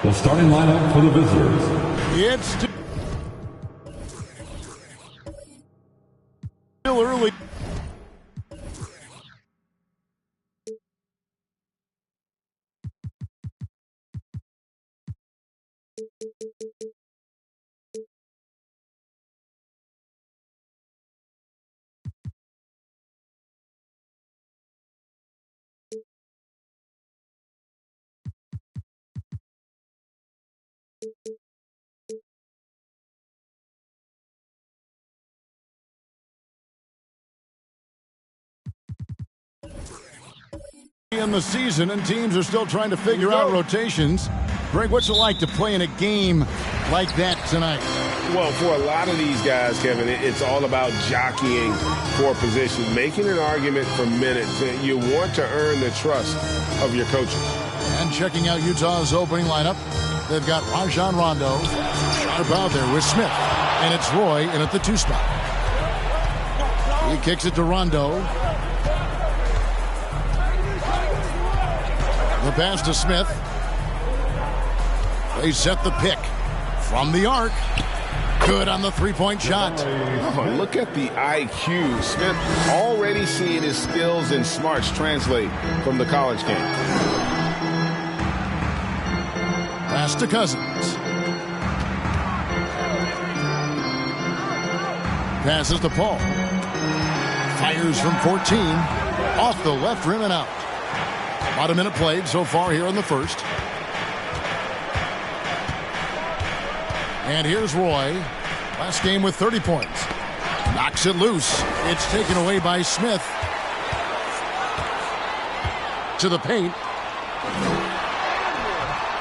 The starting lineup for the visitors. It's still early. In the season, and teams are still trying to figure out rotations. Greg, what's it like to play in a game like that tonight? Well, for a lot of these guys, Kevin, it's all about jockeying for position, making an argument for minutes. You want to earn the trust of your coaches. And checking out Utah's opening lineup, they've got Rajon Rondo sharp out there with Smith, and it's Roy in at the 2 spot. He kicks it to Rondo. The pass to Smith. They set the pick from the arc. Good on the three-point shot. Oh, look at the IQ. Smith already seeing his skills and smarts translate from the college game. Pass to Cousins. Passes to Paul. Fires from 14. Off the left rim and out. About a minute played so far here in the first. And here's Roy. Last game with 30 points. Knocks it loose. It's taken away by Smith. To the paint.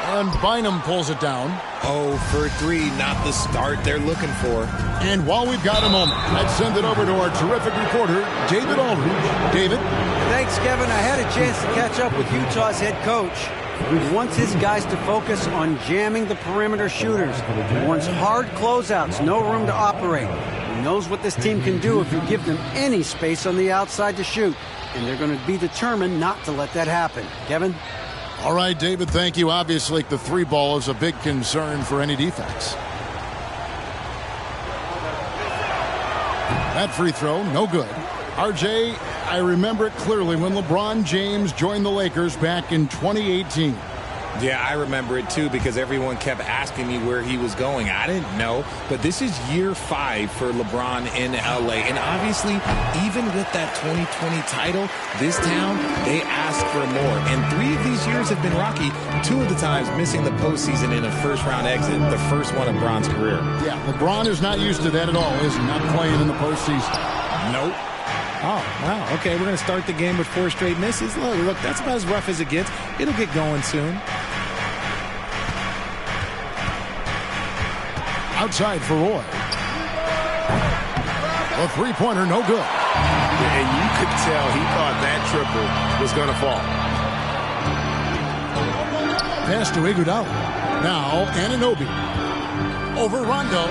And Bynum pulls it down. 0 for 3, not the start they're looking for. And while we've got a moment, let's send it over to our terrific reporter, David Aldridge. David? Thanks, Kevin. I had a chance to catch up with Utah's head coach. He wants his guys to focus on jamming the perimeter shooters. He wants hard closeouts, no room to operate. He knows what this team can do if you give them any space on the outside to shoot. And they're going to be determined not to let that happen. Kevin? All right, David, thank you. Obviously, the 3-ball is a big concern for any defense. That free throw, no good. RJ, I remember it clearly when LeBron James joined the Lakers back in 2018. Yeah, I remember it too because everyone kept asking me where he was going. I didn't know, but this is year 5 for LeBron in LA. And obviously, even with that 2020 title, this town, they asked for more. And 3 of these years have been rocky. 2 of the times missing the postseason in a first-round exit, the first one of Bron's career. Yeah, LeBron is not used to that at all, is he? Not playing in the postseason. Nope. Oh, wow. Okay, we're going to start the game with 4 straight misses. Look, that's about as rough as it gets. It'll get going soon. Outside for Roy. The three-pointer, no good. And you could tell he thought that triple was going to fall. Pass to Iguodala. Now Anunoby. Over Rondo.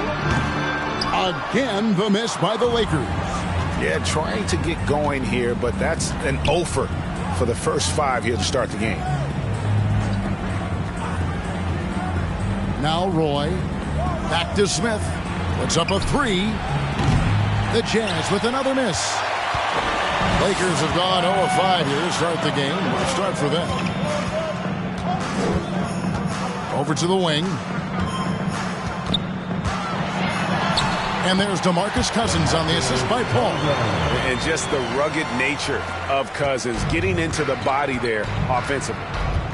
Again, the miss by the Lakers. Yeah, trying to get going here, but that's an offer for the first 5 here to start the game. Now Roy. Back to Smith. Puts up a three. The Jazz with another miss. Lakers have gone 0-5 here to start the game. We'll start for them. Over to the wing. And there's DeMarcus Cousins on the assist by Paul. And just the rugged nature of Cousins getting into the body there offensively.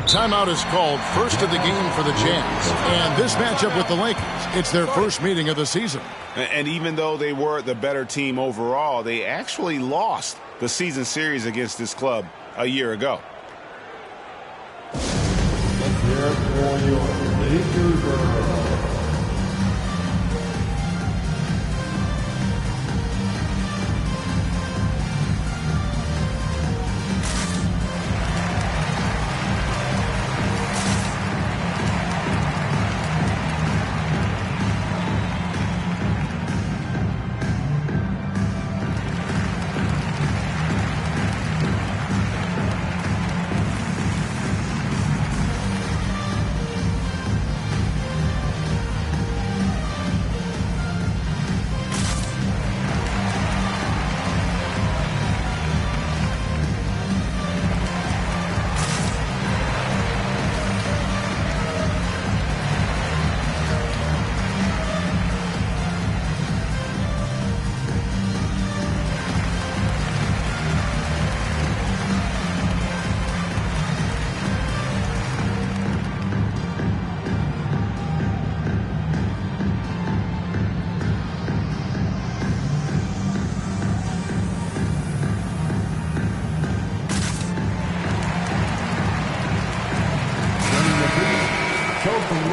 Timeout is called, first of the game for the Jazz. And this matchup with the Lakers, it's their first meeting of the season. And even though they were the better team overall, they actually lost the season series against this club a year ago. Let's hear it for your Lakers girls.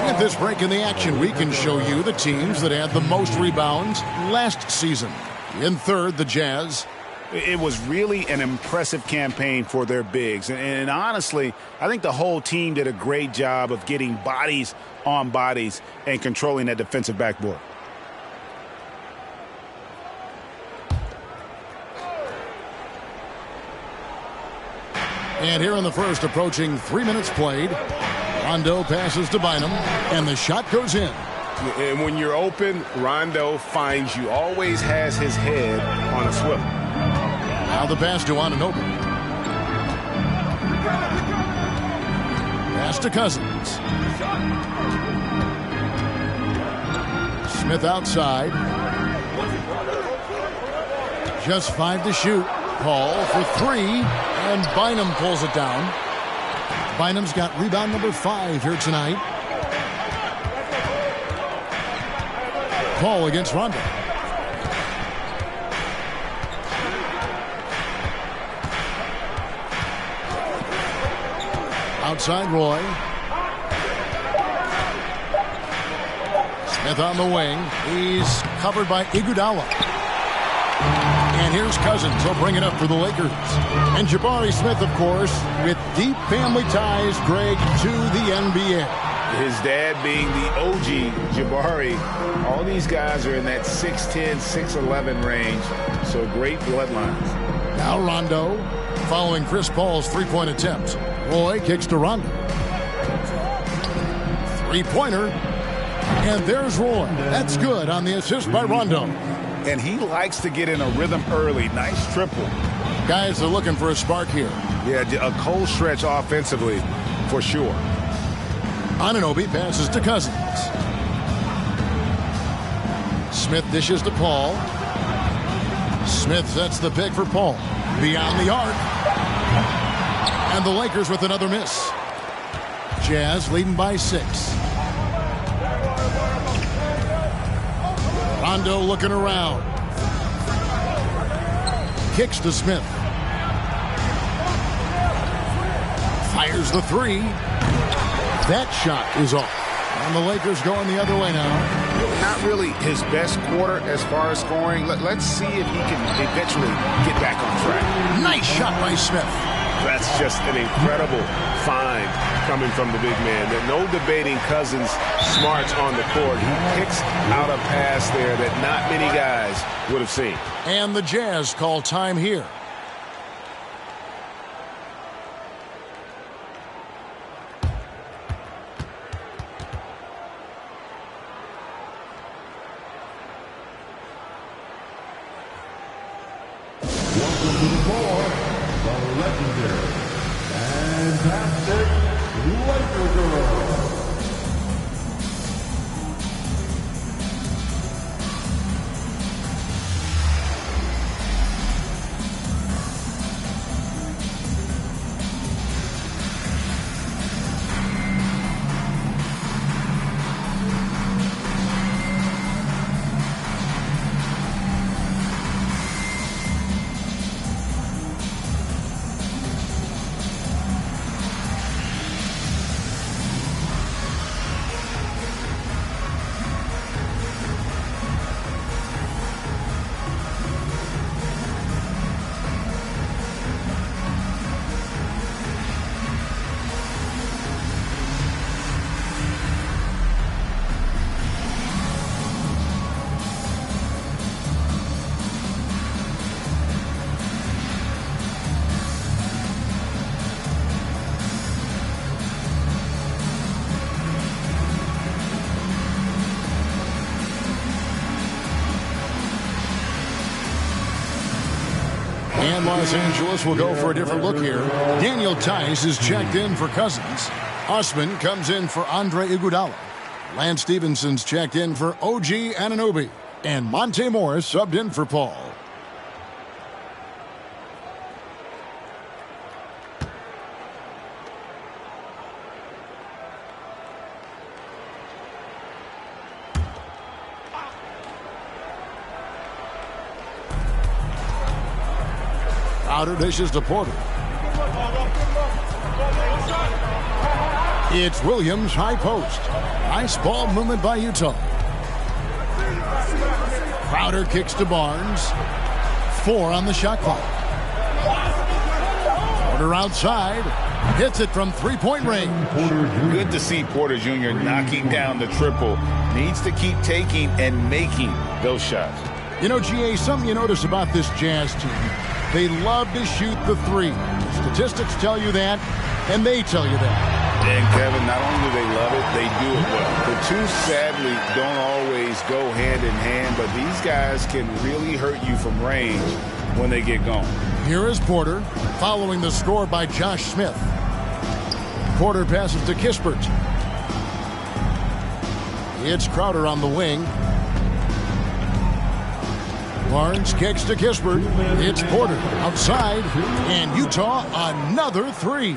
At this break in the action, we can show you the teams that had the most rebounds last season. In third, the Jazz. It was really an impressive campaign for their bigs. And honestly, I think the whole team did a great job of getting bodies on bodies and controlling that defensive backboard. And here in the first, approaching 3 minutes played. Rondo passes to Bynum, and the shot goes in. And when you're open, Rondo finds you. Always has his head on a swivel. Now the pass to Anunoby. Pass to Cousins. Smith outside. Just 5 to shoot. Paul for 3, and Bynum pulls it down. Bynum's got rebound number 5 here tonight. Paul against Rondo. Outside Roy. Smith on the wing. He's covered by Iguodala. And here's Cousins. He'll bring it up for the Lakers. And Jabari Smith, of course, with deep family ties, Greg, to the NBA. His dad being the OG Jabari. All these guys are in that 6'10", 6'11" range. So great bloodlines. Now Rondo following Chris Paul's three-point attempt. Roy kicks to Rondo. Three-pointer. And there's Roy. That's good on the assist by Rondo. And he likes to get in a rhythm early. Nice triple. Guys are looking for a spark here. Yeah, a cold stretch offensively for sure. Anunoby passes to Cousins. Smith dishes to Paul. Smith sets the pick for Paul. Beyond the arc. And the Lakers with another miss. Jazz leading by 6. Rondo looking around. Kicks to Smith. Fires the 3. That shot is off. And the Lakers going the other way now. Not really his best quarter as far as scoring. Let's see if he can eventually get back on track. Nice shot by Smith. That's just an incredible find coming from the big man. No debating Cousins' smarts on the court. He picks out a pass there that not many guys would have seen. And the Jazz call time here. Welcome to the floor, the legendary, fantastic Laker girl. And Los Angeles will go for a different look here. Daniel Tice is checked in for Cousins. Osman comes in for Andre Iguodala. Lance Stephenson's checked in for OG Anunoby. And Monte Morris subbed in for Paul. Crowder dishes to Porter. It's Williams, high post. Nice ball movement by Utah. Crowder kicks to Barnes. 4 on the shot clock. Porter outside. Hits it from three-point range. Good to see Porter Jr. knocking down the triple. Needs to keep taking and making those shots. You know, GA, something you notice about this Jazz team, they love to shoot the three. Statistics tell you that, and they tell you that. And Kevin, not only do they love it, they do it well. The two, sadly, don't always go hand in hand, but these guys can really hurt you from range when they get going. Here is Porter, following the score by Josh Smith. Porter passes to Kispert. It's Crowder on the wing. Barnes kicks to Kispert. It's Porter outside, and Utah another three.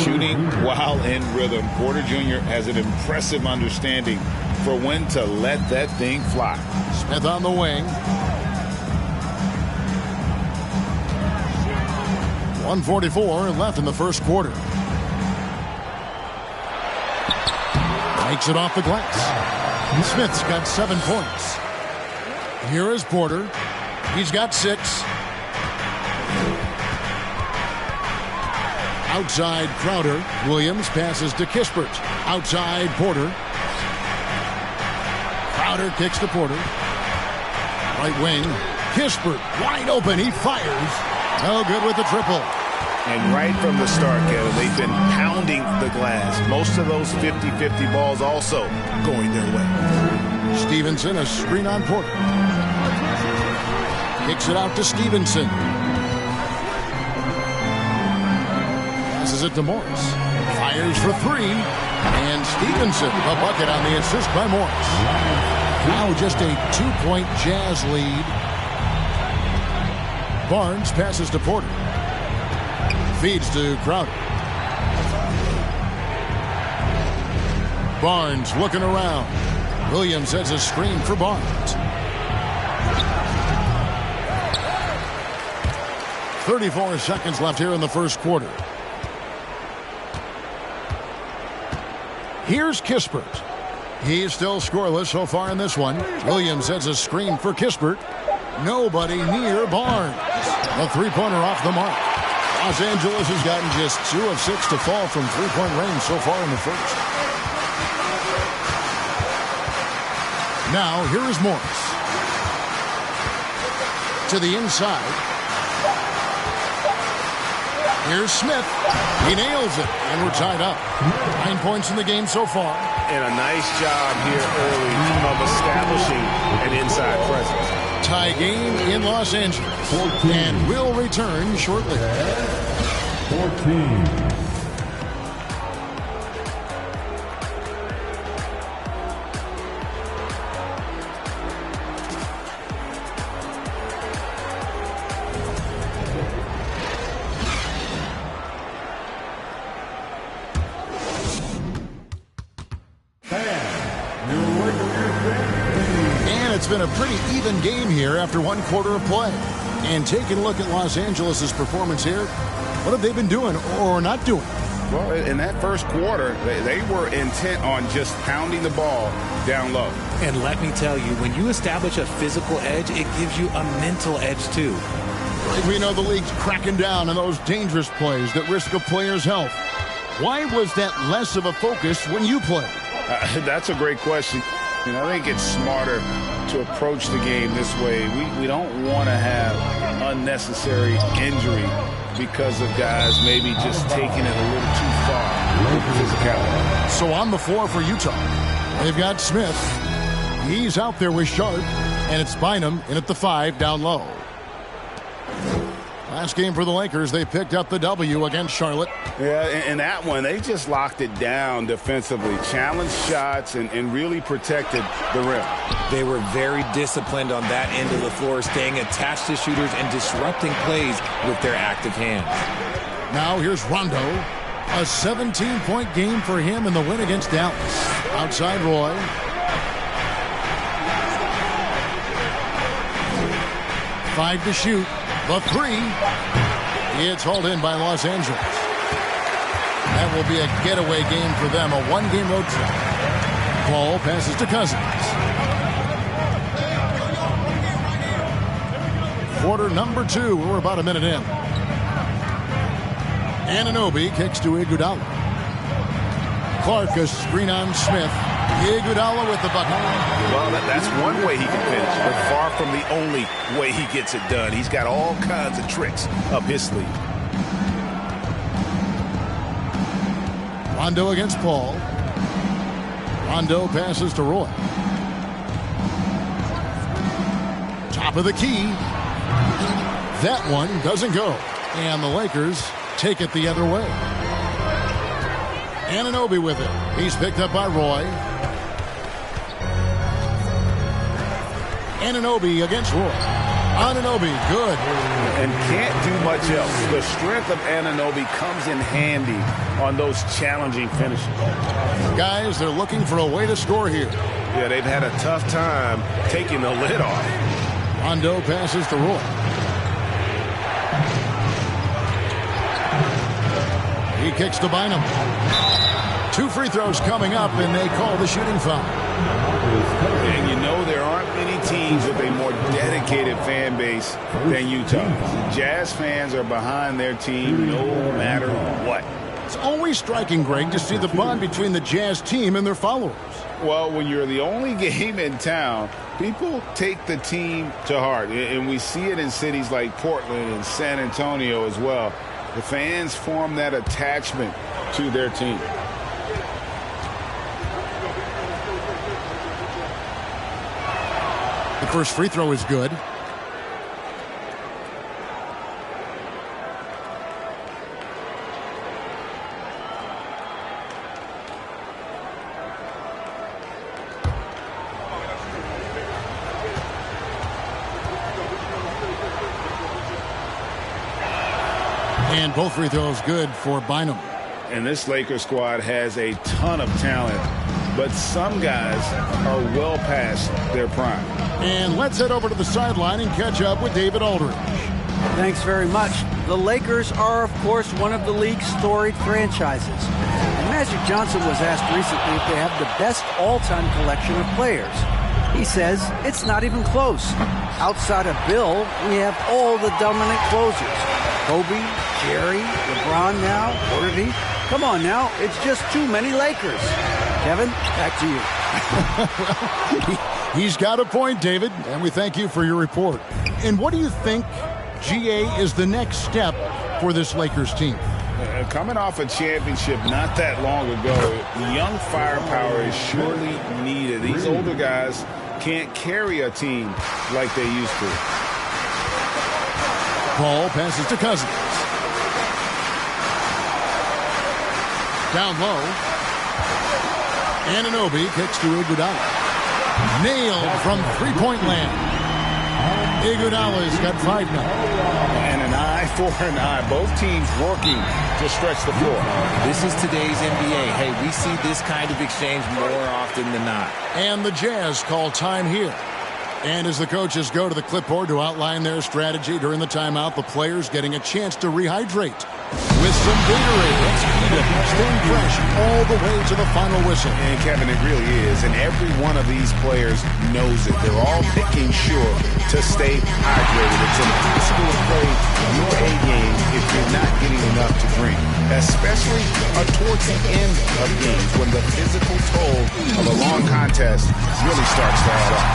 Shooting while in rhythm. Porter Jr. has an impressive understanding for when to let that thing fly. Smith on the wing. 1:44 left in the first quarter. Makes it off the glass. Smith's got 7 points. Here is Porter. He's got 6. Outside Crowder. Williams passes to Kispert. Outside Porter. Crowder kicks to Porter. Right wing. Kispert wide open. He fires. No good with the triple. And right from the start, Kevin, they've been pounding the glass. Most of those 50-50 balls also going their way. Stevenson, a screen on Porter. Kicks it out to Stevenson. Passes it to Morris. Fires for 3. And Stevenson, a bucket on the assist by Morris. Now just a 2-point Jazz lead. Barnes passes to Porter. Feeds to Crowder. Barnes looking around. Williams has a screen for Barnes. 34 seconds left here in the first quarter. Here's Kispert. He's still scoreless so far in this one. Williams has a screen for Kispert. Nobody near Barnes. A three-pointer off the mark. Los Angeles has gotten just 2 of 6 to fall from three-point range so far in the first. Now, here is Morris. To the inside. Here's Smith. He nails it, and we're tied up. 9 points in the game so far. And a nice job here early of establishing an inside presence. Tie game in Los Angeles. And will return shortly. 14. It's been a pretty even game here after 1 quarter of play. And taking a look at Los Angeles' performance here, what have they been doing or not doing? Well, in that first quarter, they were intent on just pounding the ball down low. And let me tell you, when you establish a physical edge, it gives you a mental edge too. We know the league's cracking down on those dangerous plays that risk a player's health. Why was that less of a focus when you played? That's a great question. I think it's smarter to approach the game this way. We don't want to have unnecessary injury because of guys maybe just taking it a little too far with physicality. So on the floor for Utah, they've got Smith. He's out there with Sharp, and it's Bynum in at the 5 down low. Last game for the Lakers, they picked up the W against Charlotte. Yeah, in that one, they just locked it down defensively, challenged shots, and really protected the rim. They were very disciplined on that end of the floor, staying attached to shooters and disrupting plays with their active hands. Now here's Rondo. A 17-point game for him in the win against Dallas. Outside Roy. Five to shoot. The 3. It's hauled in by Los Angeles. That will be a getaway game for them, a 1-game road trip. Paul passes to Cousins. Quarter number 2. We're about a minute in. Anunoby kicks to Iguodala. Clark a screen on Smith. Iguodala with the bucket. Well, that's one way he can finish, but far from the only way he gets it done. He's got all kinds of tricks up his sleeve. Rondo against Paul. Rondo passes to Roy. Top of the key. That one doesn't go. And the Lakers take it the other way. Anunoby with it. He's picked up by Roy. Anunoby against Roy. Anunoby, good. And can't do much else. The strength of Anunoby comes in handy on those challenging finishes. Guys, they're looking for a way to score here. Yeah, they've had a tough time taking the lid off. Rondo passes to Roy. He kicks to Bynum. 2 free throws coming up, and they call the shooting foul. And you know there aren't many teams with a more dedicated fan base than Utah. Jazz fans are behind their team no matter what. It's always striking, Greg, to see the bond between the Jazz team and their followers. Well, when you're the only game in town, people take the team to heart. And we see it in cities like Portland and San Antonio as well. The fans form that attachment to their team. The first free throw is good. And both free throws good for Bynum. And this Lakers squad has a ton of talent, but some guys are well past their prime. And let's head over to the sideline and catch up with David Aldridge. Thanks very much. The Lakers are, of course, one of the league's storied franchises. And Magic Johnson was asked recently if they have the best all-time collection of players. He says it's not even close. Outside of Bill, we have all the dominant closers. Kobe, Jerry, LeBron now, Porter D. Come on now, it's just too many Lakers. Kevin, back to you. Well, he's got a point, David, and we thank you for your report. And what do you think, GA, is the next step for this Lakers team? Coming off a championship not that long ago, young firepower is surely needed. These older guys can't carry a team like they used to. Ball passes to Cousins. Down low. Anunoby kicks to Iguodala. Nailed from three-point land. Iguodala's got 5 now. And an eye for an eye. Both teams working to stretch the floor. This is today's NBA. Hey, we see this kind of exchange more often than not. And the Jazz call time here. And as the coaches go to the clipboard to outline their strategy during the timeout, the players getting a chance to rehydrate with some Gatorade. Let's keep it staying fresh all the way to the final whistle. And Kevin, it really is. And every one of these players knows it. They're all making sure to stay hydrated. It's impossible to play your A game if you're not getting enough to drink, especially towards the end of games when the physical toll of a long contest really starts to add up.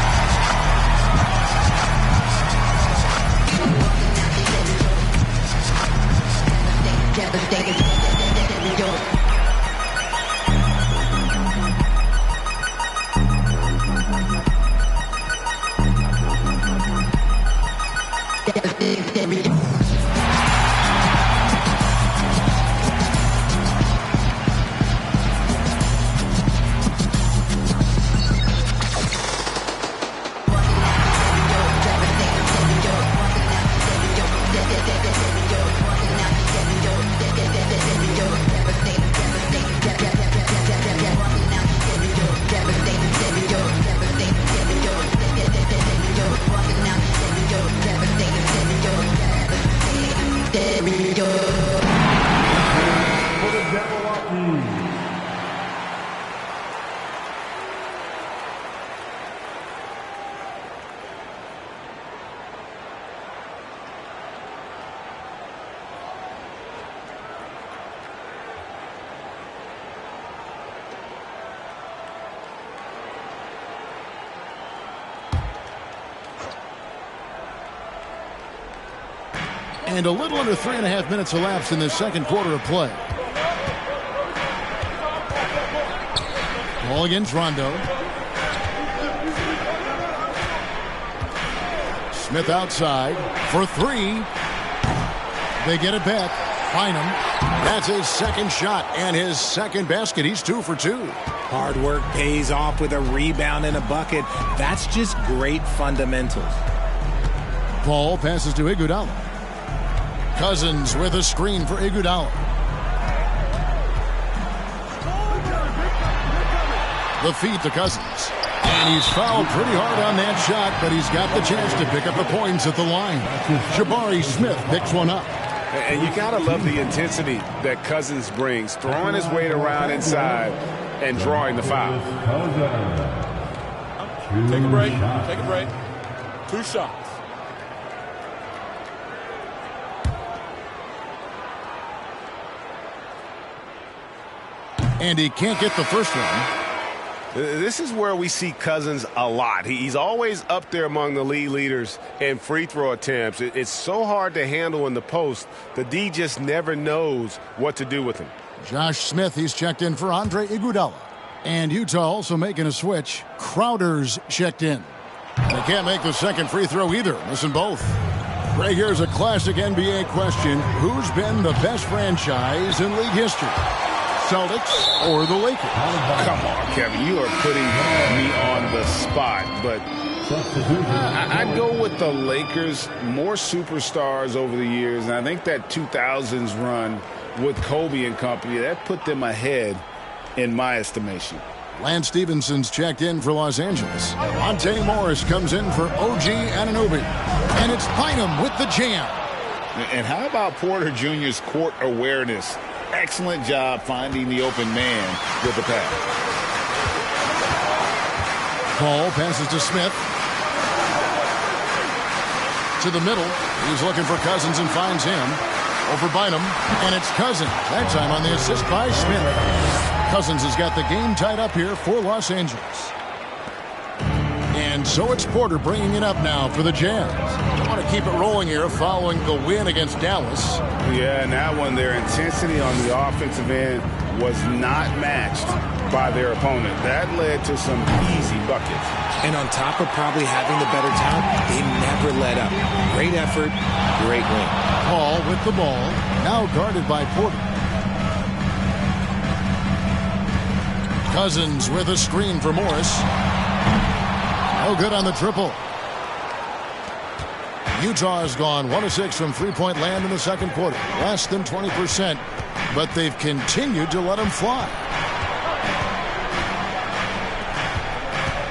And a little under 3.5 minutes elapsed in the second quarter of play. Ball against Rondo. Smith outside for 3. They get it back. Bynum. That's his second shot and his second basket. He's 2 for 2. Hard work pays off with a rebound and a bucket. That's just great fundamentals. Ball passes to Iguodala. Cousins with a screen for Iguodala. The feed to Cousins. And he's fouled pretty hard on that shot, but he's got the chance to pick up the points at the line. Jabari Smith picks one up. And you got to love the intensity that Cousins brings, throwing his weight around inside and drawing the foul. Take a break. Take a break. 2 shots. And he can't get the first one. This is where we see Cousins a lot. He's always up there among the league leaders in free throw attempts. It's so hard to handle in the post. The D just never knows what to do with him. Josh Smith, he's checked in for Andre Iguodala. And Utah also making a switch. Crowder's checked in. They can't make the second free throw either, missing both. Right here's a classic NBA question. Who's been the best franchise in league history? Celtics or the Lakers? Come on, Kevin. You are putting me on the spot. But I'd go with the Lakers. More superstars over the years. And I think that 2000s run with Kobe and company, that put them ahead in my estimation. Lance Stevenson's checked in for Los Angeles. Monte Morris comes in for OG Anunoby. And it's Bynum with the jam. And how about Porter Jr.'s court awareness? Excellent job finding the open man with the pass. Ball passes to Smith. To the middle. He's looking for Cousins and finds him. over Bynum, and it's Cousins. That time on the assist by Smith. Cousins has got the game tied up here for Los Angeles. And so it's Porter bringing it up now for the Jazz. They want to keep it rolling here following the win against Dallas. Yeah, and that one, their intensity on the offensive end was not matched by their opponent. That led to some easy buckets. And on top of probably having the better talent, they never let up. Great effort, great win. Paul with the ball, now guarded by Porter. Cousins with a screen for Morris. No good on the triple. Utah has gone 1 of 6 from three-point land in the second quarter. Less than 20%, but they've continued to let them fly.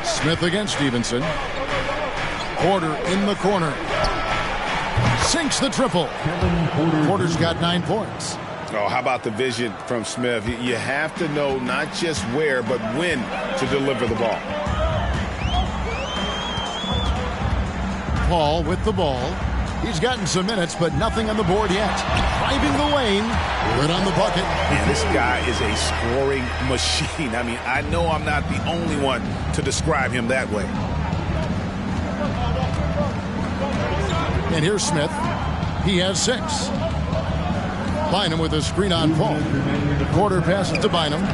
Smith against Stevenson. Porter in the corner. Sinks the triple. Porter's got 9 points. Oh, how about the vision from Smith? You have to know not just where, but when to deliver the ball. Paul with the ball. He's gotten some minutes, but nothing on the board yet. Driving the lane. Right on the bucket. Man, this guy is a scoring machine. I mean, I know I'm not the only one to describe him that way. And here's Smith. He has 6. Bynum with a screen on Paul. Porter passes to Bynum.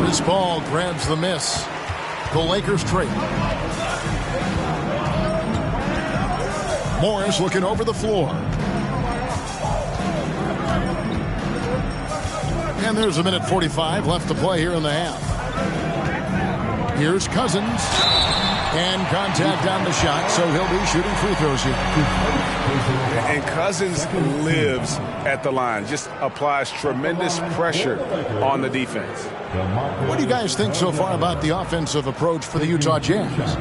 Chris Paul grabs the miss. The Lakers trade. Morris looking over the floor. And there's a minute 45 left to play here in the half. Here's Cousins. And contact on the shot, so he'll be shooting free throws here. And Cousins lives at the line. Just applies tremendous pressure on the defense. What do you guys think so far about the offensive approach for the Utah Jazz?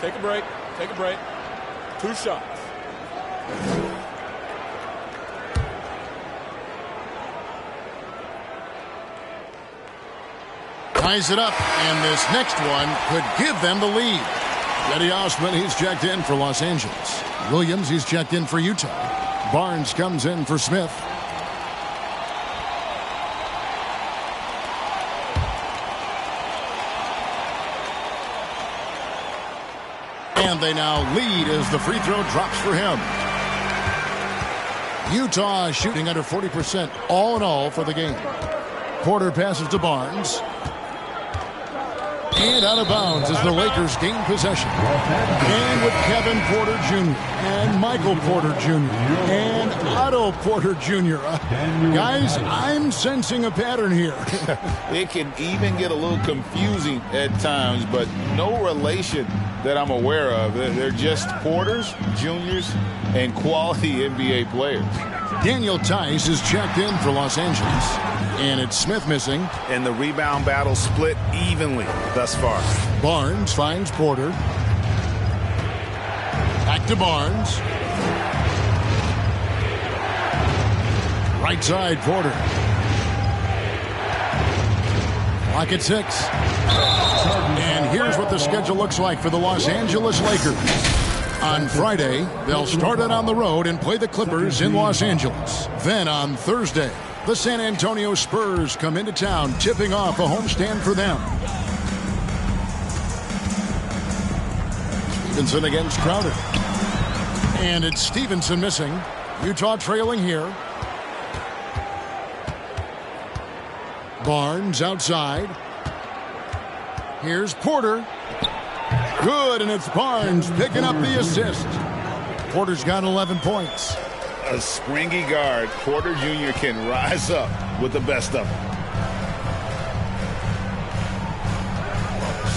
Take a break. Take a break. 2 shots. Ties it up, and this next one could give them the lead. Eddie Osman, he's checked in for Los Angeles. Williams, he's checked in for Utah. Barnes comes in for Smith. And they now lead as the free throw drops for him. Utah shooting under 40% all in all for the game. Porter passes to Barnes. And out of bounds as the Lakers gain possession. And with Kevin Porter Jr. and Michael Porter Jr. and Otto Porter Jr. Guys, I'm sensing a pattern here. It can even get a little confusing at times, but no relation that I'm aware of. They're just Porters, Juniors, and quality NBA players. Daniel Tice is checked in for Los Angeles. And it's Smith missing. And the rebound battle split evenly thus far. Barnes finds Porter. Back to Barnes. Right side, Porter. Clock at 6. And here's what the schedule looks like for the Los Angeles Lakers. On Friday, they'll start it on the road and play the Clippers in Los Angeles. Then on Thursday, the San Antonio Spurs come into town, tipping off a homestand for them. Stevenson against Crowder. And it's Stevenson missing. Utah trailing here. Barnes outside. Here's Porter. Good, and it's Barnes picking up the assist. Porter's got 11 points. A springy guard, Porter Jr. can rise up with the best of them.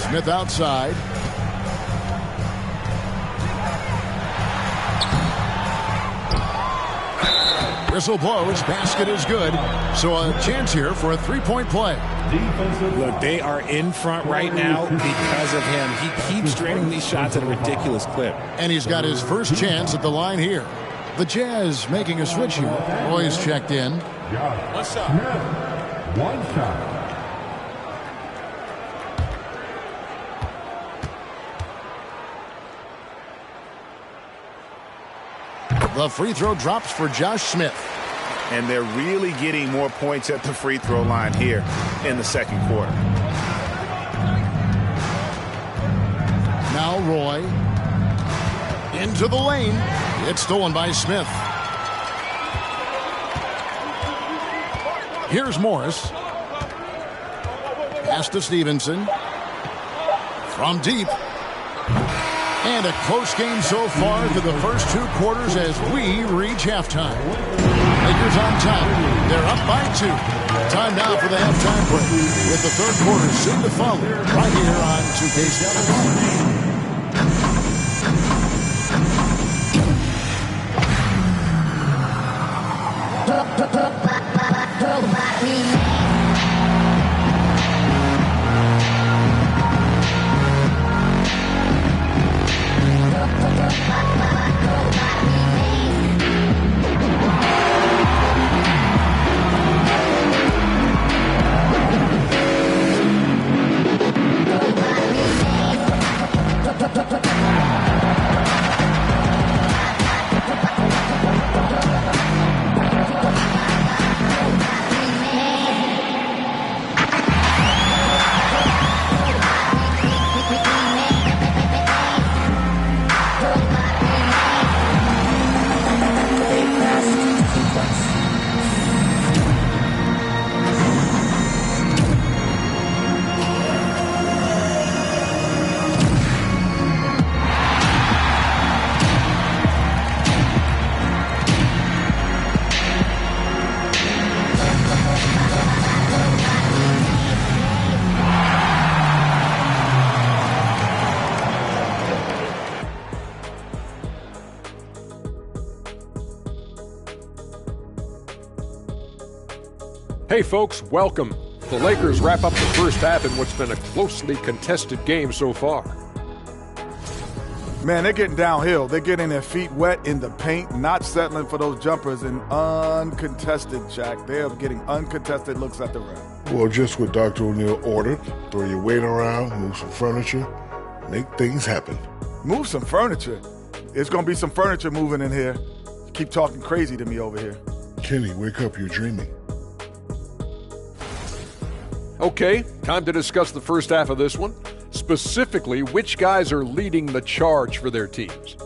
Smith outside. Whistle blows. Basket is good. So a chance here for a three-point play. Look, they are in front right now because of him. He keeps draining these shots at a ridiculous clip. And he's got his first chance at the line here. The Jazz making a switch here. Roy's checked in. 1 shot. 1 shot. The free throw drops for Josh Smith. And they're really getting more points at the free throw line here in the second quarter. Now Roy. Into the lane. It's stolen by Smith. Here's Morris. Pass to Stevenson. From deep. And a close game so far through the first 2 quarters as we reach halftime. Lakers on top. They're up by 2. Time now for the halftime break, with the third quarter soon to follow right here on 2K Sports. Hey folks, welcome. The Lakers wrap up the first half in what's been a closely contested game so far. Man, they're getting downhill. They're getting their feet wet in the paint, not settling for those jumpers, and uncontested, Jack. They are getting uncontested looks at the rim. Well, just what Dr. O'Neal ordered. Throw your weight around, move some furniture, make things happen. Move some furniture. There's going to be some furniture moving in here. You keep talking crazy to me over here. Kenny, wake up, you're dreaming. Okay, time to discuss the first half of this one. Specifically, which guys are leading the charge for their teams?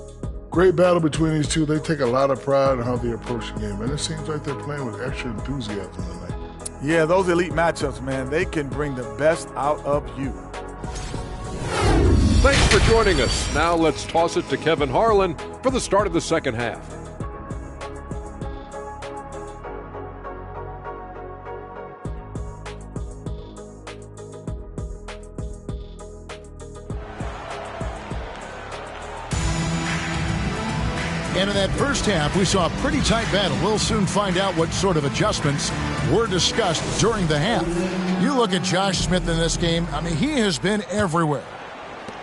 Great battle between these two. They take a lot of pride in how they approach the game, and it seems like they're playing with extra enthusiasm tonight. Yeah, those elite matchups, man, they can bring the best out of you. Thanks for joining us. Now let's toss it to Kevin Harlan for the start of the second half. And in that first half, we saw a pretty tight battle. We'll soon find out what sort of adjustments were discussed during the half. You look at Josh Smith in this game, I mean, he has been everywhere.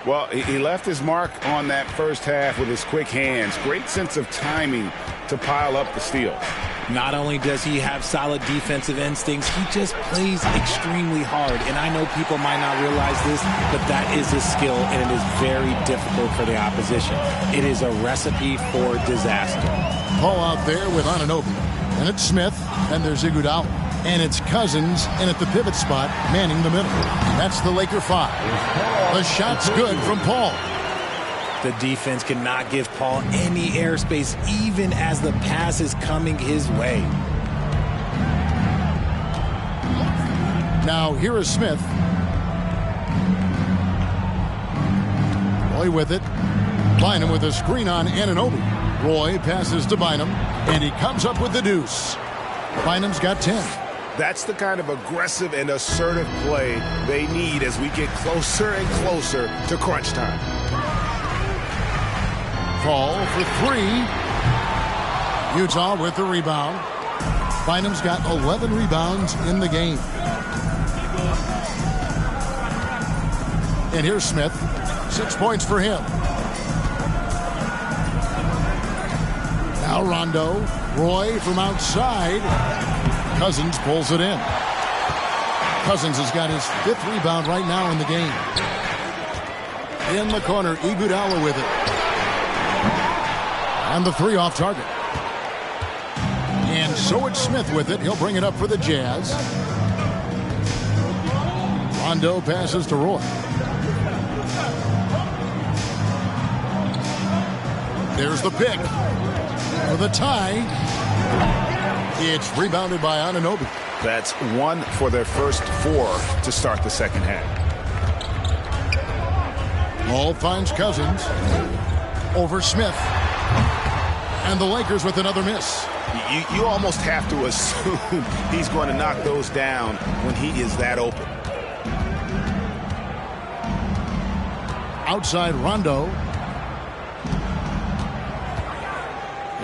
Well, he left his mark on that first half with his quick hands. Great sense of timing to pile up the steals. Not only does he have solid defensive instincts, he just plays extremely hard. And I know people might not realize this, but that is a skill, and it is very difficult for the opposition. It is a recipe for disaster. Paul out there with Anunoby. And it's Smith, and there's Iguodala. And it's Cousins in at the pivot spot, manning the middle. That's the Laker 5. The shot's good from Paul. The defense cannot give Paul any airspace, even as the pass is coming his way. Now here is Smith. Roy with it. Bynum with a screen on Anunoby. Roy passes to Bynum, and he comes up with the deuce. Bynum's got 10. That's the kind of aggressive and assertive play they need as we get closer and closer to crunch time. Paul for 3. Utah with the rebound. Bynum's got 11 rebounds in the game. And here's Smith. 6 points for him. Now Rondo. Roy from outside. Cousins pulls it in. Cousins has got his 5th rebound right now in the game. In the corner, Iguodala with it. And the 3 off target. So it's Smith with it. He'll bring it up for the Jazz. Rondo passes to Roy. There's the pick for the tie. It's rebounded by Anunoby. That's 1 for their first 4 to start the second half. Ball finds Cousins over Smith. And the Lakers with another miss. You almost have to assume he's going to knock those down when he is that open. Outside Rondo.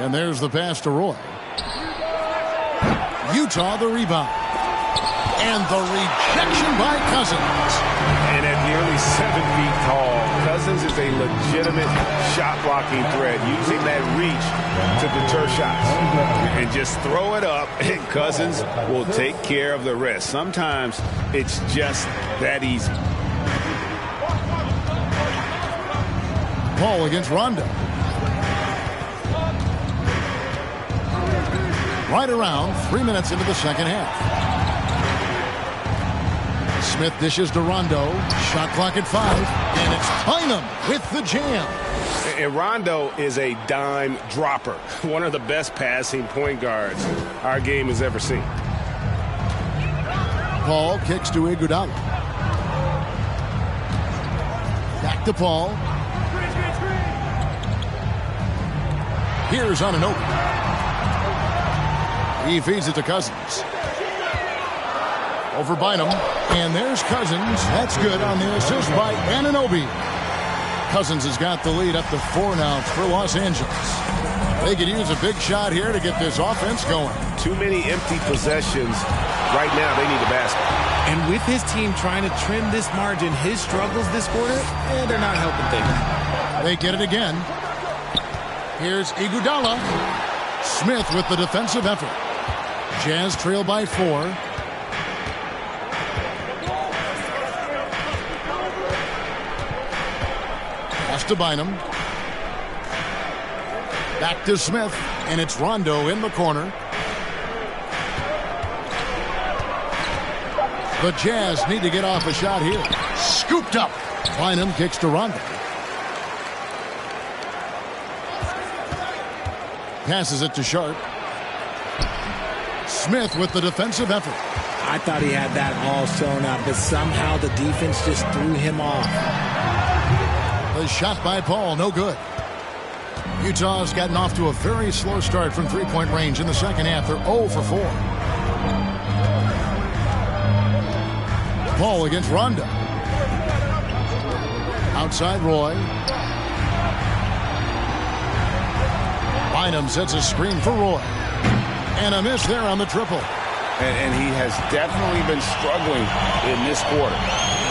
And there's the pass to Roy. Utah the rebound. And the rejection by Cousins. And at nearly 7 feet tall, Cousins is a legitimate shot-blocking threat, using that reach to deter shots. And just throw it up, and Cousins will take care of the rest. Sometimes it's just that easy. Paul against Rondo. Right around 3 minutes into the second half. Smith dishes to Rondo. Shot clock at 5. And it's Bynum with the jam. And Rondo is a dime dropper. One of the best passing point guards our game has ever seen. Paul kicks to Iguodala. Back to Paul. Here's Anunoby. He feeds it to Cousins. Over Bynum. And there's Cousins. That's good on the assist by Anunoby. Cousins has got the lead up to 4 now for Los Angeles. They could use a big shot here to get this offense going. Too many empty possessions. Right now, they need a basket. And with his team trying to trim this margin, his struggles this quarter, they're not helping things. They get it again. Here's Iguodala. Smith with the defensive effort. Jazz trail by 4. Pass to Bynum. Back to Smith. And it's Rondo in the corner. The Jazz need to get off a shot here. Scooped up. Bynum kicks to Rondo. Passes it to Sharp. Smith with the defensive effort. I thought he had that all sewn up, but somehow the defense just threw him off. The shot by Paul, no good. Utah's gotten off to a very slow start from three-point range in the second half. They're 0 for 4. Paul against Rondo. Outside Roy. Bynum sets a screen for Roy. And a miss there on the triple. And he has definitely been struggling in this quarter.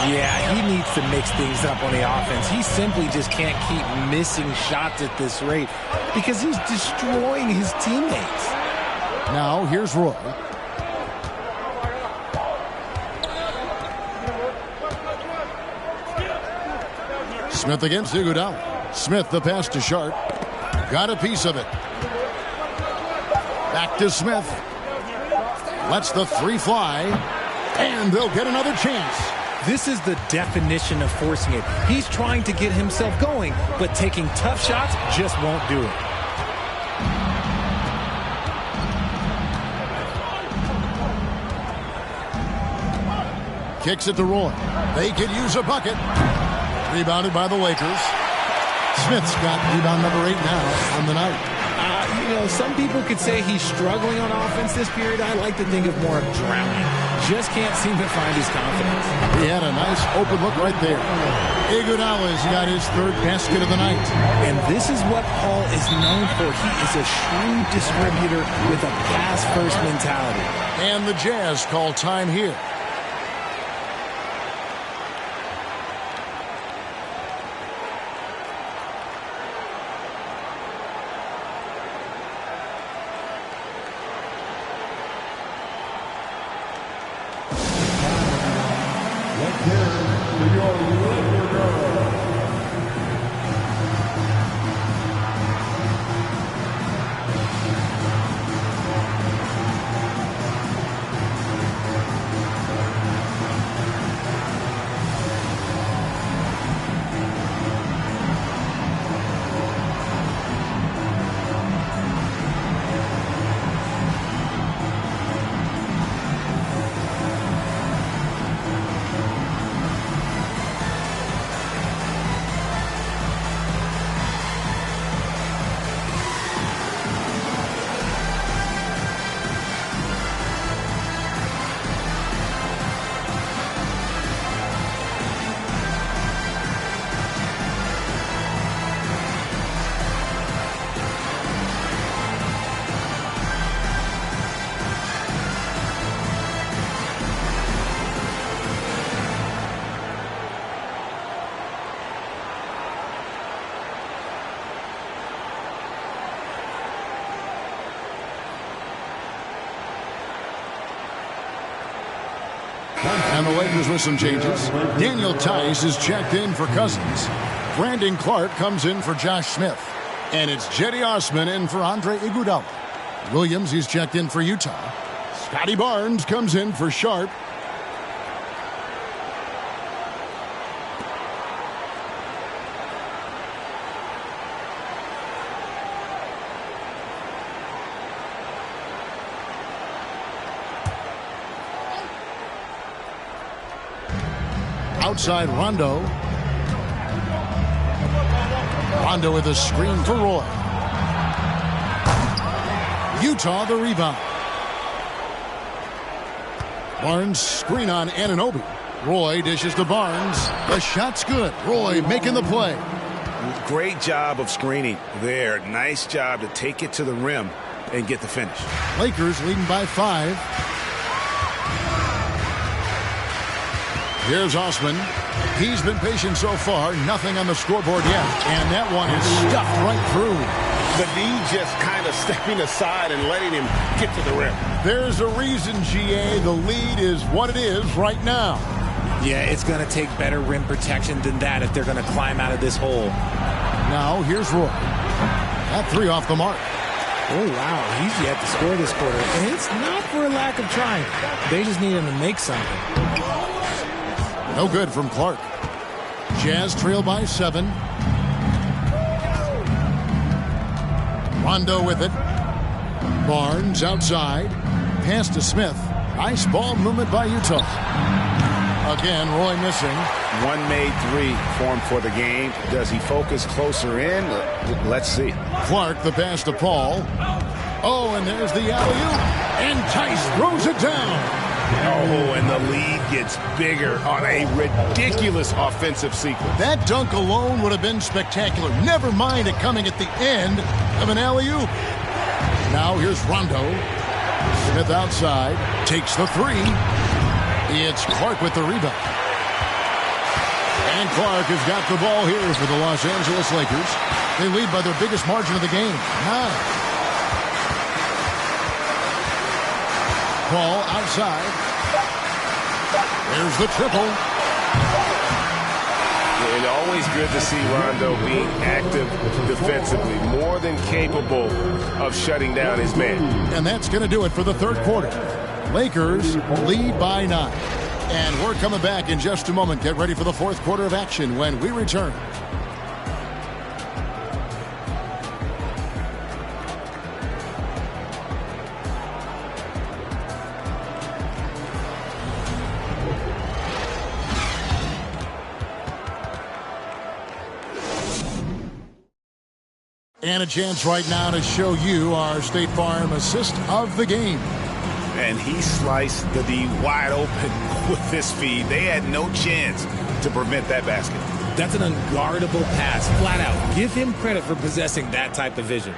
Yeah, he needs to mix things up on the offense. He simply just can't keep missing shots at this rate because he's destroying his teammates. Now here's Roy. Smith against Iguodala. Smith the pass to Sharp. Got a piece of it. Back to Smith. Lets the 3 fly. And they'll get another chance. This is the definition of forcing it. He's trying to get himself going, but taking tough shots just won't do it. Kicks it to Roy. They could use a bucket. Rebounded by the Lakers. Smith's got rebound number 8 now on the night. Some people could say he's struggling on offense this period. I like to think of more of drowning. Just can't seem to find his confidence. He had a nice open look right there. Iguodala's got his 3rd basket of the night. And this is what Paul is known for. He is a shrewd distributor with a pass-first mentality. And the Jazz call time here. And the Lakers with some changes. Daniel Tice is checked in for Cousins. Brandon Clark comes in for Josh Smith. And it's Jetty Osman in for Andre Iguodala. Williams, he's checked in for Utah. Scotty Barnes comes in for Sharp. Outside Rondo. Rondo with a screen for Roy. Utah the rebound. Barnes screen on Anunoby. Roy dishes to Barnes. The shot's good. Roy making the play. Great job of screening there. Nice job to take it to the rim and get the finish. Lakers leading by 5. Here's Osman. He's been patient so far. Nothing on the scoreboard yet. And that one is stuffed right through. The knee just kind of stepping aside and letting him get to the rim. There's a reason, GA. The lead is what it is right now. Yeah, it's going to take better rim protection than that if they're going to climb out of this hole. Now, here's Roy. That three off the mark. Oh, wow. He's yet to score this quarter. And it's not for a lack of trying. They just need him to make something. No good from Clark. Jazz trail by 7. Rondo with it. Barnes outside. Pass to Smith. Nice ball movement by Utah. Again, Roy missing. One made three for him for the game. Does he focus closer in? Let's see. Clark, the pass to Paul. Oh, and there's the alley-oop. And Tice throws it down. Oh, and the lead gets bigger on a ridiculous offensive sequence. That dunk alone would have been spectacular. Never mind it coming at the end of an alley-oop. Now here's Rondo. Smith outside. Takes the three. It's Clark with the rebound. And Clark has got the ball here for the Los Angeles Lakers. They lead by their biggest margin of the game, 9. Ball outside. There's the triple. It's always good to see Rondo being active defensively, more than capable of shutting down his man. And that's going to do it for the third quarter. Lakers lead by 9. And we're coming back in just a moment. Get ready for the fourth quarter of action when we return. And a chance right now to show you our State Farm assist of the game. And he sliced the D wide open with this feed. They had no chance to prevent that basket. That's an unguardable pass, flat out. Give him credit for possessing that type of vision.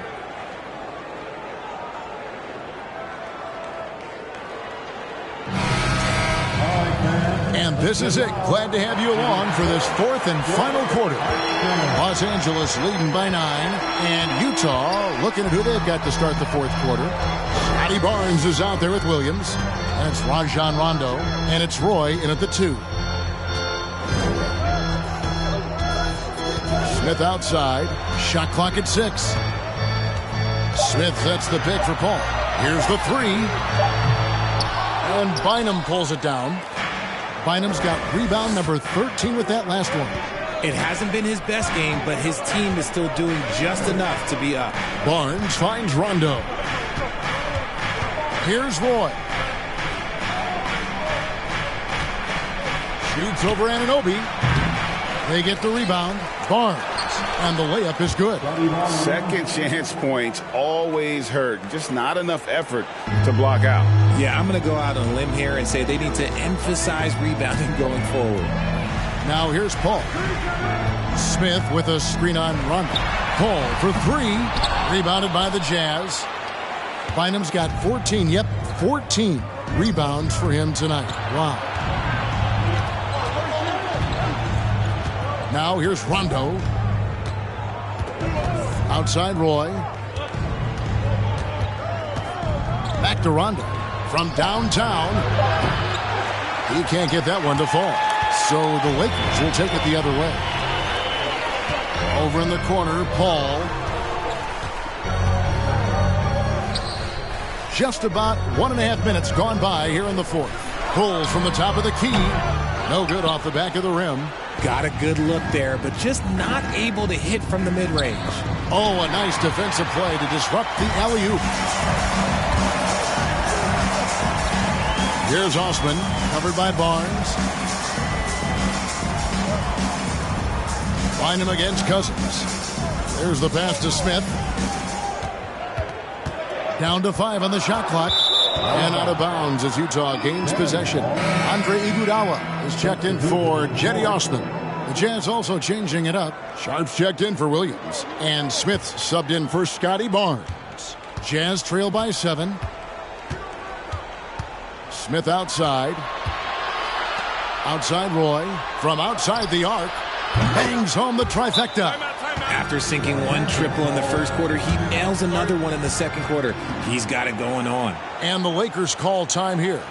And this is it. Glad to have you along for this fourth and final quarter. Los Angeles leading by 9. And Utah looking at who they've got to start the fourth quarter. Scotty Barnes is out there with Williams. And it's Rajon Rondo. And it's Roy in at the 2. Smith outside. Shot clock at 6. Smith sets the pick for Paul. Here's the 3. And Bynum pulls it down. Bynum's got rebound number 13 with that last one. It hasn't been his best game, but his team is still doing just enough to be up. Barnes finds Rondo. Here's Roy. Shoots over Anunoby. They get the rebound. Barnes. And the layup is good. Second chance points always hurt. Just not enough effort to block out. Yeah, I'm going to go out on a limb here and say they need to emphasize rebounding going forward. Now here's Paul. Smith with a screen on Rondo. Paul for 3. Rebounded by the Jazz. Bynum's got 14. Yep, 14 rebounds for him tonight. Wow. Now here's Rondo. Outside Roy. Back to Rondo. From downtown. He can't get that one to fall. So the Lakers will take it the other way. Over in the corner, Paul. Just about 1.5 minutes gone by here in the fourth. Pulls from the top of the key. No good off the back of the rim. Got a good look there, but just not able to hit from the mid-range. Oh, a nice defensive play to disrupt the alley-oop. Here's Osman, covered by Barnes. Find him against Cousins. There's the pass to Smith. Down to 5 on the shot clock. And out of bounds as Utah gains possession. Andre Iguodala is checked in for Jetty Osman. The Jazz also changing it up. Sharp's checked in for Williams. And Smith subbed in for Scotty Barnes. Jazz trail by 7. Smith outside. Outside Roy. From outside the arc. Bangs home the trifecta. After sinking one triple in the first quarter, he nails another one in the second quarter. He's got it going on. And the Lakers call time here.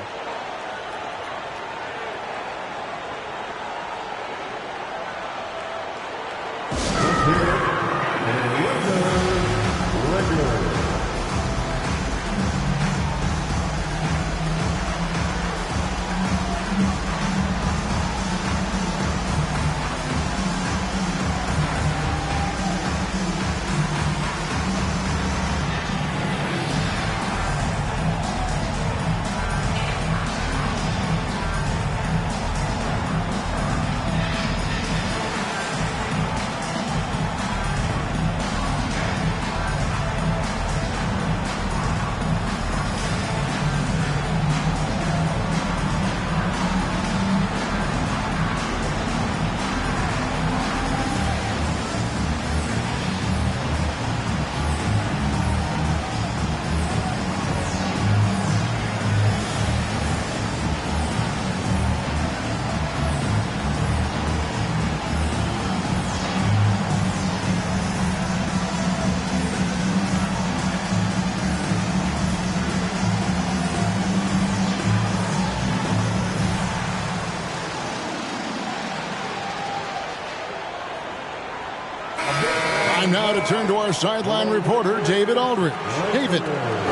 Now to turn to our sideline reporter, David Aldridge. David.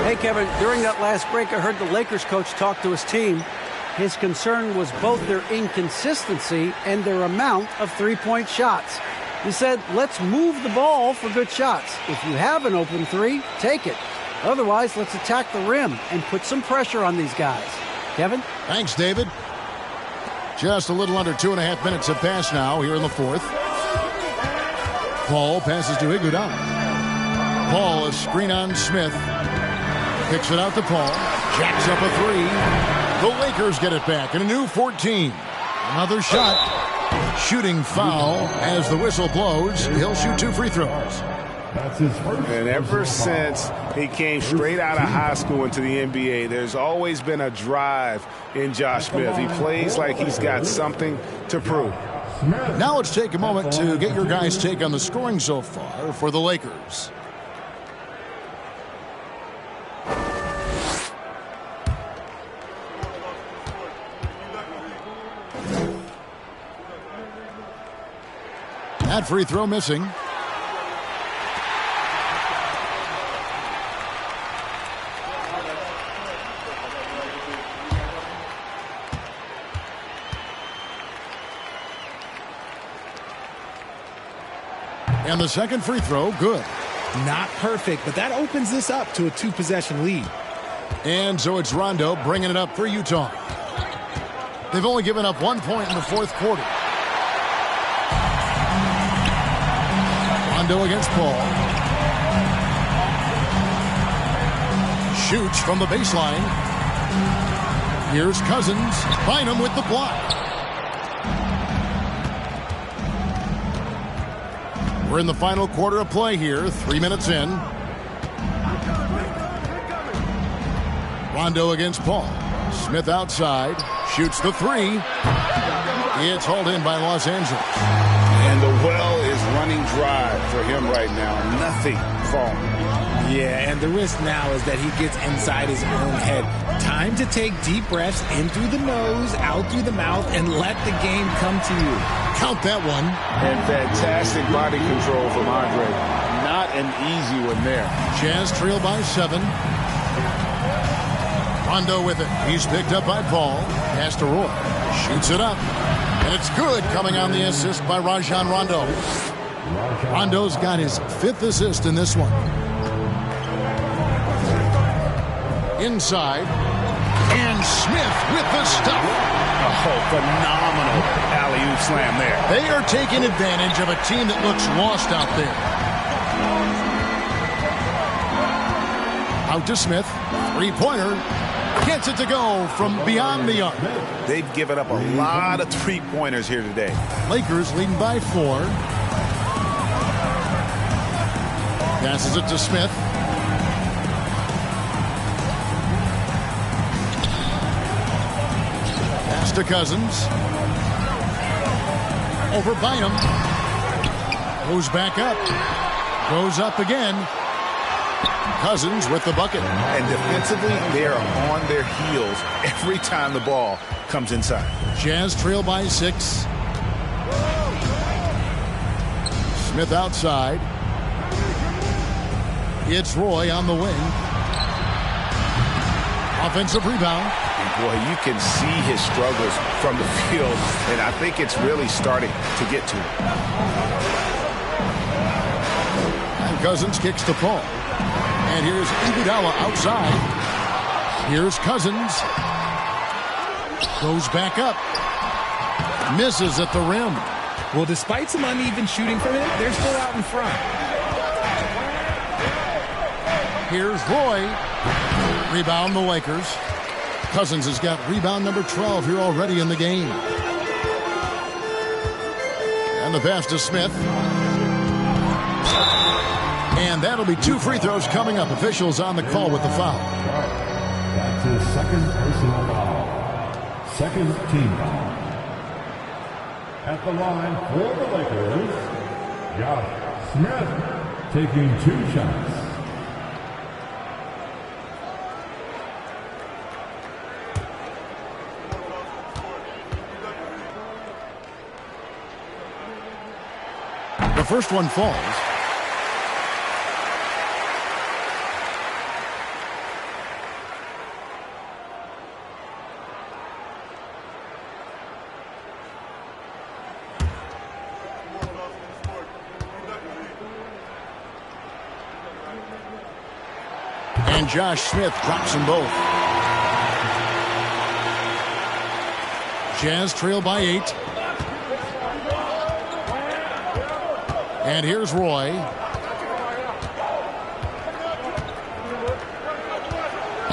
Hey, Kevin, during that last break, I heard the Lakers coach talk to his team. His concern was both their inconsistency and their amount of three-point shots. He said, let's move the ball for good shots. If you have an open three, take it. Otherwise, let's attack the rim and put some pressure on these guys. Kevin? Thanks, David. Just a little under 2.5 minutes have passed now here in the fourth. Paul passes to Iguodala. Paul, a screen on Smith. Picks it out to Paul. Jacks up a three. The Lakers get it back in a new 14. Another shot. Shooting foul as the whistle blows. He'll shoot 2 free throws. And ever since he came straight out of high school into the NBA, there's always been a drive in Josh Smith. He plays like he's got something to prove. Now let's take a moment to get your guys' take on the scoring so far for the Lakers. That free throw missing. And the second free throw, good. Not perfect, but that opens this up to a 2-possession lead. And so it's Rondo bringing it up for Utah. They've only given up 1 point in the fourth quarter. Rondo against Paul. Shoots from the baseline. Here's Cousins. Bynum with the block. We're in the final quarter of play here, 3 minutes in. Rondo against Paul. Smith outside, shoots the three. It's hauled in by Los Angeles. And the well is running dry for him right now. Nothing falling. Yeah, and the risk now is that he gets inside his own head. Time to take deep breaths in through the nose, out through the mouth, and let the game come to you. Count that one. And fantastic body control from Andre. Not an easy one there. Jazz trail by 7. Rondo with it. He's picked up by Paul. Pass to Roy. Shoots it up. And it's good, coming on the assist by Rajon Rondo. Rondo's got his 5th assist in this one. Inside. And Smith with the stuff. Oh, phenomenal alley-oop slam there. They are taking advantage of a team that looks lost out there. Out to Smith. Three-pointer. Gets it to go from beyond the arc. They've given up a lot of three-pointers here today. Lakers leading by 4. Passes it to Smith. Pass to Cousins. Over Bynum. Goes back up. Goes up again. Cousins with the bucket. And defensively, they are on their heels every time the ball comes inside. Jazz trail by 6. Smith outside. It's Roy on the wing. Offensive rebound. Boy, you can see his struggles from the field, and I think it's really starting to get to him. And Cousins kicks to Paul. And here's Iguodala outside. Here's Cousins. Goes back up. Misses at the rim. Well, despite some uneven shooting from him, they're still out in front. Here's Roy. Rebound the Lakers. Cousins has got rebound number 12 here already in the game. And the pass to Smith. And that'll be 2 free throws coming up. Officials on the call with the foul. That's his 2nd personal foul. 2nd team foul. At the line for the Lakers, Josh Smith taking 2 shots. The first one falls. And Josh Smith drops them both. Jazz trail by 8. And here's Roy.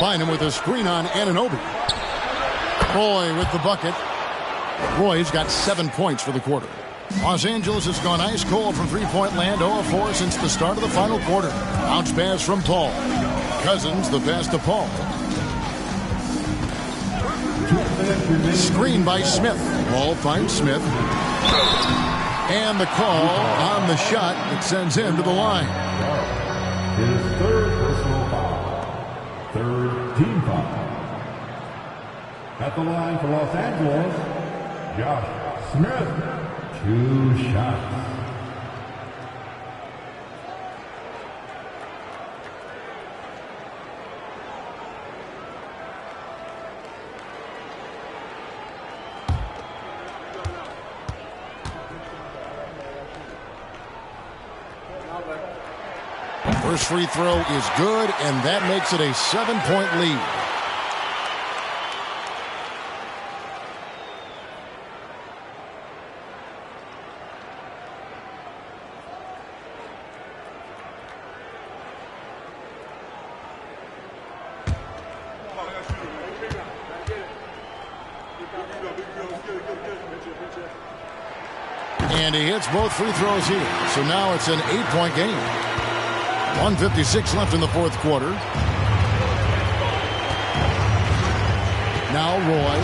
Bynum with a screen on Anunoby. Roy with the bucket. Roy's got 7 points for the quarter. Los Angeles has gone ice cold from three-point land, 0-4 since the start of the final quarter. Bounce pass from Paul. Cousins, the pass to Paul. Screen by Smith. Paul finds Smith. And the call on the shot that sends him to the line. His 3rd personal foul. 3rd team foul. At the line for Los Angeles, Josh Smith. 2 shots. First free throw is good, and that makes it a 7-point lead. And he hits both free throws here. So now it's an 8-point game. 1:56 left in the fourth quarter. Now Roy.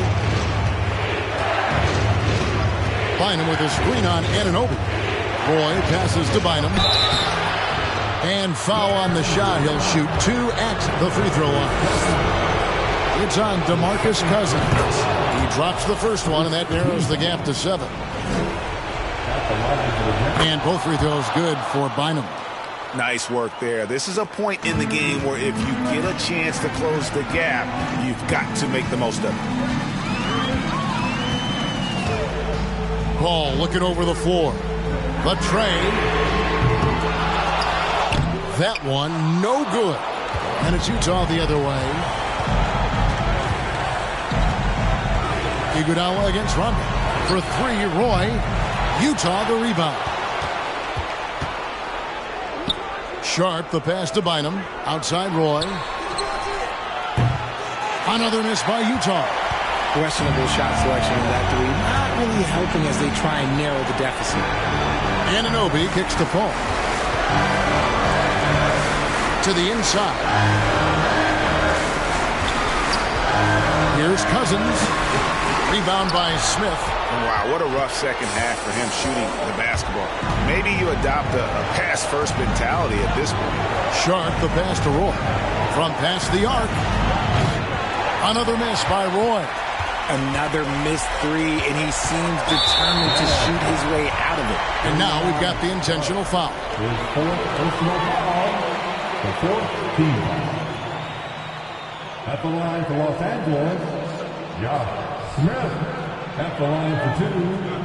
Bynum with his screen on Anunoby. Roy passes to Bynum. And foul on the shot. He'll shoot 2 at the free throw line. It's on DeMarcus Cousins. He drops the first one, and that narrows the gap to 7. And both free throws good for Bynum. Nice work there. This is a point in the game where if you get a chance to close the gap, you've got to make the most of it. Paul looking over the floor. The trade. That one, no good. And it's Utah the other way. Iguodala against Rondo. For 3, Roy. Utah the rebound. Sharp, the pass to Bynum. Outside Roy. Another miss by Utah. Questionable shot selection in that 3. Not really helping as they try and narrow the deficit. Anunoby kicks to Paul. To the inside. Here's Cousins. Rebound by Smith. Wow, what a rough second half for him shooting the basketball. Maybe you adopt a pass-first mentality at this point. Sharp, the pass to Roy. From past the arc. Another miss by Roy. Another missed 3, and he seems determined to shoot his way out of it. And now we've got the intentional foul. His 4th personal foul, the 4th team foul. At the line for Los Angeles, Josh Smith. At the line for 2.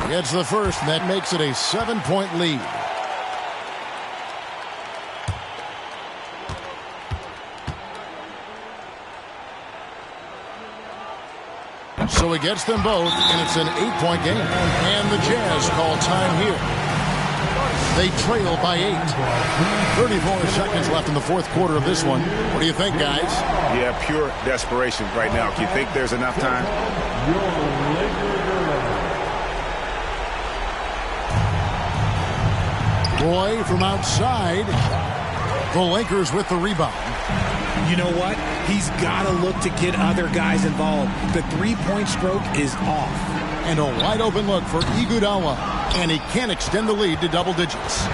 Gets the first, and that makes it a 7-point lead. So he gets them both, and it's an 8-point game. And the Jazz call time here. They trail by 8. 34 seconds left in the 4th quarter of this one. What do you think, guys? Yeah, pure desperation right now. Do you think there's enough time? Roy from outside. The Lakers with the rebound. You know what? He's got to look to get other guys involved. The 3-point stroke is off. And a wide open look for Iguodala. And he can't extend the lead to double digits.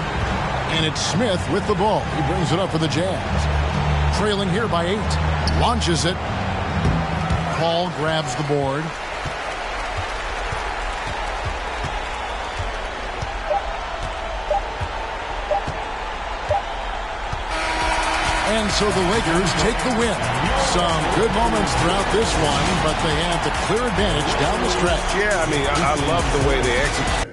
And it's Smith with the ball. He brings it up for the Jazz. Trailing here by 8. Launches it. Paul grabs the board. And so the Lakers take the win. Some good moments throughout this one, but they have the clear advantage down the stretch. Yeah, I mean, I love the way they execute.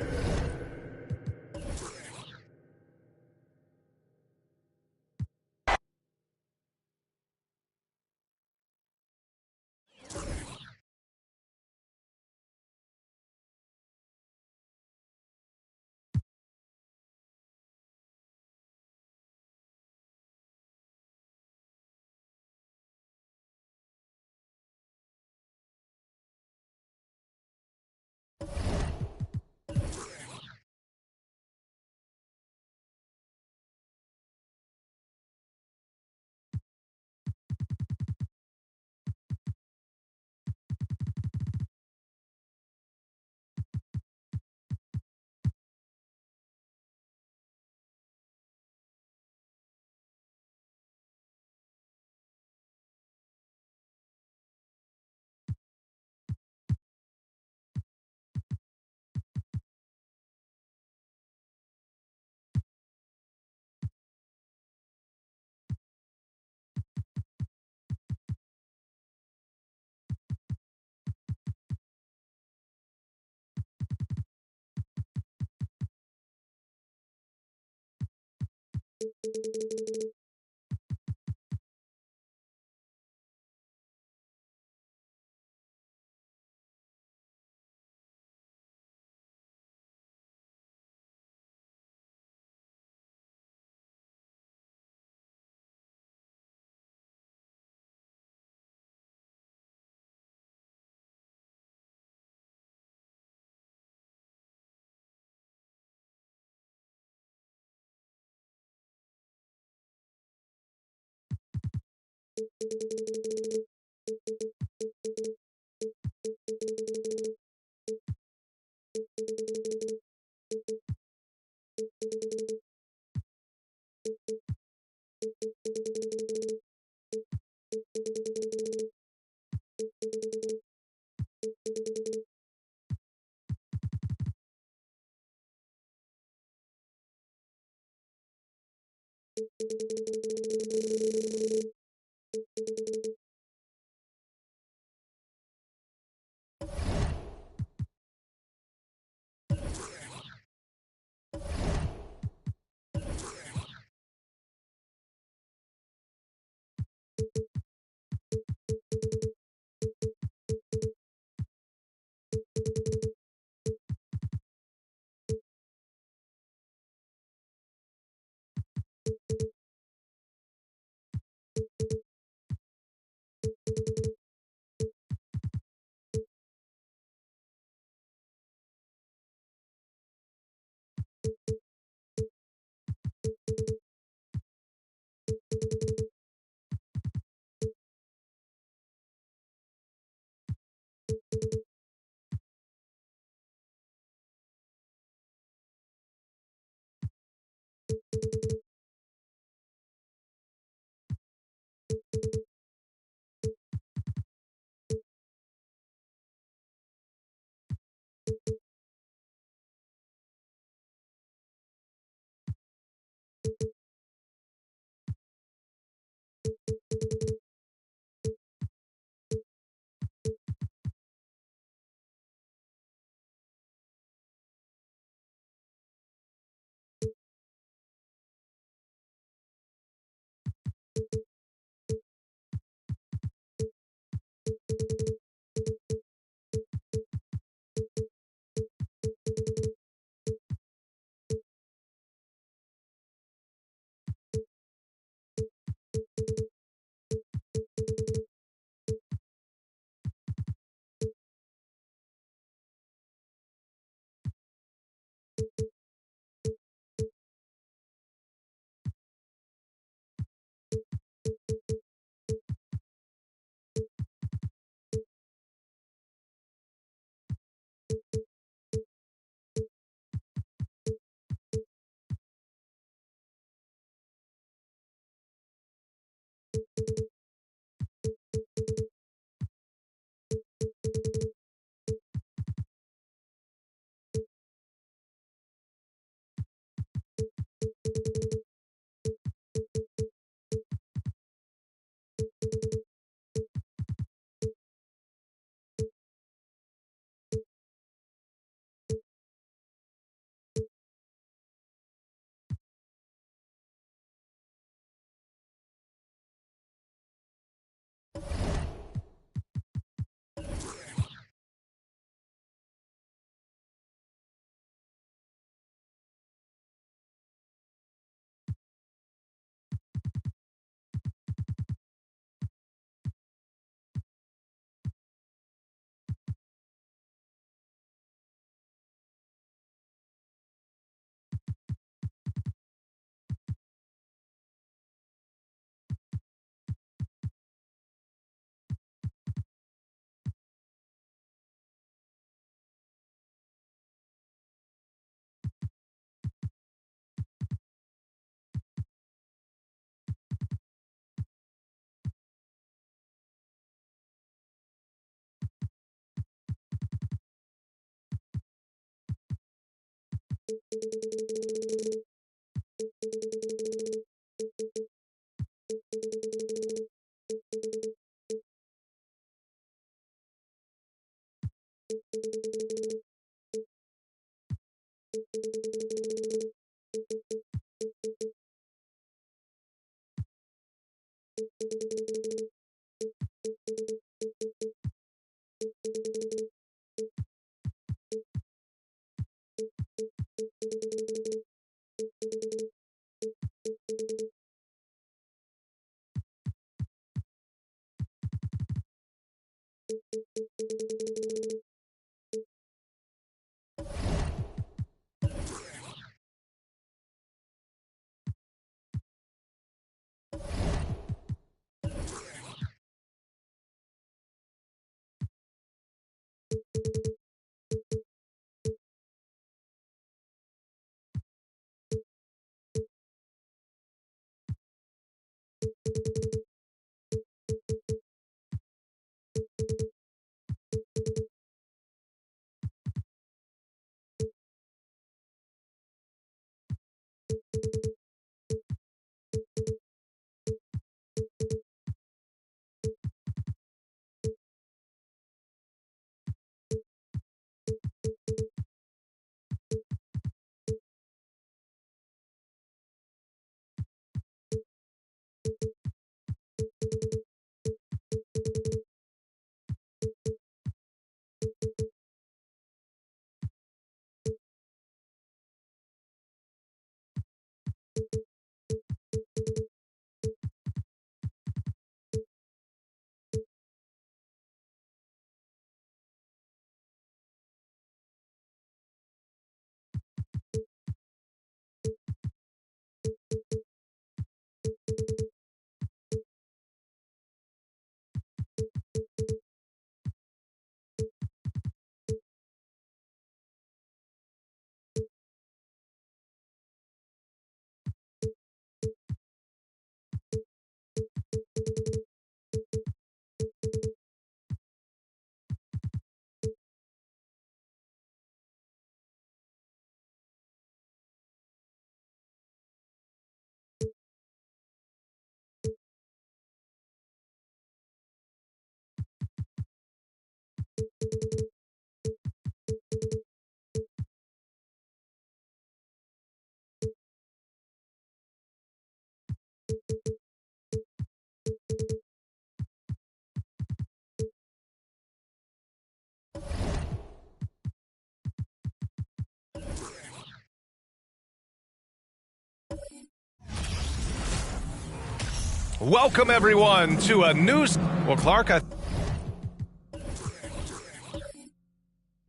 Welcome, everyone, to a new... Well, Clark, I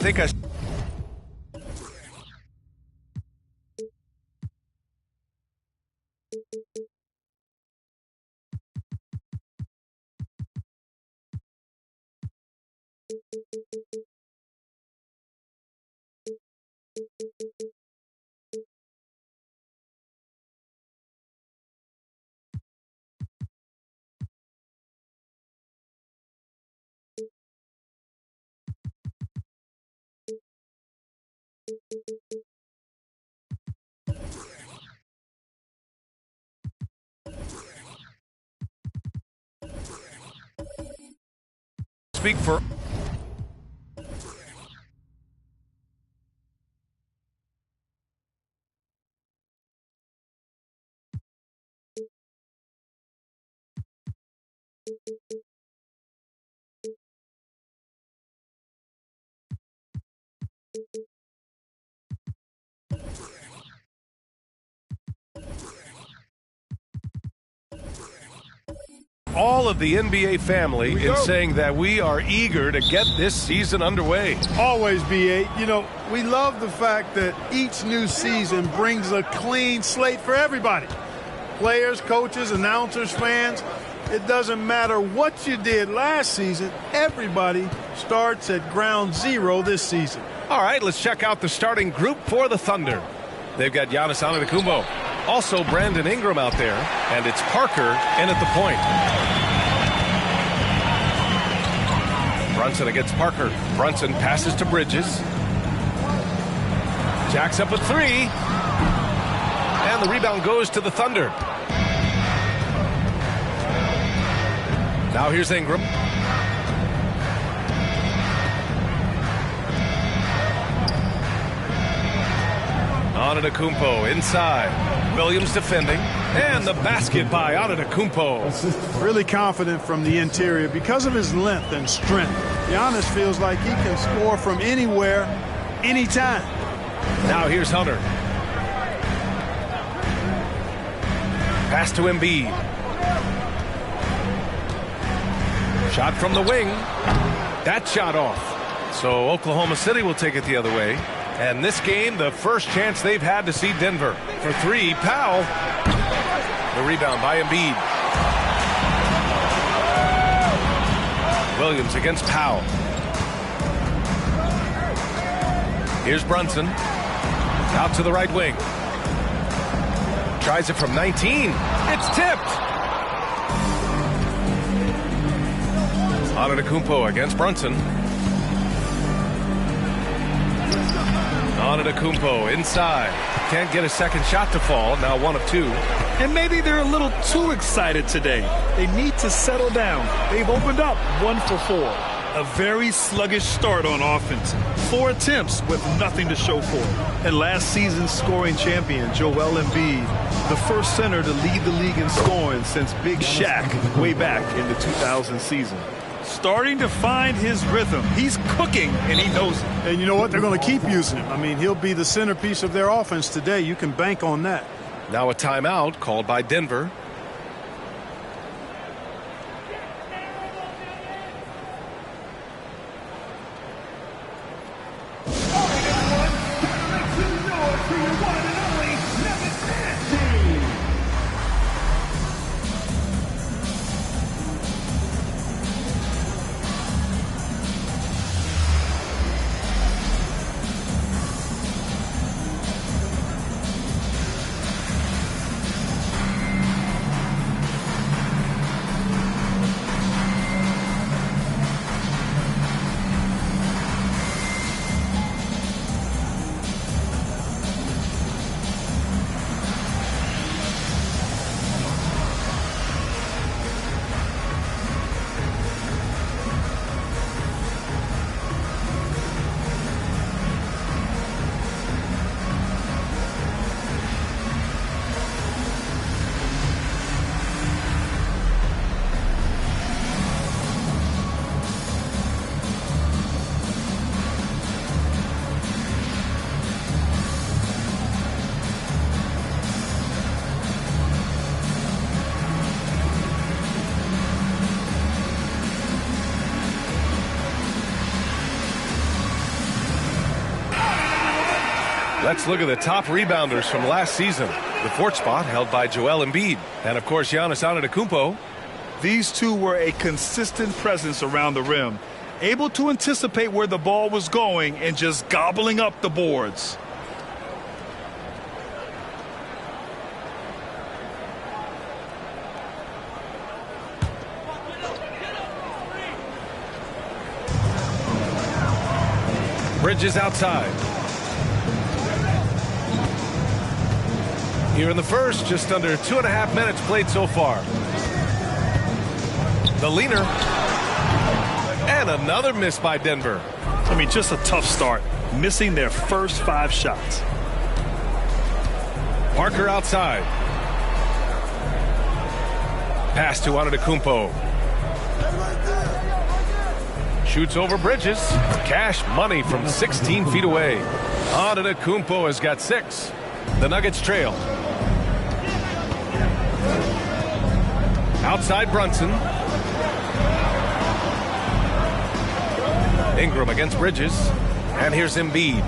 think I... speak for... all of the NBA family in saying that we are eager to get this season underway. Always, B8. You know, we love the fact that each new season brings a clean slate for everybody. Players, coaches, announcers, fans. It doesn't matter what you did last season. Everybody starts at ground zero this season. All right, let's check out the starting group for the Thunder. They've got Giannis Antetokounmpo. Also Brandon Ingram out there, and it's Parker in at the point. Brunson against Parker. Brunson passes to Bridges. Jacks up a three. And the rebound goes to the Thunder. Now here's Ingram. Antetokounmpo inside. Williams defending. And the basket by Antetokounmpo. Really confident from the interior because of his length and strength. Giannis feels like he can score from anywhere, anytime. Now here's Hunter. Pass to Embiid. Shot from the wing. That shot off. So Oklahoma City will take it the other way. And this game, the first chance they've had to see Denver. For three, Powell. The rebound by Embiid. Williams against Powell. Here's Brunson. Out to the right wing. Tries it from 19. It's tipped. Antetokounmpo against Brunson. Antetokounmpo inside. Can't get a second shot to fall. Now 1 of 2. And maybe they're a little too excited today. They need to settle down. They've opened up 1 for 4. A very sluggish start on offense. 4 attempts with nothing to show for it. And last season's scoring champion, Joel Embiid, the first center to lead the league in scoring since Big Shaq way back in the 2000 season. Starting to find his rhythm. He's cooking, and he knows it. And you know what? They're going to keep using him. I mean, he'll be the centerpiece of their offense today. You can bank on that. Now a timeout called by Denver. Let's look at the top rebounders from last season. The fourth spot held by Joel Embiid. And, of course, Giannis Antetokounmpo. These two were a consistent presence around the rim, able to anticipate where the ball was going and just gobbling up the boards. Bridges outside. Here in the first, just under 2.5 minutes played so far. The leaner. And another miss by Denver. I mean, just a tough start, missing their first 5 shots. Parker outside. Pass to Antetokounmpo. Shoots over Bridges. Cash money from 16 feet away. Antetokounmpo has got 6. The Nuggets trail. Outside Brunson. Ingram against Bridges. And here's Embiid.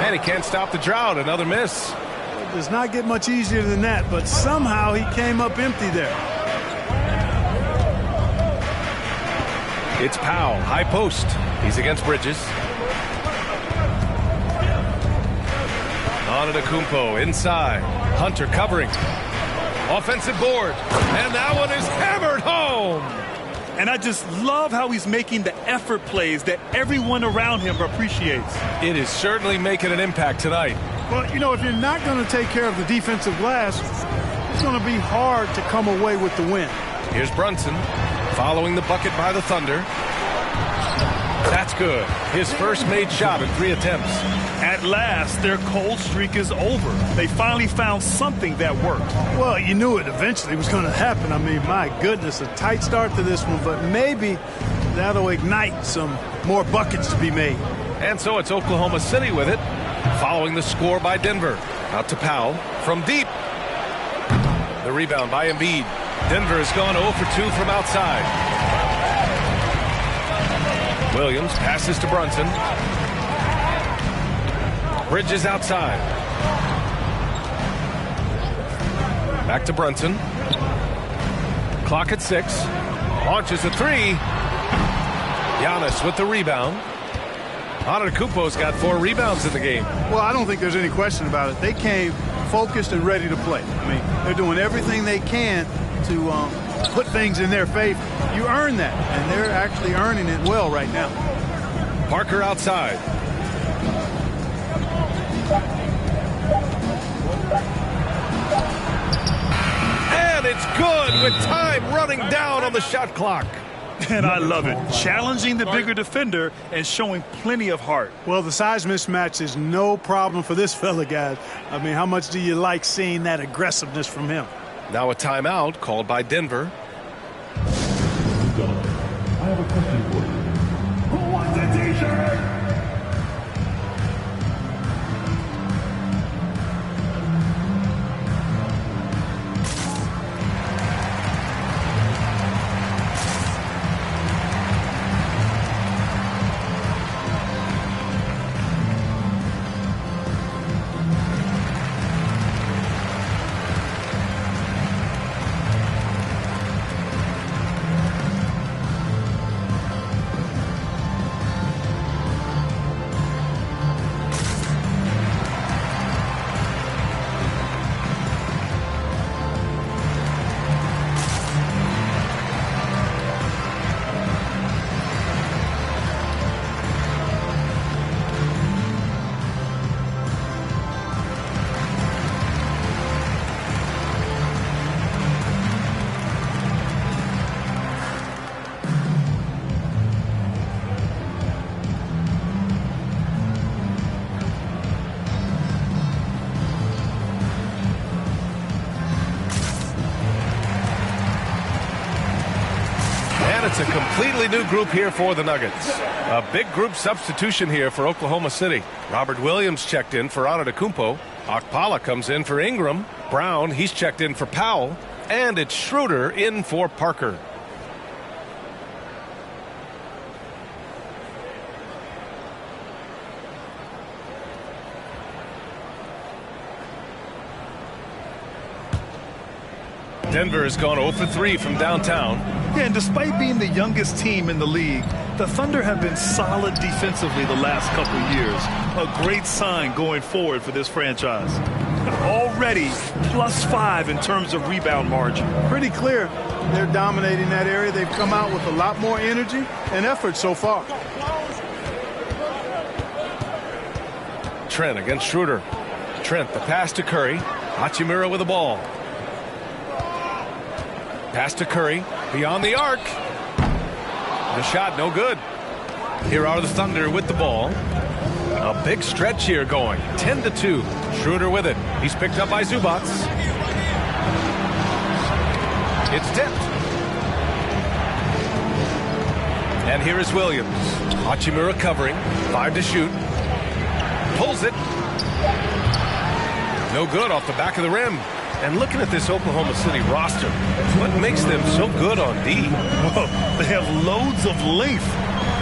And he can't stop the drought. Another miss. It does not get much easier than that, but somehow he came up empty there. It's Powell, high post. He's against Bridges. Antetokounmpo inside. Hunter covering. Offensive board. And that one is hammered home. And I just love how he's making the effort plays that everyone around him appreciates. It is certainly making an impact tonight. Well, you know, if you're not going to take care of the defensive glass, it's going to be hard to come away with the win. Here's Brunson following the bucket by the Thunder. That's good. His first made shot in 3 attempts. At last, their cold streak is over. They finally found something that worked. Well, you knew it eventually was going to happen. I mean, my goodness, a tight start to this one, but maybe that'll ignite some more buckets to be made. And so it's Oklahoma City with it, following the score by Denver. Out to Powell from deep. The rebound by Embiid. Denver has gone 0 for 2 from outside. Williams passes to Brunson. Bridges outside. Back to Brunson. Clock at 6. Launches a 3. Giannis with the rebound. Antetokounmpo's got 4 rebounds in the game. Well, I don't think there's any question about it. They came focused and ready to play. I mean, they're doing everything they can to put things in their favor. You earn that, and they're actually earning it well right now. Parker outside. And it's good with time running down on the shot clock. And I love it. Challenging the bigger defender and showing plenty of heart. Well, the size mismatch is no problem for this fella, guys. I mean, how much do you like seeing that aggressiveness from him? Now a timeout called by Denver. I have a question for you. Who wants a t-shirt? It's a completely new group here for the Nuggets. A big group substitution here for Oklahoma City. Robert Williams checked in for Antetokounmpo. Okpala comes in for Ingram. Brown, he's checked in for Powell. And it's Schroeder in for Parker. Denver has gone 0 for 3 from downtown. Yeah, and despite being the youngest team in the league, the Thunder have been solid defensively the last couple of years. A great sign going forward for this franchise. Already +5 in terms of rebound margin. Pretty clear they're dominating that area. They've come out with a lot more energy and effort so far. Trent against Schroeder. Trent, the pass to Curry. Hachimura with the ball. Pass to Curry. Beyond the arc. The shot no good. Here are the Thunder with the ball. A big stretch here going. 10-2. Schroeder with it. He's picked up by Zubac. It's tipped. And here is Williams. Hachimura covering. 5 to shoot. Pulls it. No good off the back of the rim. And looking at this Oklahoma City roster, what makes them so good on D? Well, they have loads of length.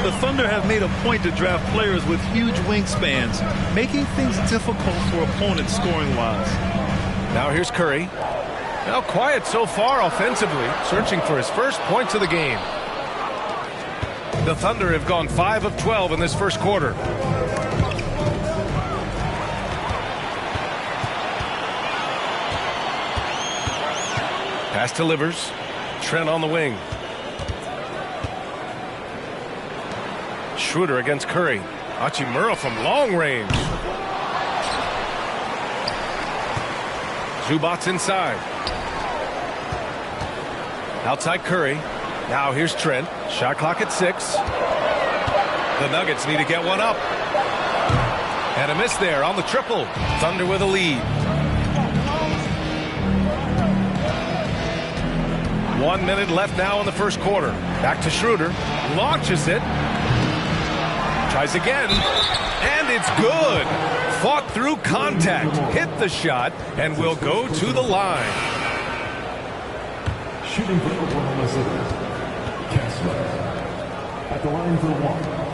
The Thunder have made a point to draft players with huge wingspans, making things difficult for opponents scoring-wise. Now here's Curry. Now quiet so far offensively, searching for his first points of the game. The Thunder have gone 5 of 12 in this first quarter. Pass to Livers. Trent on the wing. Schroeder against Curry. Hachimura from long range. Zubac inside. Outside Curry. Now here's Trent. Shot clock at 6. The Nuggets need to get one up. And a miss there on the triple. Thunder with a lead. 1 minute left now in the first quarter. Back to Schroeder. Launches it. Tries again. And it's good. Fought through contact. Hit the shot and will go to the line. Shooting for Oklahoma City. Kessler. At the line for 1.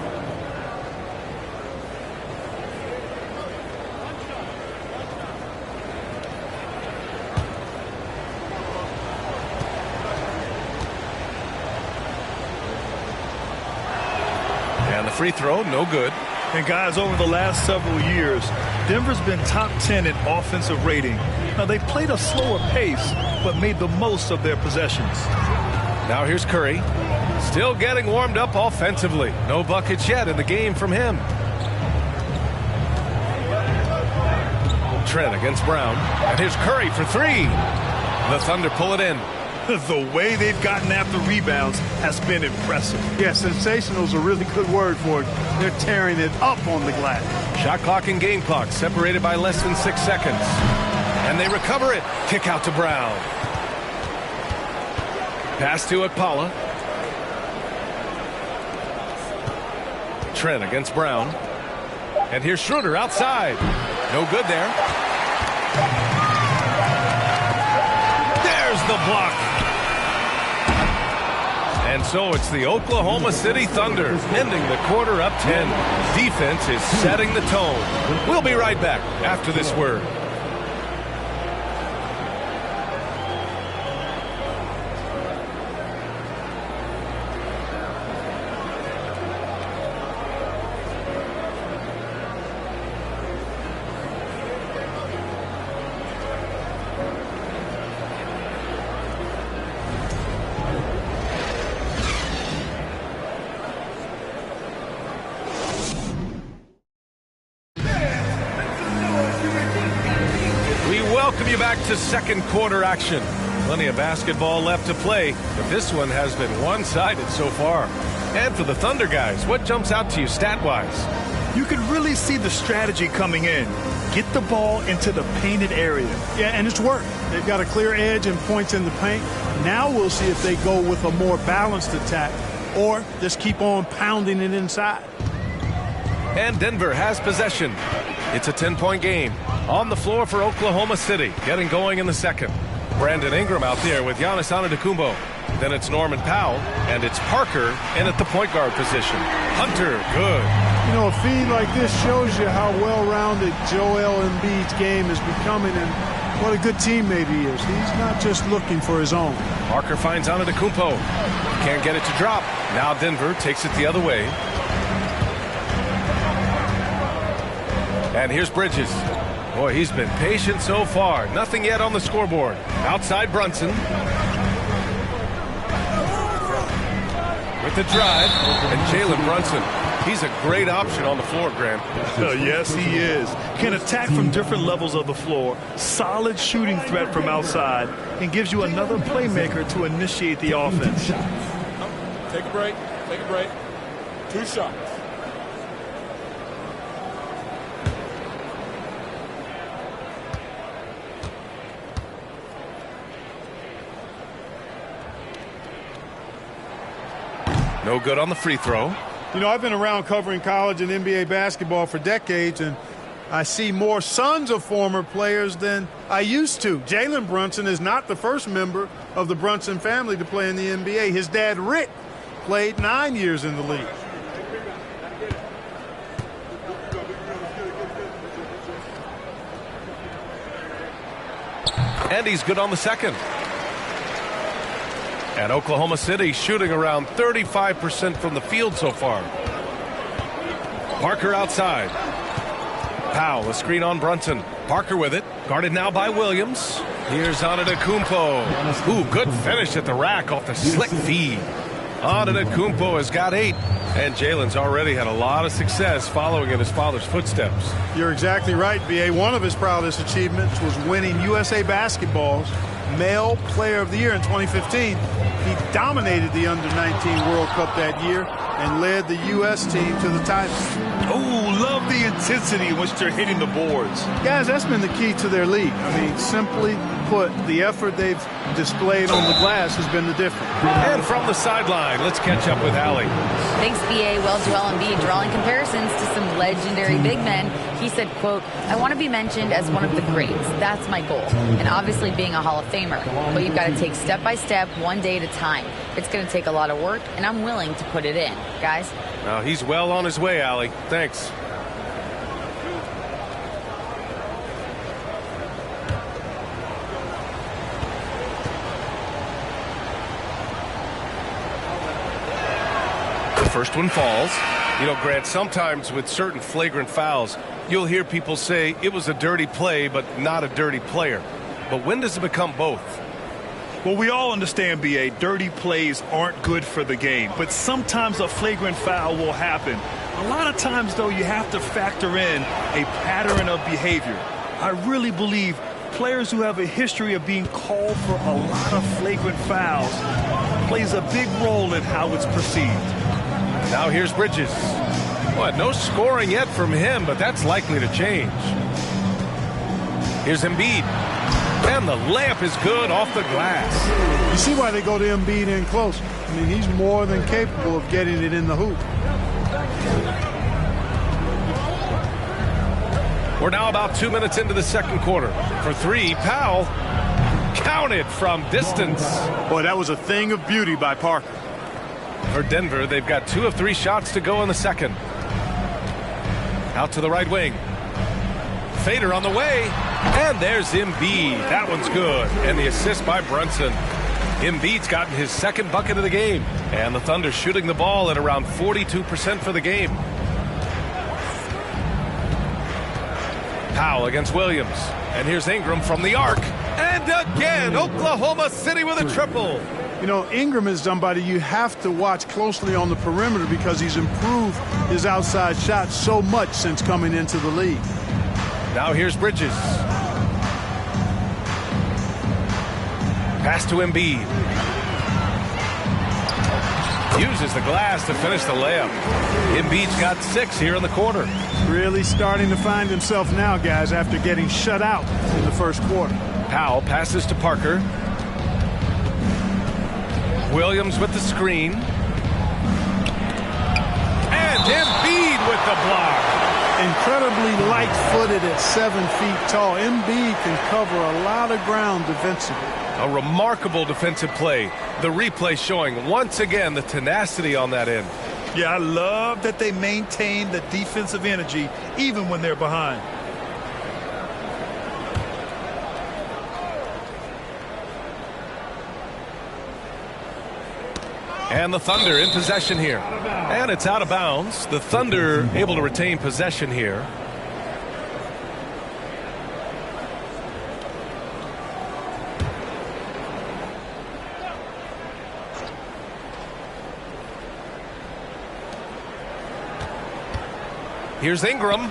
Free throw, no good. And guys, over the last several years, Denver's been top 10 in offensive rating. Now, they played a slower pace, but made the most of their possessions. Now here's Curry. Still getting warmed up offensively. No buckets yet in the game from him. Trent against Brown. And here's Curry for 3. The Thunder pull it in. The way they've gotten after rebounds has been impressive. Yeah, sensational is a really good word for it. They're tearing it up on the glass. Shot clock and game clock separated by less than 6 seconds. And they recover it. Kick out to Brown. Pass to Akpala. Trent against Brown. And here's Schroeder outside. No good there. There's the block. And so it's the Oklahoma City Thunder ending the quarter up 10. Defense is setting the tone. We'll be right back after this word. To second quarter action. Plenty of basketball left to play, but this one has been one-sided so far. And for the Thunder guys, what jumps out to you stat-wise? You can really see the strategy coming in. Get the ball into the painted area. Yeah, and it's worked. They've got a clear edge and points in the paint. Now we'll see if they go with a more balanced attack or just keep on pounding it inside. And Denver has possession. It's a 10-point game. On the floor for Oklahoma City, getting going in the second. Brandon Ingram out there with Giannis Antetokounmpo. Then it's Norman Powell, and it's Parker in at the point guard position. Hunter, good. You know, a feed like this shows you how well-rounded Joel Embiid's game is becoming, and What a good teammate he is. He's not just looking for his own. Parker finds Antetokounmpo. Can't get it to drop. Now Denver takes it the other way. And here's Bridges. Boy, he's been patient so far. Nothing yet on the scoreboard. Outside Brunson. With the drive. And Jalen Brunson. He's a great option on the floor, Grant. Yes, he is. Can attack from different levels of the floor. Solid shooting threat from outside. And gives you another playmaker to initiate the offense. Take a break. Take a break. 2 shots. No good on the free throw. You know, I've been around covering college and NBA basketball for decades, and I see more sons of former players than I used to. Jalen Brunson is not the first member of the Brunson family to play in the NBA. His dad, Rick, played 9 years in the league. And he's good on the second. And Oklahoma City shooting around 35% from the field so far. Parker outside. Powell, a screen on Brunson. Parker with it. Guarded now by Williams. Here's Antetokounmpo. Ooh, good finish at the rack off the slick feed. Antetokounmpo has got 8. And Jalen's already had a lot of success following in his father's footsteps. You're exactly right, B.A. One of his proudest achievements was winning USA Basketball's Male Player of the Year in 2015. He dominated the Under-19 World Cup that year and led the U.S. team to the title. Oh, love the intensity in which they're hitting the boards. Guys, that's been the key to their league. I mean, simply put, the effort they've displayed on the glass has been the difference. And from the sideline, let's catch up with Allie. Thanks, B.A. Well, Joel Embiid drawing comparisons to some legendary big men. He said, quote, "I want to be mentioned as one of the greats. That's my goal. And obviously being a Hall of Famer. But you've got to take step by step, one day at a time. It's going to take a lot of work, and I'm willing to put it in. Guys?" Now he's well on his way, Allie. Thanks. The first one falls. You know, Grant, sometimes with certain flagrant fouls, you'll hear people say it was a dirty play, but not a dirty player. But when does it become both? Well, we all understand, B.A., dirty plays aren't good for the game, but sometimes a flagrant foul will happen. A lot of times, though, you have to factor in a pattern of behavior. I really believe players who have a history of being called for a lot of flagrant fouls plays a big role in how it's perceived. Now here's Bridges. Well, no scoring yet from him, but that's likely to change. Here's Embiid. And the layup is good off the glass. You see why they go to Embiid in close. I mean, he's more than capable of getting it in the hoop. We're now about 2 minutes into the second quarter. For 3, Powell counted from distance. Boy, that was a thing of beauty by Parker. For Denver, they've got 2 of 3 shots to go in the second. Out to the right wing. Fader on the way. And there's Embiid. That one's good. And the assist by Brunson. Embiid's gotten his second bucket of the game. And the Thunder shooting the ball at around 42% for the game. Powell against Williams. And here's Ingram from the arc. And again, Oklahoma City with a triple. You know, Ingram is somebody you have to watch closely on the perimeter because he's improved his outside shot so much since coming into the league. Now here's Bridges. Pass to Embiid. Uses the glass to finish the layup. Embiid's got 6 here in the quarter. Really starting to find himself now, guys, after getting shut out in the first quarter. Powell passes to Parker. Williams with the screen. And Embiid with the block. Incredibly light-footed at 7 feet tall. Embiid can cover a lot of ground defensively. A remarkable defensive play. The replay showing once again the tenacity on that end. Yeah, I love that they maintain the defensive energy even when they're behind. And the Thunder in possession here. And it's out of bounds. The Thunder able to retain possession here. Here's Ingram.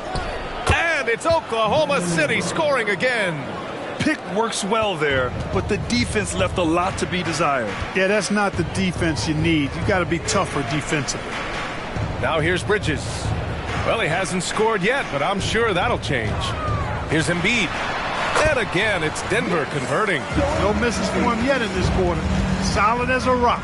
And it's Oklahoma City scoring again. Pick works well there, but the defense left a lot to be desired. Yeah, that's not the defense you need. You got to be tougher defensively. Now here's Bridges. Well, he hasn't scored yet, but I'm sure that'll change. Here's Embiid. And again, it's Denver converting. No misses for him yet in this quarter. Solid as a rock.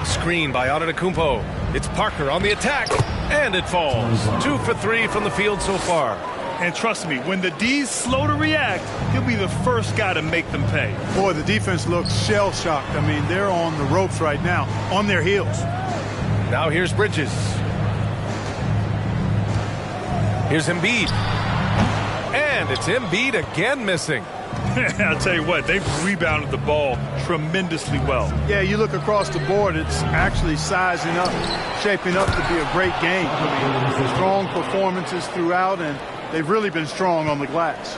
Screen by Antetokounmpo. It's Parker on the attack, and it falls. 2 for 3 from the field so far. And trust me, when the D's slow to react, he'll be the first guy to make them pay. Boy, the defense looks shell-shocked. I mean, they're on the ropes right now, on their heels. Now here's Bridges. Here's Embiid. And it's Embiid again missing. I'll tell you what, they've rebounded the ball tremendously well. Yeah, you look across the board, it's actually sizing up, shaping up to be a great game. I mean, strong performances throughout, and they've really been strong on the glass.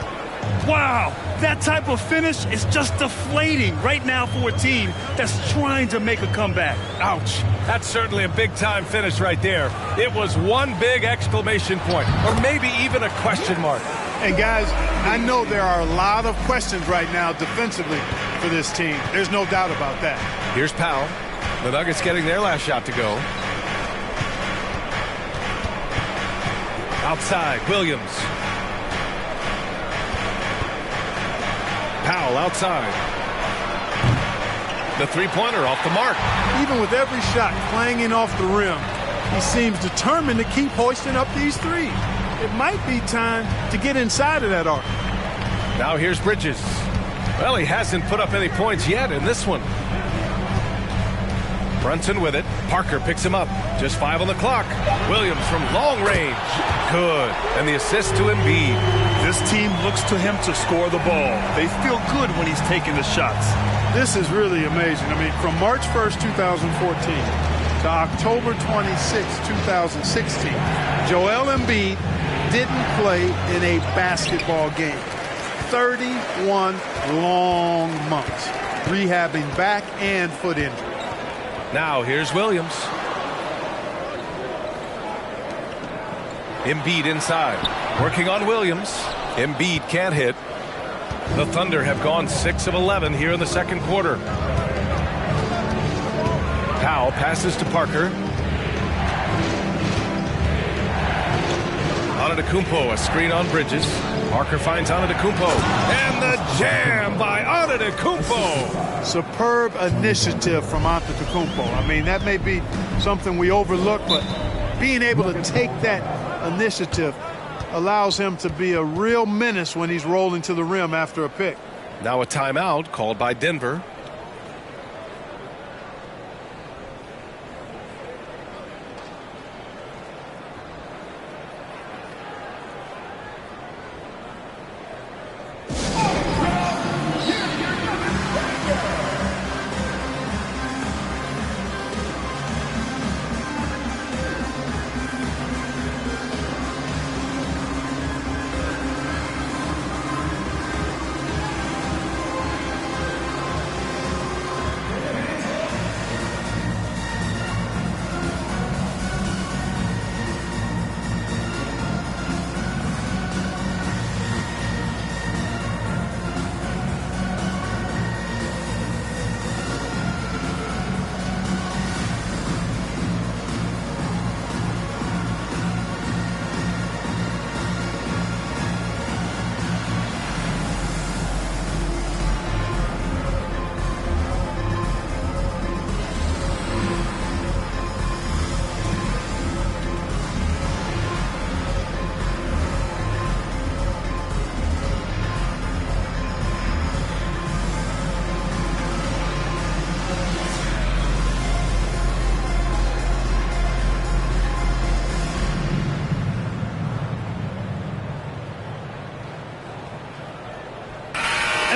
Wow, that type of finish is just deflating right now for a team that's trying to make a comeback. Ouch. That's certainly a big-time finish right there. It was one big exclamation point, or maybe even a question mark. And guys, I know there are a lot of questions right now defensively for this team. There's no doubt about that. Here's Powell. The Nuggets getting their last shot to go. Outside, Williams. Powell outside. The three-pointer off the mark. Even with every shot clanging off the rim, he seems determined to keep hoisting up these threes. It might be time to get inside of that arc. Now here's Bridges. Well, he hasn't put up any points yet in this one. Brunson with it. Parker picks him up. Just 5 on the clock. Williams from long range. Good. And the assist to Embiid. This team looks to him to score the ball. They feel good when he's taking the shots. This is really amazing. I mean, from March 1st, 2014 to October 26, 2016, Joel Embiid didn't play in a basketball game. 31 long months rehabbing back and foot injury. Now here's Williams. Embiid inside. Working on Williams. Embiid can't hit. The Thunder have gone 6 of 11 here in the second quarter. Powell passes to Parker. Antetokounmpo, a screen on Bridges. Parker finds Antetokounmpo. And the jam by Antetokounmpo. Superb initiative from Antetokounmpo. I mean, that may be something we overlook, but being able to take that initiative allows him to be a real menace when he's rolling to the rim after a pick. Now a timeout called by Denver.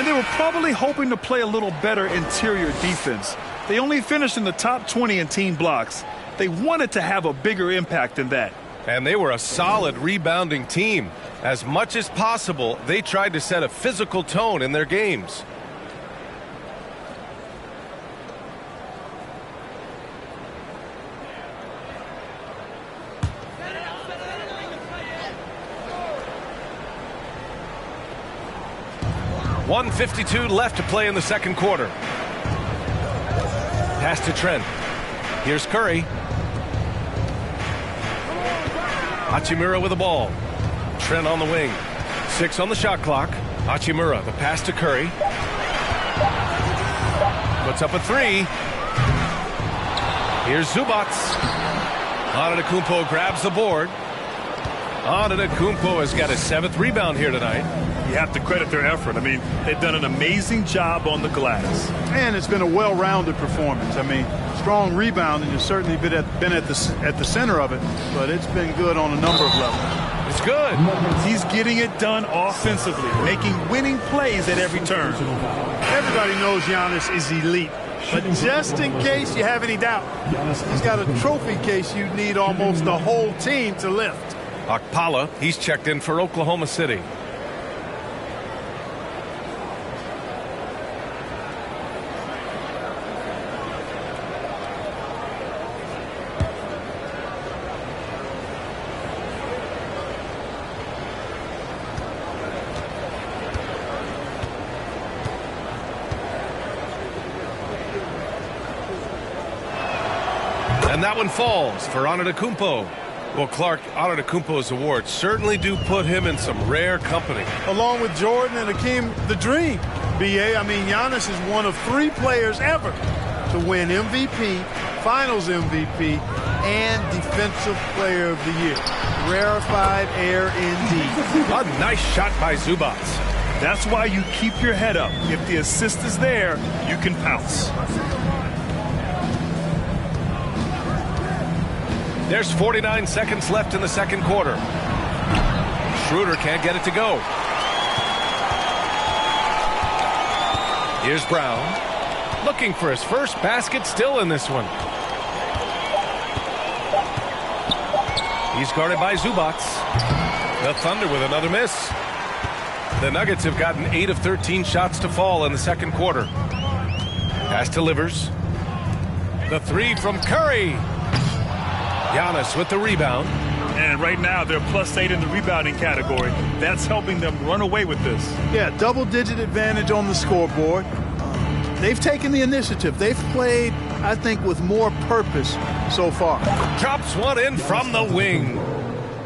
And they were probably hoping to play a little better interior defense. They only finished in the top 20 in team blocks. They wanted to have a bigger impact than that. And they were a solid rebounding team. As much as possible, they tried to set a physical tone in their games. .152 left to play in the second quarter. Pass to Trent. Here's Curry. Hachimura with the ball. Trent on the wing. 6 on the shot clock. Hachimura, the pass to Curry. Puts up a 3. Here's Zubac. Antetokounmpo grabs the board. Antetokounmpo has got his 7th rebound here tonight. You have to credit their effort. I mean, they've done an amazing job on the glass. And it's been a well-rounded performance. I mean, strong rebounding has certainly been at the center of it, but it's been good on a number of levels. It's good. He's getting it done offensively, making winning plays at every turn. Everybody knows Giannis is elite, but just in case you have any doubt, he's got a trophy case you need almost the whole team to lift. Okpala, he's checked in for Oklahoma City. And that one falls for Antetokounmpo. Well, Clark, Antetokounmpo's awards certainly do put him in some rare company. Along with Jordan and Hakeem the Dream, B.A., I mean, Giannis is one of 3 players ever to win MVP, Finals MVP, and Defensive Player of the Year. Rarefied air indeed. A nice shot by Zubac. That's why you keep your head up. If the assist is there, you can pounce. There's 49 seconds left in the second quarter. Schroeder can't get it to go. Here's Brown. Looking for his first basket still in this one. He's guarded by Zubac. The Thunder with another miss. The Nuggets have gotten 8 of 13 shots to fall in the second quarter. Pass to Livers. The 3 from Curry. Giannis with the rebound. And right now, they're +8 in the rebounding category. That's helping them run away with this. Yeah, double-digit advantage on the scoreboard. They've taken the initiative. They've played, I think, with more purpose so far. Drops one in from the wing.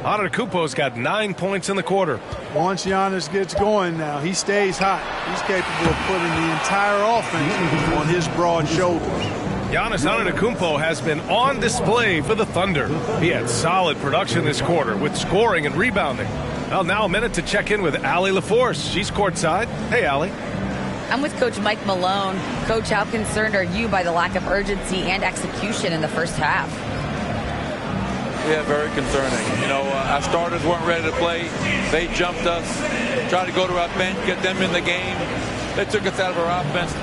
Antetokounmpo's got 9 points in the quarter. Once Giannis gets going now, he stays hot. He's capable of putting the entire offense on his broad shoulders. Giannis Antetokounmpo has been on display for the Thunder. He had solid production this quarter with scoring and rebounding. Well, now a minute to check in with Allie LaForce. She's courtside. Hey, Allie. I'm with Coach Mike Malone. Coach, how concerned are you by the lack of urgency and execution in the first half? Yeah, very concerning. You know, our starters weren't ready to play. They jumped us, tried to go to our bench, get them in the game. They took us out of our offense.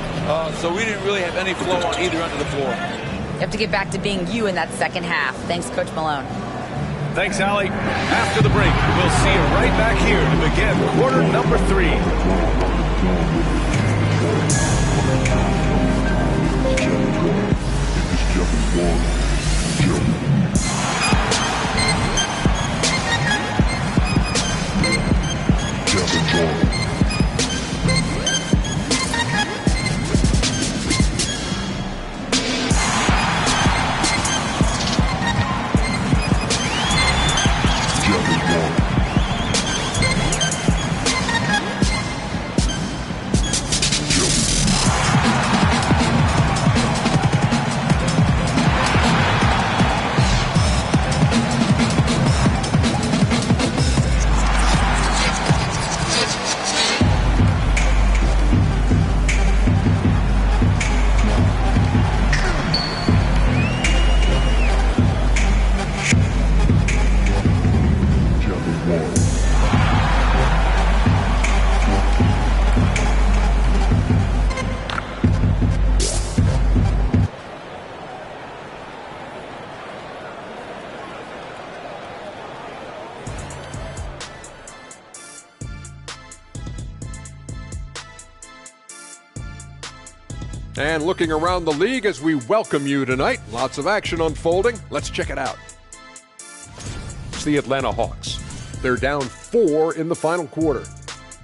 So we didn't really have any flow on either end of the floor. You have to get back to being you in that second half. Thanks, Coach Malone. Thanks, Allie. After the break, we'll see you right back here to begin quarter number 3. And looking around the league as we welcome you tonight. Lots of action unfolding. Let's check it out. It's the Atlanta Hawks. They're down 4 in the final quarter.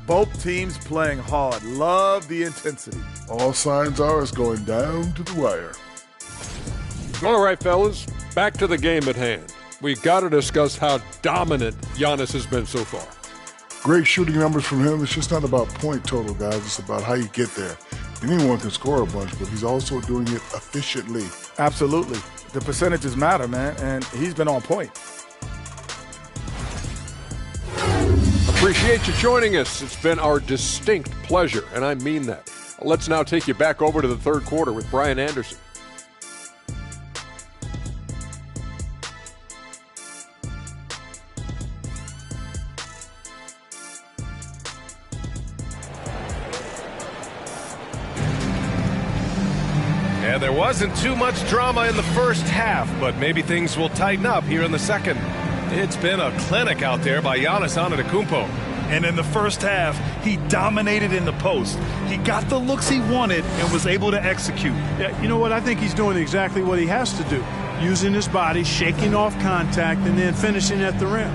Both teams playing hard. Love the intensity. All signs are it's going down to the wire. All right, fellas, back to the game at hand. We got to discuss how dominant Giannis has been so far. Great shooting numbers from him. It's just not about point total, guys. It's about how you get there. Anyone can score a bunch, but he's also doing it efficiently. Absolutely. The percentages matter, man, and he's been on point. Appreciate you joining us. It's been our distinct pleasure, and I mean that. Let's now take you back over to the third quarter with Brian Anderson. And there wasn't too much drama in the first half, but maybe things will tighten up here in the second. It's been a clinic out there by Giannis Antetokounmpo. And in the first half, he dominated in the post. He got the looks he wanted and was able to execute. Yeah, you know what? I think he's doing exactly what he has to do. Using his body, shaking off contact, and then finishing at the rim.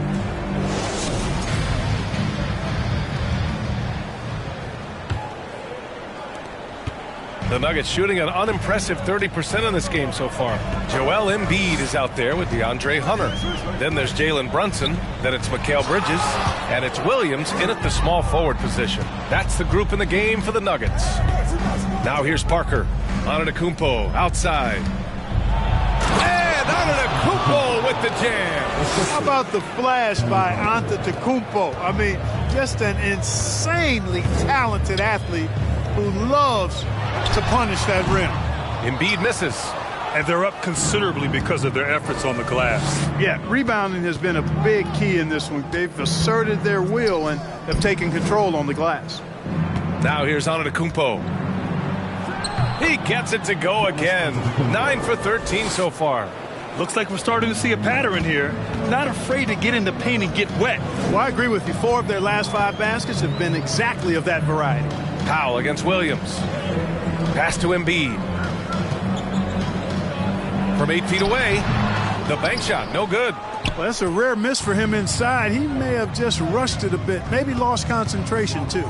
The Nuggets shooting an unimpressive 30% in this game so far. Joel Embiid is out there with DeAndre Hunter. Then there's Jalen Brunson. Then it's Mikal Bridges. And it's Williams in at the small forward position. That's the group in the game for the Nuggets. Now here's Parker. Antetokounmpo outside. And Antetokounmpo with the jam. How about the flash by Antetokounmpo? I mean, just an insanely talented athlete who loves to punish that rim. Embiid misses. And they're up considerably because of their efforts on the glass. Yeah, rebounding has been a big key in this one. They've asserted their will and have taken control on the glass. Now here's Antetokounmpo. He gets it to go again. 9 for 13 so far. Looks like we're starting to see a pattern here. Not afraid to get in the paint and get wet. Well, I agree with you. 4 of their last 5 baskets have been exactly of that variety. Powell against Williams. Pass to Embiid. From 8 feet away, the bank shot, no good. Well, that's a rare miss for him inside. He may have just rushed it a bit, maybe lost concentration too.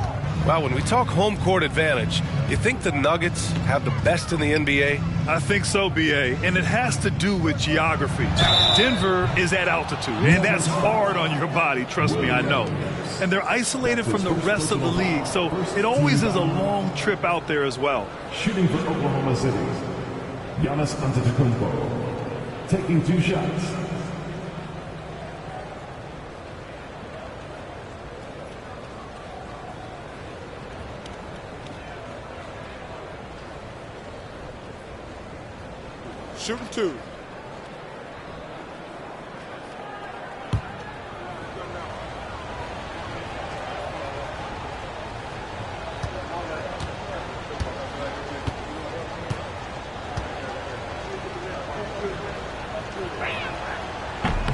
Well, when we talk home court advantage, you think the Nuggets have the best in the NBA? I think so, B.A., and it has to do with geography. Denver is at altitude, and that's hard on your body, trust me, I know. And they're isolated from the rest of the league, so it always is a long trip out there as well. Shooting for Oklahoma City, Giannis Antetokounmpo, taking 2 shots. Shooting 2.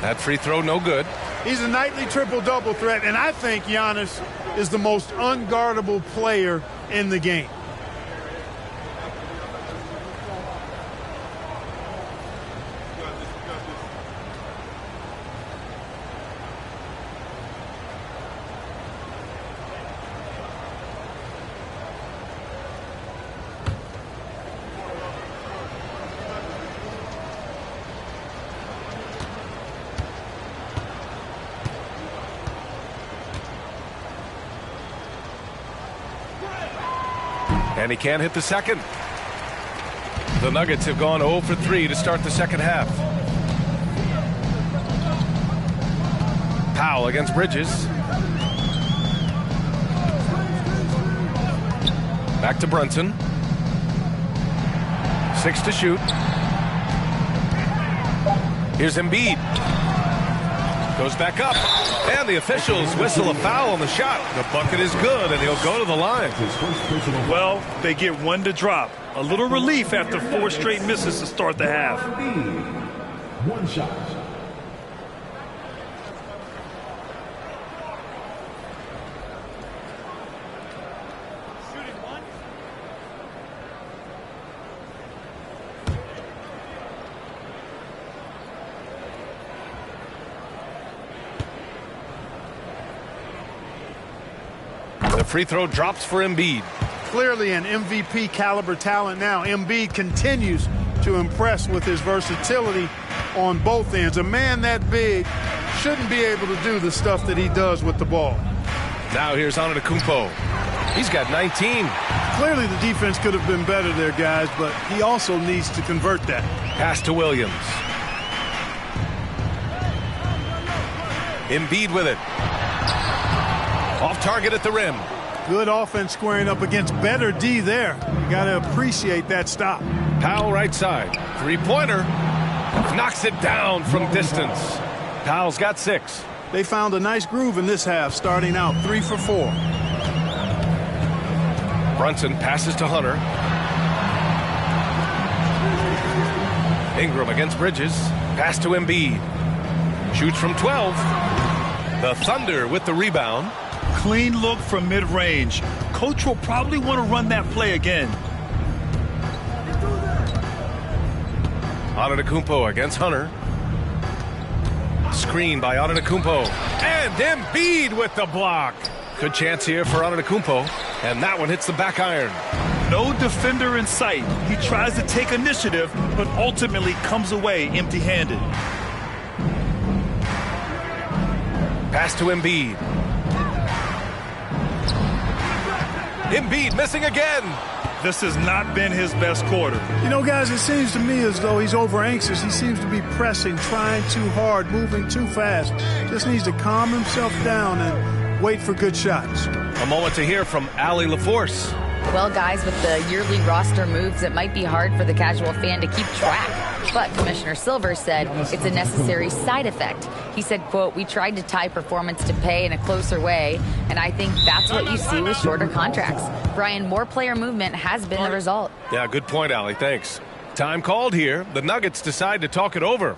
That free throw, no good. He's a nightly triple-double threat, and I think Giannis is the most unguardable player in the game. And he can't hit the second. The Nuggets have gone 0 for 3 to start the second half. Powell against Bridges. Back to Brunson. 6 to shoot. Here's Embiid. Goes back up. And the officials whistle a foul on the shot. The bucket is good, and he'll go to the line. Well, they get 1 to drop. A little relief after 4 straight misses to start the half. 1 shot. free throw drops for Embiid. Clearly an MVP caliber talent now. Embiid continues to impress with his versatility on both ends. A man that big shouldn't be able to do the stuff that he does with the ball. Now here's Antetokounmpo. He's got 19. Clearly the defense could have been better there, guys, but he also needs to convert that. Pass to Williams. Embiid with it. Off target at the rim. Good offense squaring up against better D there. You got to appreciate that stop. Powell right side. Three-pointer. Knocks it down from distance. Powell's got 6. They found a nice groove in this half, starting out 3 for 4. Brunson passes to Hunter. Ingram against Bridges. Pass to Embiid. Shoots from 12. The Thunder with the rebound. Clean look from mid-range. Coach will probably want to run that play again. Antetokounmpo against Hunter. Screen by Antetokounmpo. And Embiid with the block. Good chance here for Antetokounmpo. And that one hits the back iron. No defender in sight. He tries to take initiative, but ultimately comes away empty-handed. Pass to Embiid. Embiid missing again. This has not been his best quarter. You know, guys, it seems to me as though he's over anxious. He seems to be pressing, trying too hard, moving too fast. Just needs to calm himself down and wait for good shots. A moment to hear from Allie LaForce. Well, guys, with the yearly roster moves, it might be hard for the casual fan to keep track. But Commissioner Silver said it's a necessary side effect. He said, quote, "We tried to tie performance to pay in a closer way, and I think that's what you see with shorter contracts." Brian, more player movement has been the result. Yeah, good point, Allie. Thanks. Time called here. The Nuggets decide to talk it over.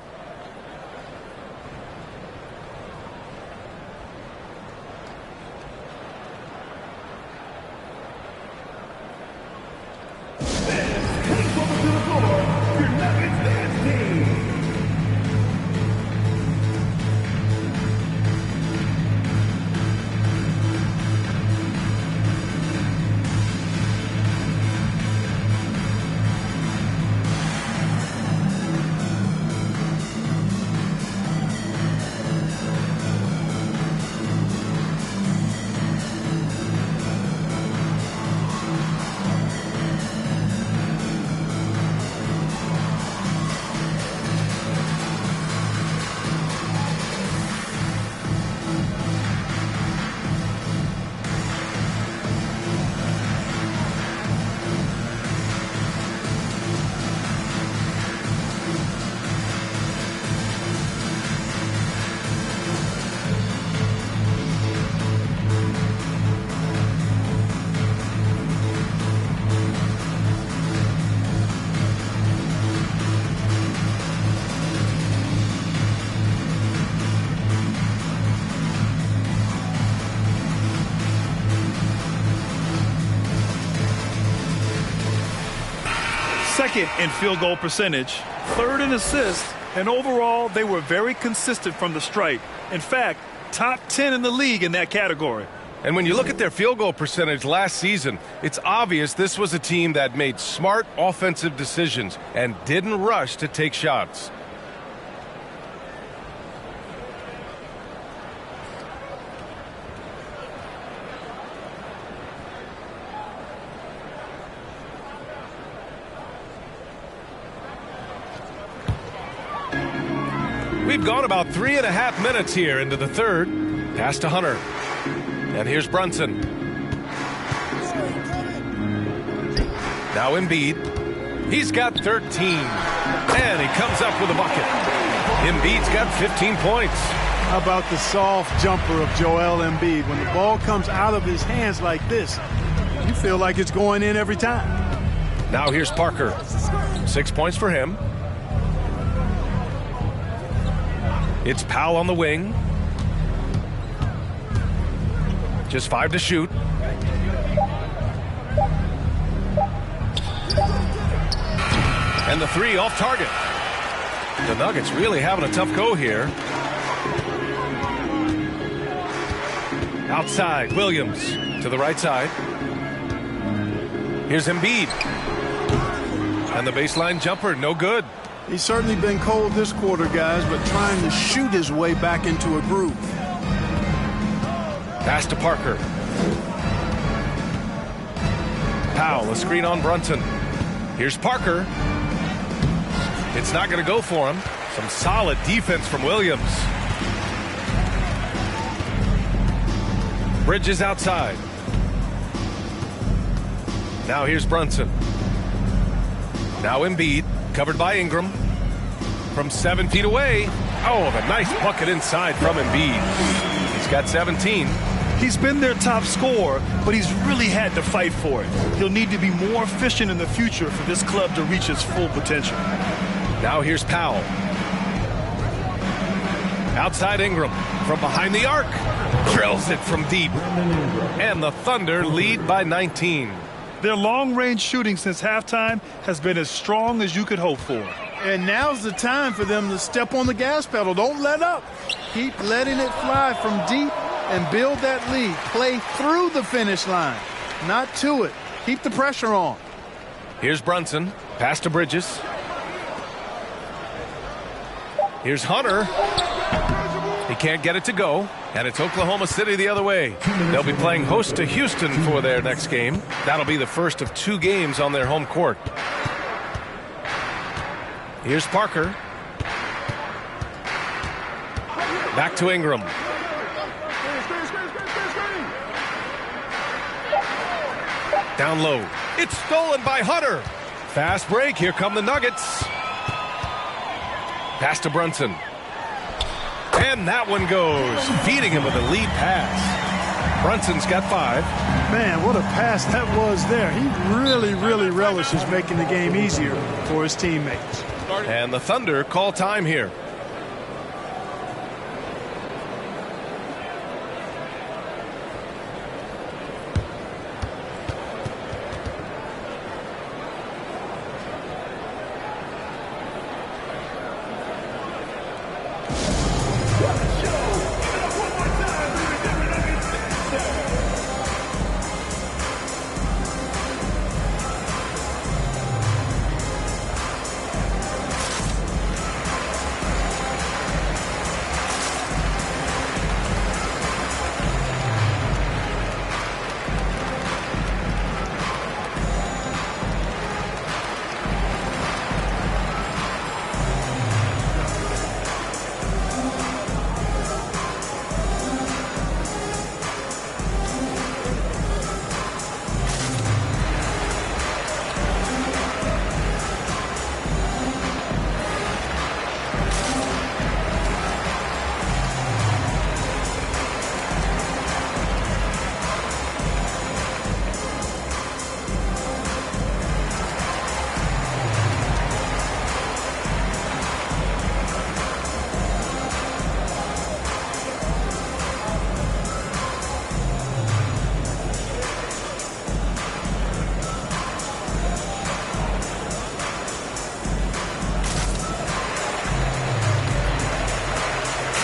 Second in field goal percentage, third in assists, and overall they were very consistent from the stripe. In fact, top 10 in the league in that category. And when you look at their field goal percentage last season, it's obvious this was a team that made smart offensive decisions and didn't rush to take shots. We've gone about 3.5 minutes here into the third. Pass to Hunter. And here's Brunson. Now Embiid. He's got 13. And he comes up with a bucket. Embiid's got 15 points. How about the soft jumper of Joel Embiid? When the ball comes out of his hands like this, you feel like it's going in every time. Now here's Parker. 6 points for him. It's Powell on the wing. Just 5 to shoot. And the 3 off target. The Nuggets really having a tough go here. Outside, Williams. To the right side. Here's Embiid. And the baseline jumper, no good. He's certainly been cold this quarter, guys, but trying to shoot his way back into a groove. Pass to Parker. Powell, a screen on Brunson. Here's Parker. It's not going to go for him. Some solid defense from Williams. Bridges outside. Now here's Brunson. Now Embiid, covered by Ingram. From 7 feet away. Oh, the nice bucket inside from Embiid. He's got 17. He's been their top scorer, but he's really had to fight for it. He'll need to be more efficient in the future for this club to reach its full potential. Now here's Powell. Outside Ingram. From behind the arc. Drills it from deep. And the Thunder lead by 19. Their long-range shooting since halftime has been as strong as you could hope for. And now's the time for them to step on the gas pedal. Don't let up. Keep letting it fly from deep and build that lead. Play through the finish line, not to it. Keep the pressure on. Here's Brunson. Pass to Bridges. Here's Hunter. He can't get it to go. And it's Oklahoma City the other way. They'll be playing host to Houston for their next game. That'll be the first of 2 games on their home court. Here's Parker. Back to Ingram. Down low. It's stolen by Hunter. Fast break. Here come the Nuggets. Pass to Brunson. And that one goes. Feeding him with a lead pass. Brunson's got 5. Man, what a pass that was there. He really relishes making the game easier for his teammates. And the Thunder call time here.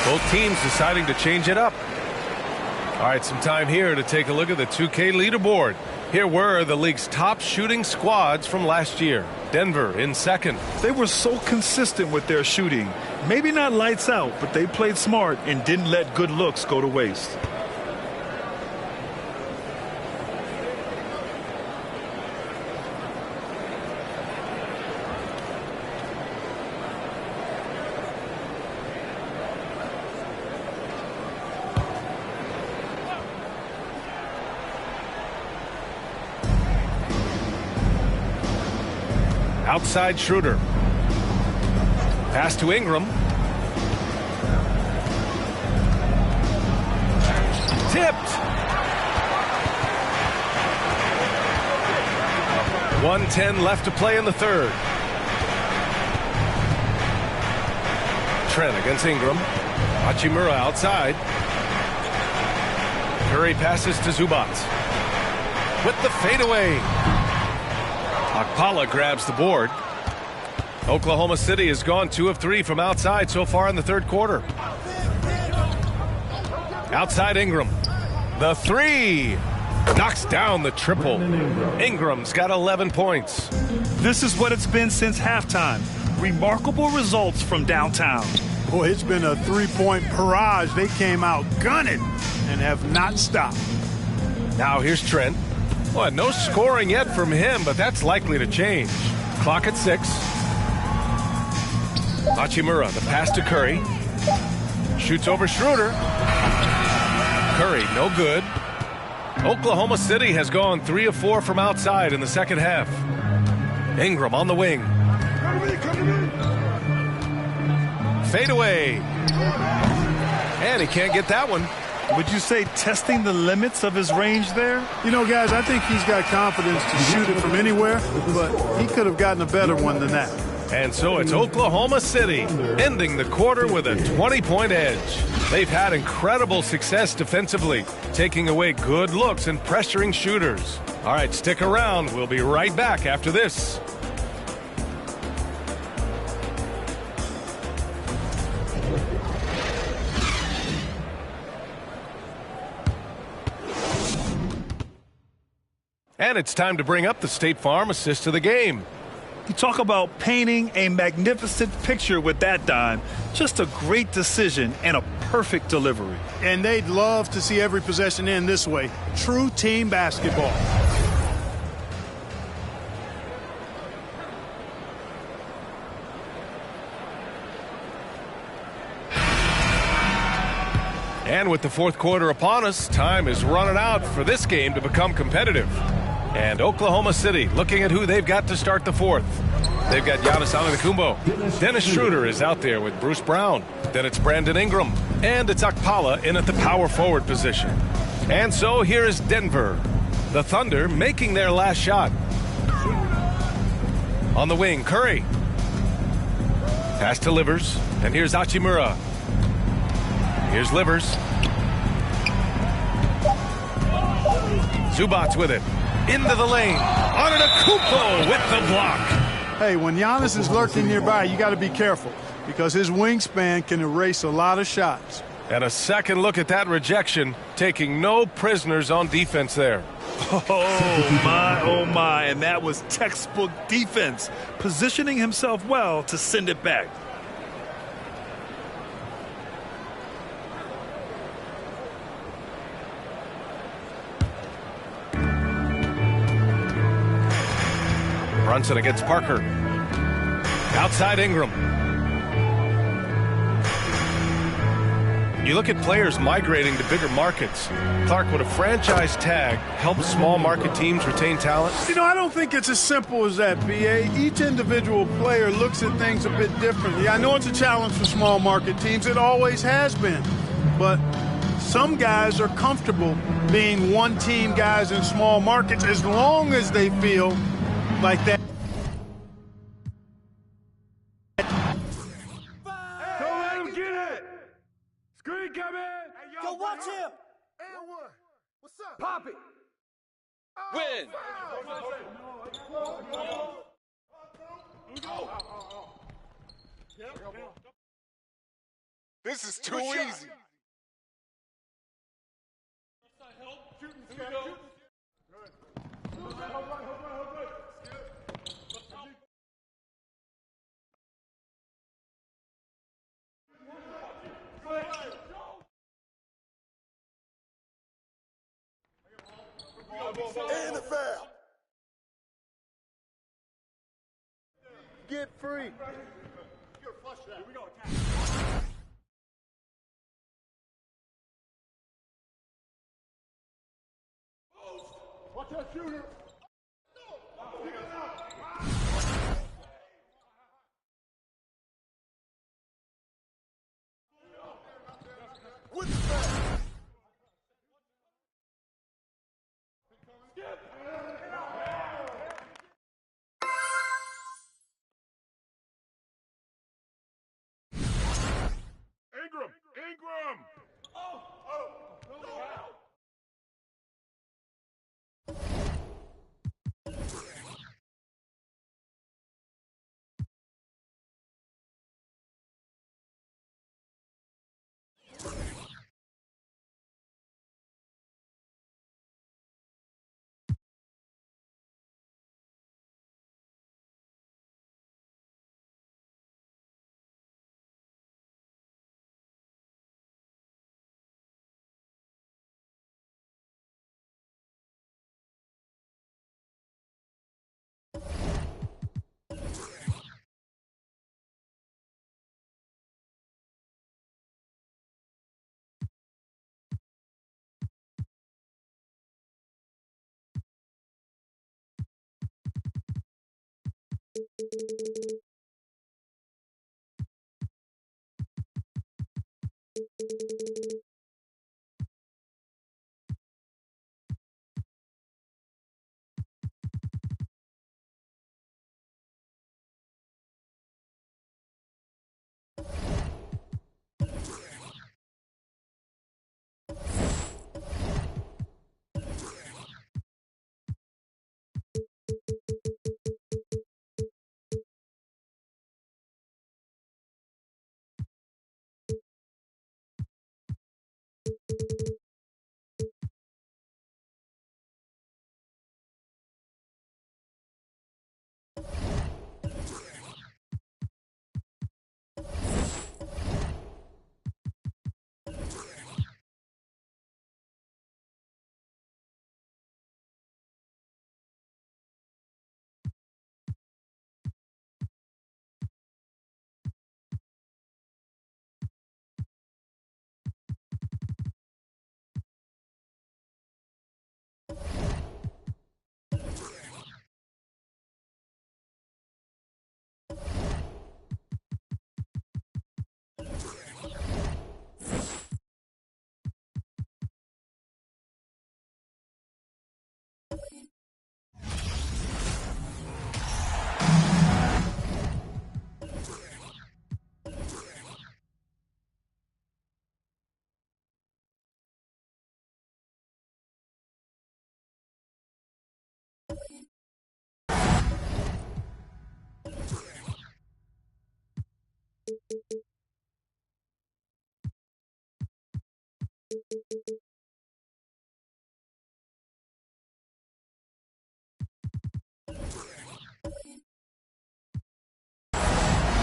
Both teams deciding to change it up. All right, some time here to take a look at the 2K leaderboard. Here were the league's top shooting squads from last year. Denver in second. They were so consistent with their shooting. Maybe not lights out, but they played smart and didn't let good looks go to waste. Outside Schroeder. Pass to Ingram. Tipped. 1:10 left to play in the third. Trent against Ingram. Hachimura outside. Curry passes to Zubac. With the fadeaway. Akpala grabs the board. Oklahoma City has gone 2 of 3 from outside so far in the third quarter. Outside Ingram. The three. Knocks down the triple. Ingram's got 11 points. This is what it's been since halftime. Remarkable results from downtown. Boy, it's been a three-point barrage. They came out gunning and have not stopped. Now here's Trent. Well, no scoring yet from him, but that's likely to change. Clock at 6. Hachimura, the pass to Curry. Shoots over Schroeder. Curry, no good. Oklahoma City has gone 3 of 4 from outside in the second half. Ingram on the wing. Fade away. And he can't get that one. Would you say testing the limits of his range there? You know, guys, I think he's got confidence to shoot it from anywhere, but he could have gotten a better one than that. And so it's Oklahoma City ending the quarter with a 20-point edge. They've had incredible success defensively, taking away good looks and pressuring shooters. All right, stick around. We'll be right back after this. And it's time to bring up the State Farm assist of the game. You talk about painting a magnificent picture with that dime. Just a great decision and a perfect delivery. And they'd love to see every possession end this way. True team basketball. And with the fourth quarter upon us, time is running out for this game to become competitive. And Oklahoma City looking at who they've got to start the fourth. They've got Giannis Antetokounmpo. Dennis Schroeder is out there with Bruce Brown. Then it's Brandon Ingram. And it's Akpala in at the power forward position. And so here is Denver. The Thunder making their last shot. On the wing, Curry. Pass to Livers. And here's Hachimura. Here's Livers. Zubats with it. Into the lane. Antetokounmpo with the block. Hey, when Giannis is lurking nearby, you got to be careful because his wingspan can erase a lot of shots. And a second look at that rejection, taking no prisoners on defense there. Oh my, and that was textbook defense, positioning himself well to send it back. Brunson against Parker. Outside Ingram. You look at players migrating to bigger markets. Clark, would a franchise tag help small market teams retain talent? You know, I don't think it's as simple as that, B.A. Each individual player looks at things a bit differently. I know it's a challenge for small market teams. It always has been. But some guys are comfortable being one-team guys in small markets as long as they feel like that. Don't let him get it! Screen coming! Hey, yo, watch him! And one. What's up? Pop it! Win! This is too easy. And the foul. Get free. Watch that shooter. With the foul. Ingram!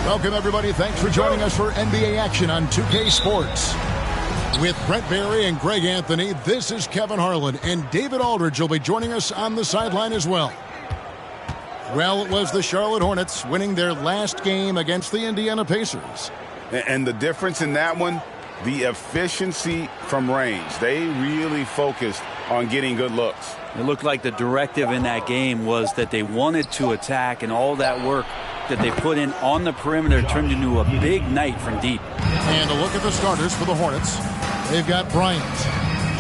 Welcome, everybody. Thanks for joining us for NBA action on 2K Sports. With Brent Barry and Greg Anthony, this is Kevin Harlan, and David Aldridge will be joining us on the sideline as well. Well, it was the Charlotte Hornets winning their last game against the Indiana Pacers. And the difference in that one, the efficiency from range. They really focused on getting good looks. It looked like the directive in that game was that they wanted to attack, and all that work that they put in on the perimeter turned into a big night from deep. And a look at the starters for the Hornets. They've got Bryant.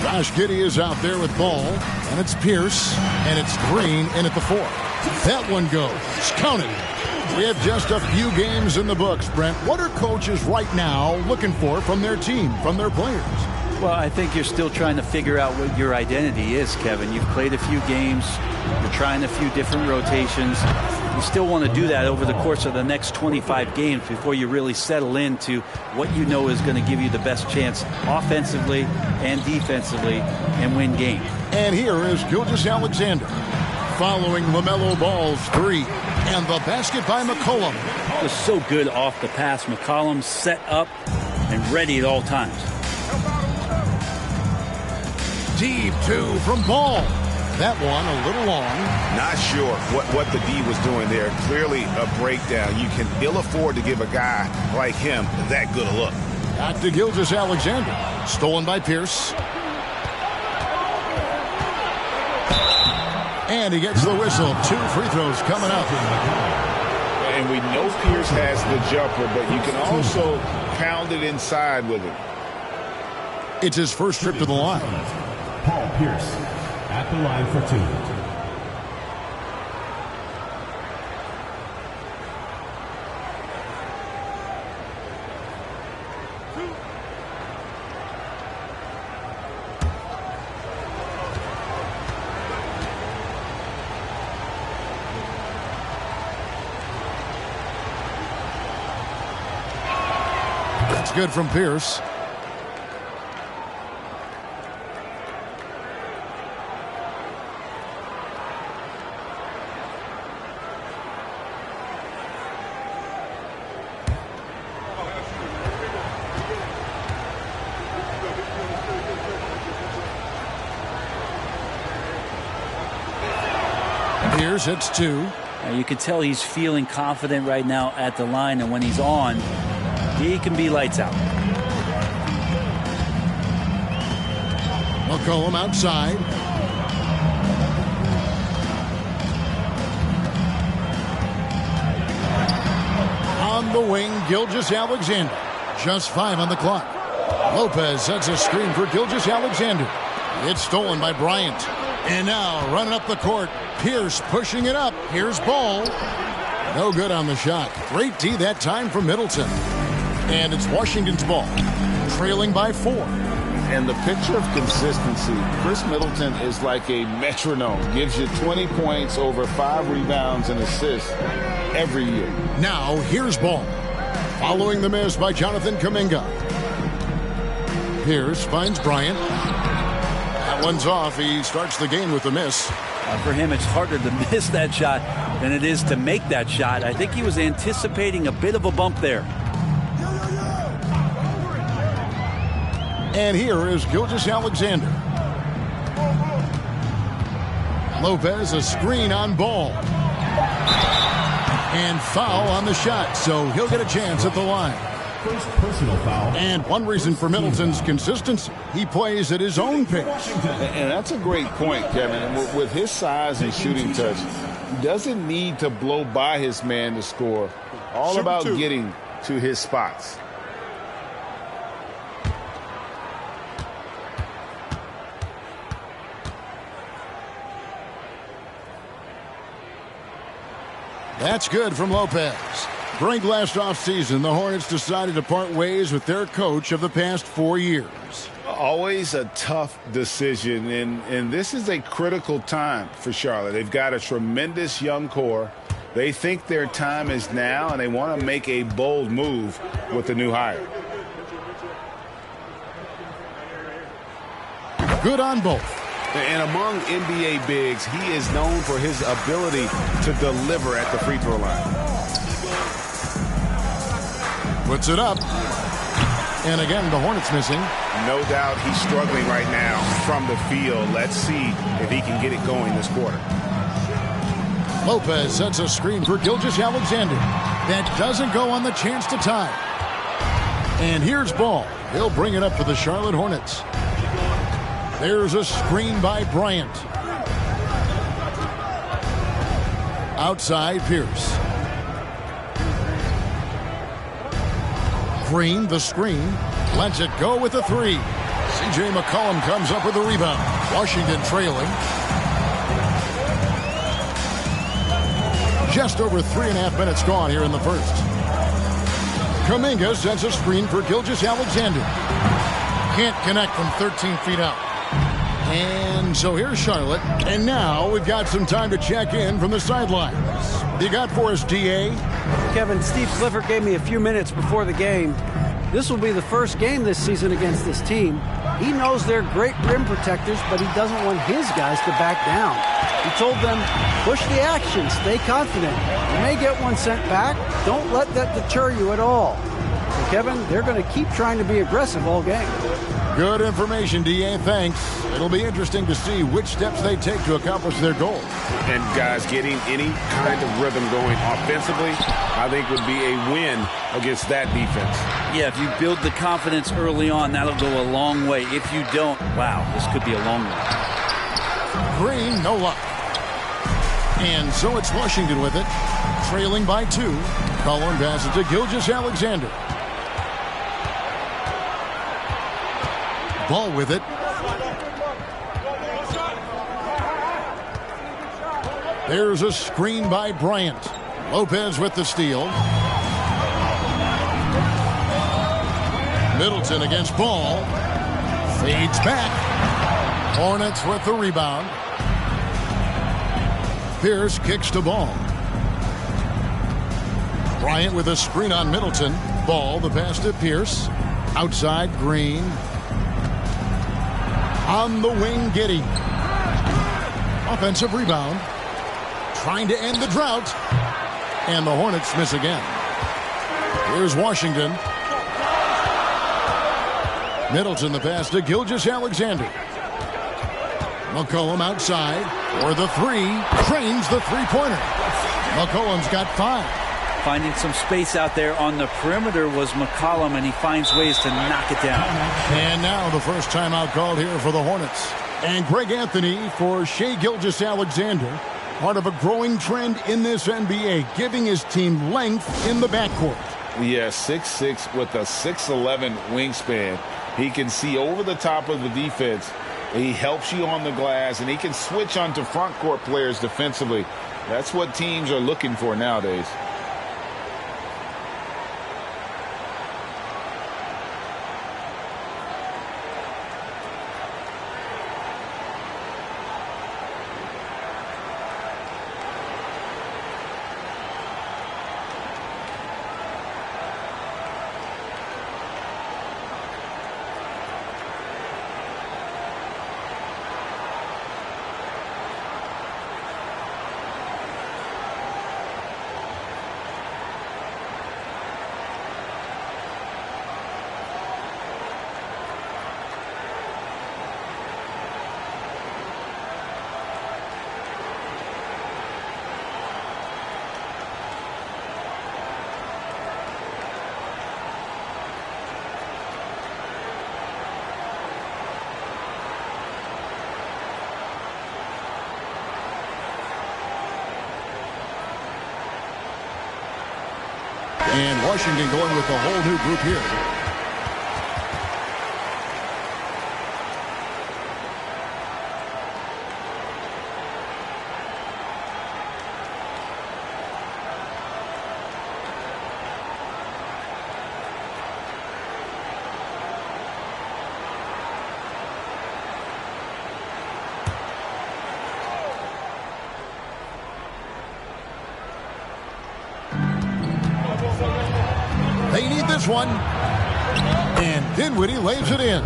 Josh Giddey is out there with Ball, and it's Pierce, and it's Green in at the 4. That one goes. Counted. We have just a few games in the books, Brent. What are coaches right now looking for from their team, from their players? Well, I think you're still trying to figure out what your identity is, Kevin. You've played a few games. You're trying a few different rotations. You still want to do that over the course of the next 25 games before you really settle into what you know is going to give you the best chance offensively and defensively and win games. And here is Gilgeous-Alexander following LaMelo Ball's 3. And the basket by McCollum. Was so good off the pass. McCollum set up and ready at all times. Deep 2 from Ball. That one a little long. Not sure what the D was doing there. Clearly a breakdown. You can ill afford to give a guy like him that good a look. Back to Gilgeous-Alexander. Stolen by Pierce. And he gets the whistle. 2 free throws coming up. And we know Pierce has the jumper, but you can also pound it inside with it. It's his first trip to the line. Paul Pierce at the line for 2. That's good from Pierce. Pierce hits 2. You can tell he's feeling confident right now at the line, and when he's on, he can be lights out. McCollum outside. On the wing, Gilgeous-Alexander. Just 5 on the clock. Lopez sets a screen for Gilgeous-Alexander. It's stolen by Bryant. And now running up the court, Pierce pushing it up. Here's Ball. No good on the shot. Great D that time from Middleton. And it's Washington's ball, trailing by 4. And the picture of consistency, Chris Middleton is like a metronome. Gives you 20 points, over 5 rebounds and assists every year. Now here's Ball. Following the miss by Jonathan Kuminga. Pierce finds Bryant. That one's off. He starts the game with a miss. For him, it's harder to miss that shot than it is to make that shot. I think he was anticipating a bit of a bump there. And here is Gilgeous-Alexander. Lopez, a screen on Ball. And foul on the shot, so he'll get a chance at the line. First personal foul. And one reason for Middleton's consistency, he plays at his own pace. And that's a great point, Kevin. With his size and shooting touch, he doesn't need to blow by his man to score. All about getting to his spots. That's good from Lopez. During last offseason, the Hornets decided to part ways with their coach of the past 4 years. Always a tough decision, and this is a critical time for Charlotte. They've got a tremendous young core. They think their time is now, and they want to make a bold move with the new hire. Good on both. And among NBA bigs, he is known for his ability to deliver at the free throw line. Puts it up. And again, the Hornets missing. No doubt he's struggling right now from the field. Let's see if he can get it going this quarter. Lopez sets a screen for Gilgeous-Alexander. That doesn't go on the chance to tie. And here's Ball. He'll bring it up for the Charlotte Hornets. There's a screen by Bryant. Outside, Pierce. Green, the screen. Lets it go with a 3. C.J. McCollum comes up with the rebound. Washington trailing. Just over 3.5 minutes gone here in the first. Kuminga sets a screen for Gilgeous-Alexander. Can't connect from 13 feet out. And so here's Charlotte. And now we've got some time to check in from the sidelines. You got for us, D.A.? Kevin, Steve Clifford gave me a few minutes before the game. This will be the first game this season against this team. He knows they're great rim protectors, but he doesn't want his guys to back down. He told them, push the action, stay confident. You may get one sent back. Don't let that deter you at all. So, Kevin, they're going to keep trying to be aggressive all game. Good information, D.A. Thanks. It'll be interesting to see which steps they take to accomplish their goal. And, guys, getting any kind of rhythm going offensively, I think would be a win against that defense. Yeah, if you build the confidence early on, that'll go a long way. If you don't, wow, this could be a long one. Green, no luck. And so it's Washington with it, trailing by 2. Cullen passes to Gilgeous-Alexander. Ball with it. There's a screen by Bryant. Lopez with the steal. Middleton against Ball. Fades back. Hornets with the rebound. Pierce kicks to Ball. Bryant with a screen on Middleton. Ball, the pass to Pierce. Outside, Green. On the wing, Giddey. Offensive rebound. Trying to end the drought. And the Hornets miss again. Here's Washington. Middleton, the pass to Gilgeous-Alexander. McCollum outside for the 3. Trains the three-pointer. McCollum's got 5. Finding some space out there on the perimeter was McCollum, and he finds ways to knock it down. And now the first timeout called here for the Hornets. And Greg Anthony for Shai Gilgeous-Alexander. Part of a growing trend in this NBA, giving his team length in the backcourt. Yeah, 6'6" with a 6'11" wingspan. He can see over the top of the defense. He helps you on the glass, and he can switch onto front court players defensively. That's what teams are looking for nowadays. And Washington going with a whole new group here. They need this one. And Dinwiddie lays it in.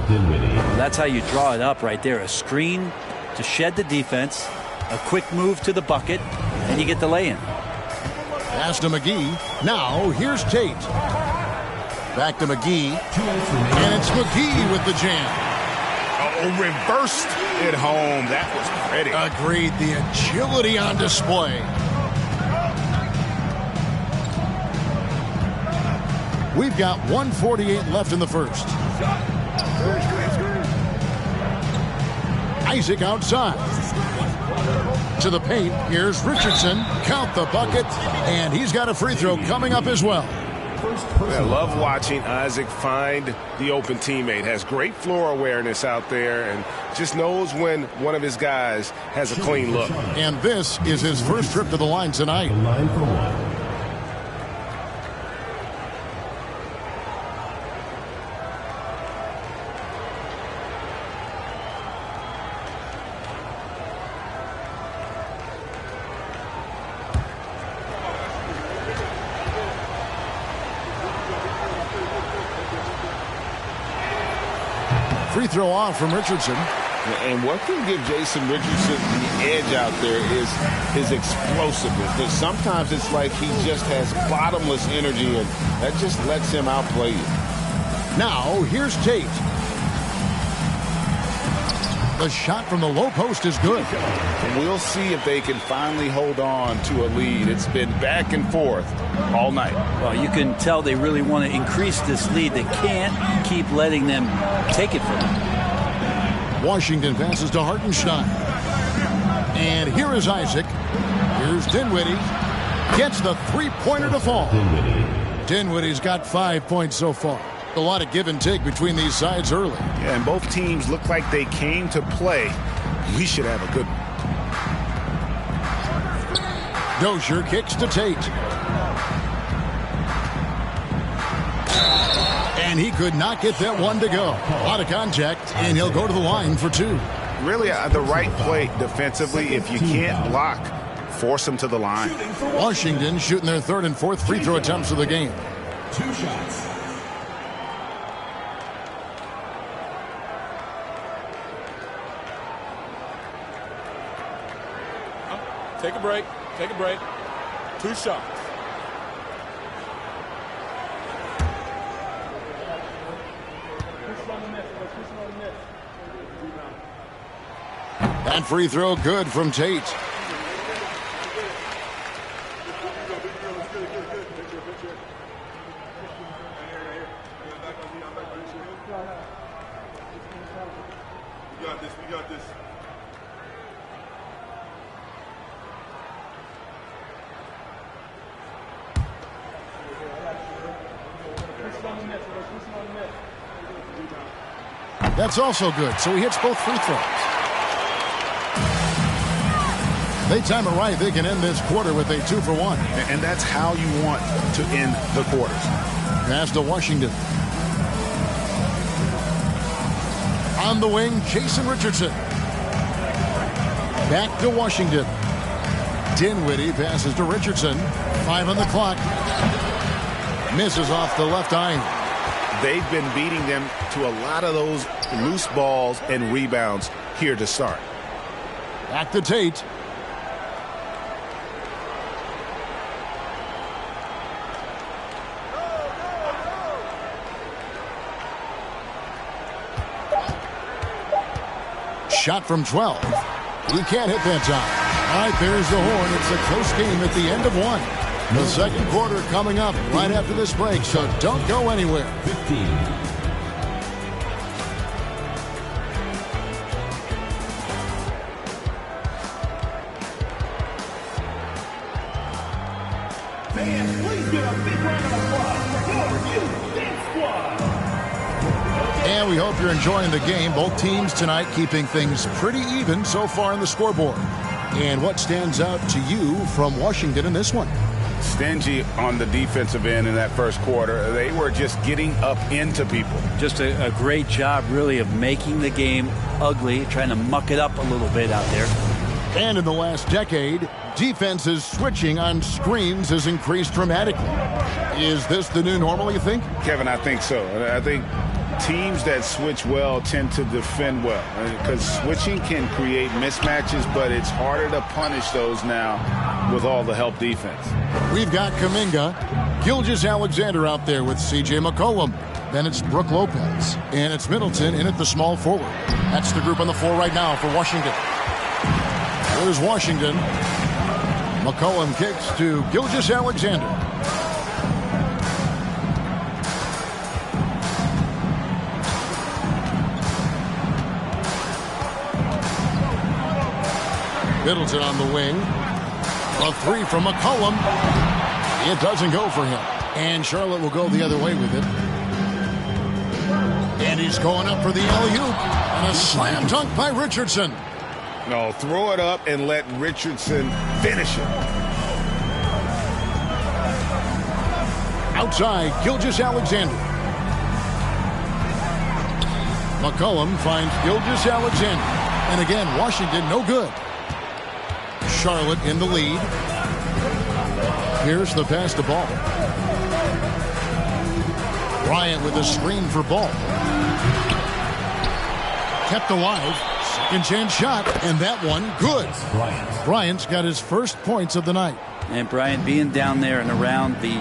That's how you draw it up right there. A screen to shed the defense, a quick move to the bucket, and you get the lay-in. Pass to McGee. Now here's Tate. Back to McGee. And it's McGee with the jam. Oh, reversed it home. That was pretty. Agreed. The agility on display. We've got 1:48 left in the first. Isaac outside. To the paint. Here's Richardson. Count the bucket. And he's got a free throw coming up as well. I love watching Isaac find the open teammate. Has great floor awareness out there and just knows when one of his guys has a clean look. And this is his first trip to the line tonight. Line for one. Free throw off from Richardson. And what can give Jason Richardson the edge out there is his explosiveness. But sometimes it's like he just has bottomless energy, and that just lets him outplay you. Now, here's Tate. The shot from the low post is good. And we'll see if they can finally hold on to a lead. It's been back and forth all night. Well, you can tell they really want to increase this lead. They can't keep letting them take it from them. Washington passes to Hartenstein. And here is Isaac. Here's Dinwiddie. Gets the three-pointer to fall. Dinwiddie's got 5 points so far. A lot of give and take between these sides early. Yeah, and both teams look like they came to play. We should have a good one. Dozier kicks to Tate. And he could not get that one to go. A lot of contact, and he'll go to the line for two. Really the right play defensively. If you can't block, force them to the line. Washington shooting their third and fourth free throw attempts of the game. 2 shots. Take a break. Take a break. 2 shots. That free throw good from Tate. We got this. That's also good, so he hits both free throws. They time it right. They can end this quarter with a 2 for 1. And that's how you want to end the quarters. Pass to Washington. On the wing, Jason Richardson. Back to Washington. Dinwiddie passes to Richardson. 5 on the clock. Misses off the left eye. They've been beating them to a lot of those loose balls and rebounds here to start. Back to Tate. Shot from 12. He can't hit that time. All right, there's the horn. It's a close game at the end of 1. The second quarter coming up right after this break, so don't go anywhere. 15. Fans, please give a big round of applause for your Dance Squad. And we hope you're enjoying the game. Both teams tonight keeping things pretty even so far on the scoreboard. And what stands out to you from Washington in this one? Stingy on the defensive end in that first quarter. They were just getting up into people. Just a great job, really, of making the game ugly, trying to muck it up a little bit out there. And in the last decade, defenses switching on screens has increased dramatically. Is this the new normal, you think? Kevin, I think so. I think teams that switch well tend to defend well, because switching can create mismatches, but it's harder to punish those now with all the help defense. We've got Kuminga, Gilgeous-Alexander out there with C.J. McCollum. Then it's Brook Lopez, and it's Middleton in at the small forward. That's the group on the floor right now for Washington. There's Washington. McCollum kicks to Gilgeous-Alexander. Middleton on the wing. A 3 from McCollum. It doesn't go for him. And Charlotte will go the other way with it. And he's going up for the alley-oop. And a slam dunk by Richardson. No, throw it up and let Richardson finish it. Outside, Gilgeous-Alexander. McCollum finds Gilgeous-Alexander. And again, Washington no good. Charlotte in the lead. Here's the pass to Ball. Bryant with a screen for Ball. Kept alive. Second chance shot, and that one good. Bryant's got his first points of the night. And Bryant being down there and around the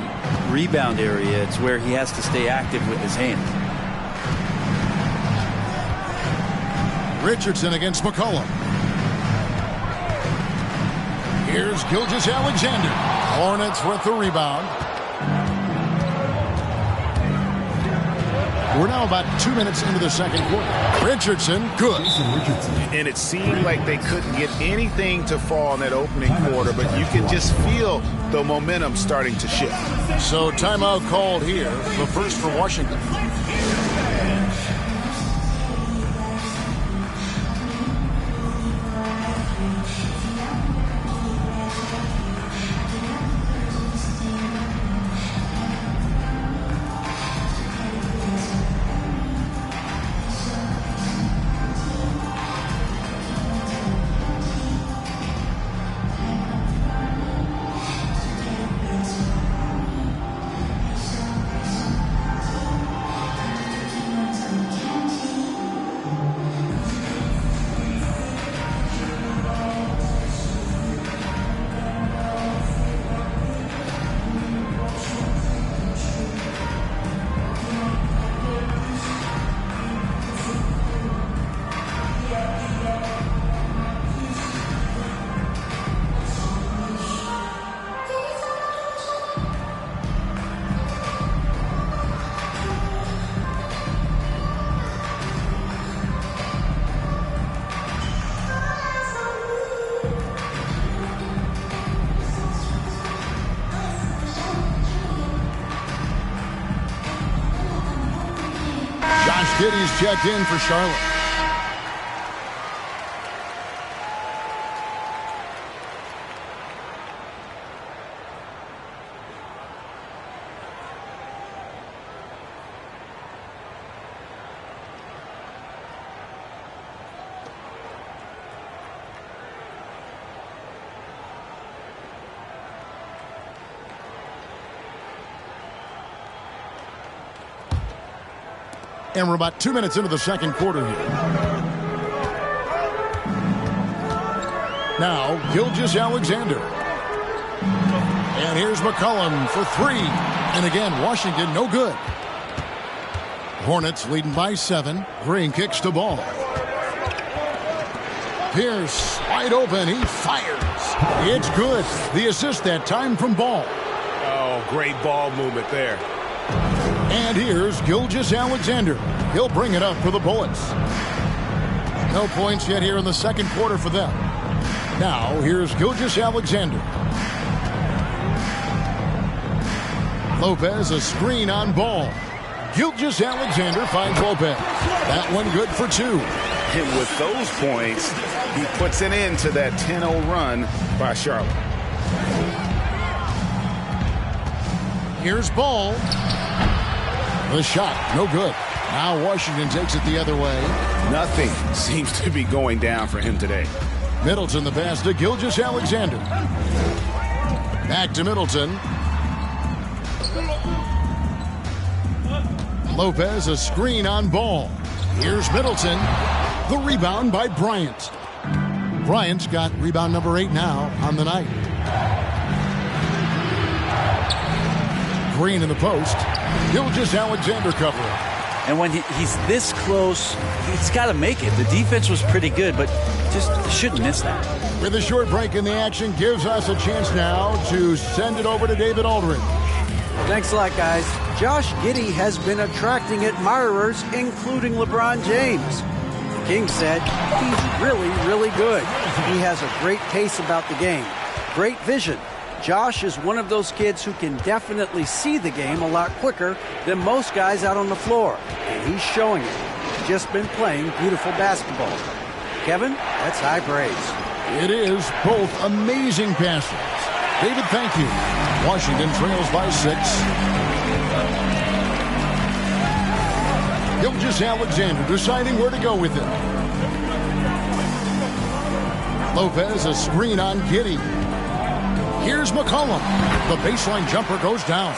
rebound area, it's where he has to stay active with his hands. Richardson against McCollum. Here's Gilgeous-Alexander. Hornets with the rebound. We're now about 2 minutes into the second quarter. Richardson, good. And it seemed like they couldn't get anything to fall in that opening quarter, but you can just feel the momentum starting to shift. So timeout called here, the first for Washington. Giddey's checked in for Charlotte. And we're about 2 minutes into the second quarter here. Now, Gilgeous-Alexander. And here's McCollum for three. And again, Washington, no good. Hornets leading by 7. Green kicks to Ball. Pierce, wide open. He fires. It's good. The assist that time from Ball. Oh, great ball movement there. And here's Gilgeous-Alexander. He'll bring it up for the Bullets. No points yet here in the second quarter for them. Now, here's Gilgeous-Alexander. Lopez, a screen on Ball. Gilgeous-Alexander finds Lopez. That one good for 2. And with those points, he puts an end to that 10-0 run by Charlotte. Here's Ball. The shot, no good. Now Washington takes it the other way. Nothing seems to be going down for him today. Middleton the pass to Gilgeous-Alexander. Back to Middleton. Lopez, a screen on Ball. Here's Middleton. The rebound by Bryant. Bryant's got rebound number 8 now on the night. Green in the post. Gilgeous-Alexander covering. And when he's this close, he's got to make it. The defense was pretty good, but just shouldn't miss that. With a short break in the action, gives us a chance now to send it over to David Aldridge. Thanks a lot, guys. Josh Giddey has been attracting admirers, including LeBron James. The King said he's really, really good. He has a great pace about the game, great vision. Josh is one of those kids who can definitely see the game a lot quicker than most guys out on the floor. And he's showing it. He's just been playing beautiful basketball. Kevin, that's high praise. It is both amazing passes. David, thank you. Washington trails by 6. Gilgeous-Alexander deciding where to go with it. Lopez, a screen on Giddey. Here's McCollum. The baseline jumper goes down.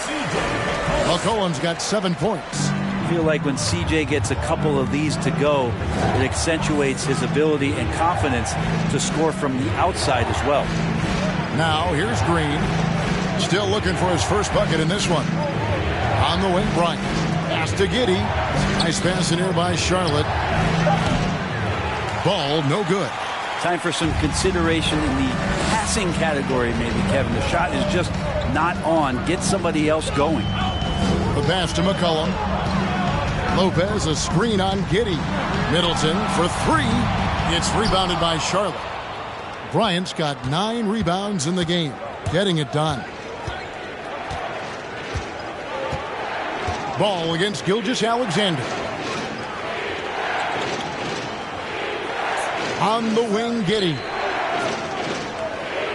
McCollum's got 7 points. I feel like when CJ gets a couple of these to go, it accentuates his ability and confidence to score from the outside as well. Now here's Green. Still looking for his first bucket in this one. On the wing, Bryant. Pass to Giddey. Nice pass in here by Charlotte. Ball, no good. Time for some consideration in the passing category, maybe, Kevin. The shot is just not on. Get somebody else going. The pass to McCollum. Lopez, a screen on Giddey. Middleton for 3. It's rebounded by Charlotte. Bryant's got 9 rebounds in the game. Getting it done. Ball against Gilgeous-Alexander. On the wing, Giddey.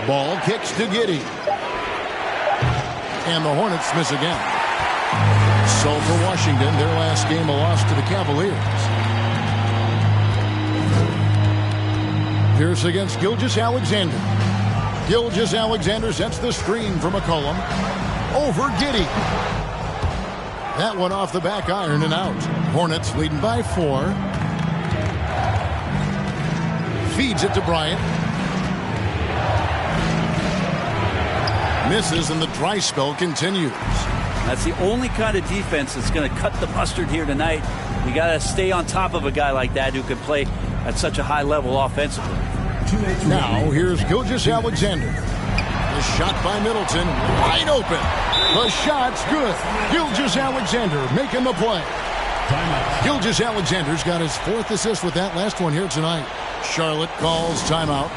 Ball kicks to Giddey. And the Hornets miss again. So for Washington, their last game a loss to the Cavaliers. Pierce against Gilgeous-Alexander. Gilgeous-Alexander sets the screen for McCollum. Over Giddey. That one off the back iron and out. Hornets leading by 4. Feeds it to Bryant. Misses and the dry spell continues. That's the only kind of defense that's going to cut the mustard here tonight. You got to stay on top of a guy like that who can play at such a high level offensively. Now here's Gilgeous-Alexander. The shot by Middleton, wide open. The shot's good. Gilgeous-Alexander making the play. Gilgeous-Alexander's got his 4th assist with that last one here tonight. Charlotte calls timeout.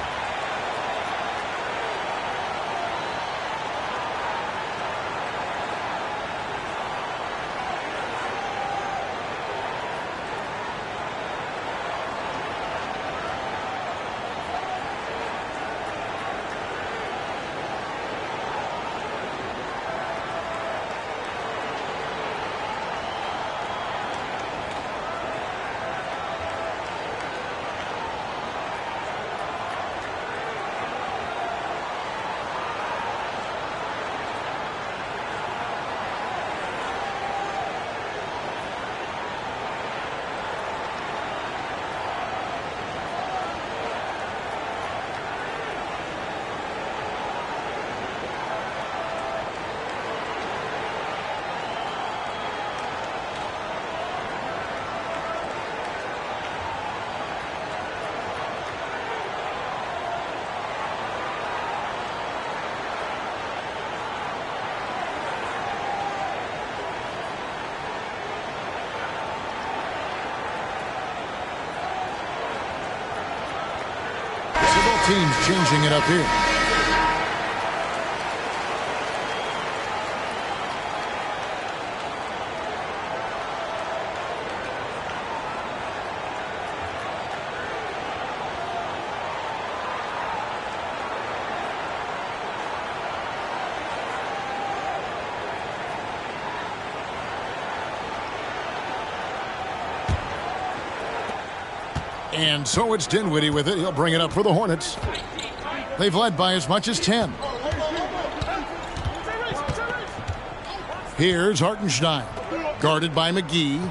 teams changing it up here. And so it's Dinwiddie with it. He'll bring it up for the Hornets. They've led by as much as 10. Here's Hartenstein, guarded by McGee.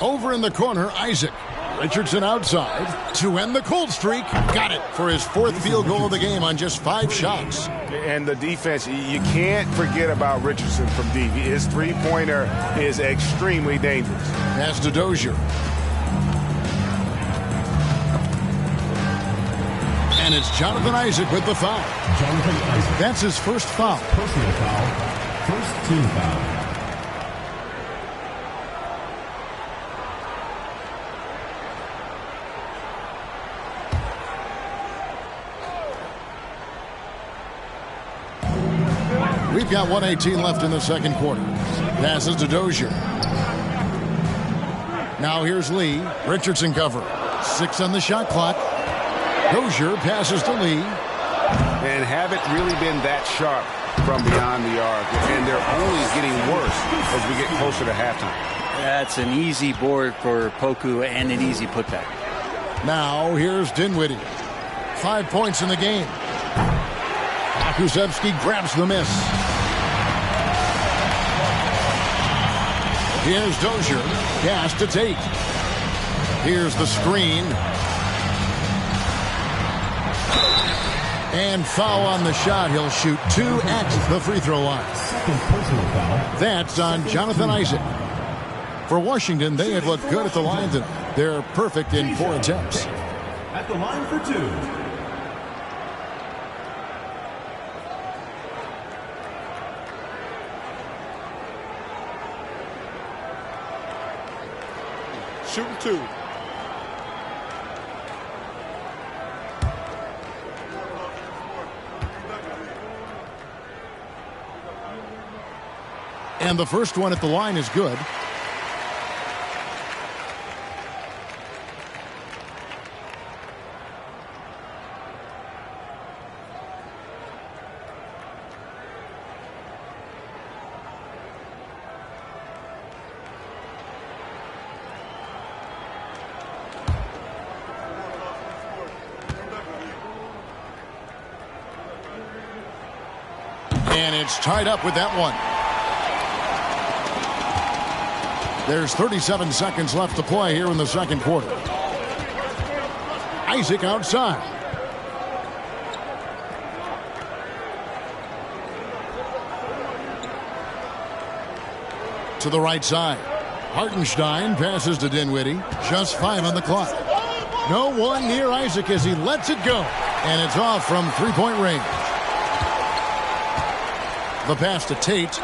Over in the corner, Isaac. Richardson outside to end the cold streak. Got it for his 4th field goal of the game on just 5 shots. And the defense, you can't forget about Richardson from deep. His three-pointer is extremely dangerous. Pass to Dozier. And it's Jonathan Isaac with the foul. Jonathan Isaac. That's his first foul. Personal foul. First team foul. We've got 1:18 left in the second quarter. Passes to Dozier. Now here's Lee. Richardson cover. 6 on the shot clock. Dozier passes to Lee. And haven't really been that sharp from beyond the arc. And they're only getting worse as we get closer to halftime. That's an easy board for Poku and an easy putback. Now here's Dinwiddie. 5 points in the game. Kuszewski grabs the miss. Here's Dozier. Gas to Tate. Here's the screen. And foul on the shot. He'll shoot 2 at the free throw line. That's on Jonathan Isaac. For Washington, they have looked good at the line tonight. They're perfect in 4 attempts. At the line for 2. Shooting 2. And the first one at the line is good. And it's tied up with that one. There's 37 seconds left to play here in the second quarter. Isaac outside. To the right side. Hartenstein passes to Dinwiddie. Just 5 on the clock. No one near Isaac as he lets it go. And it's off from 3-point range. The pass to Tate.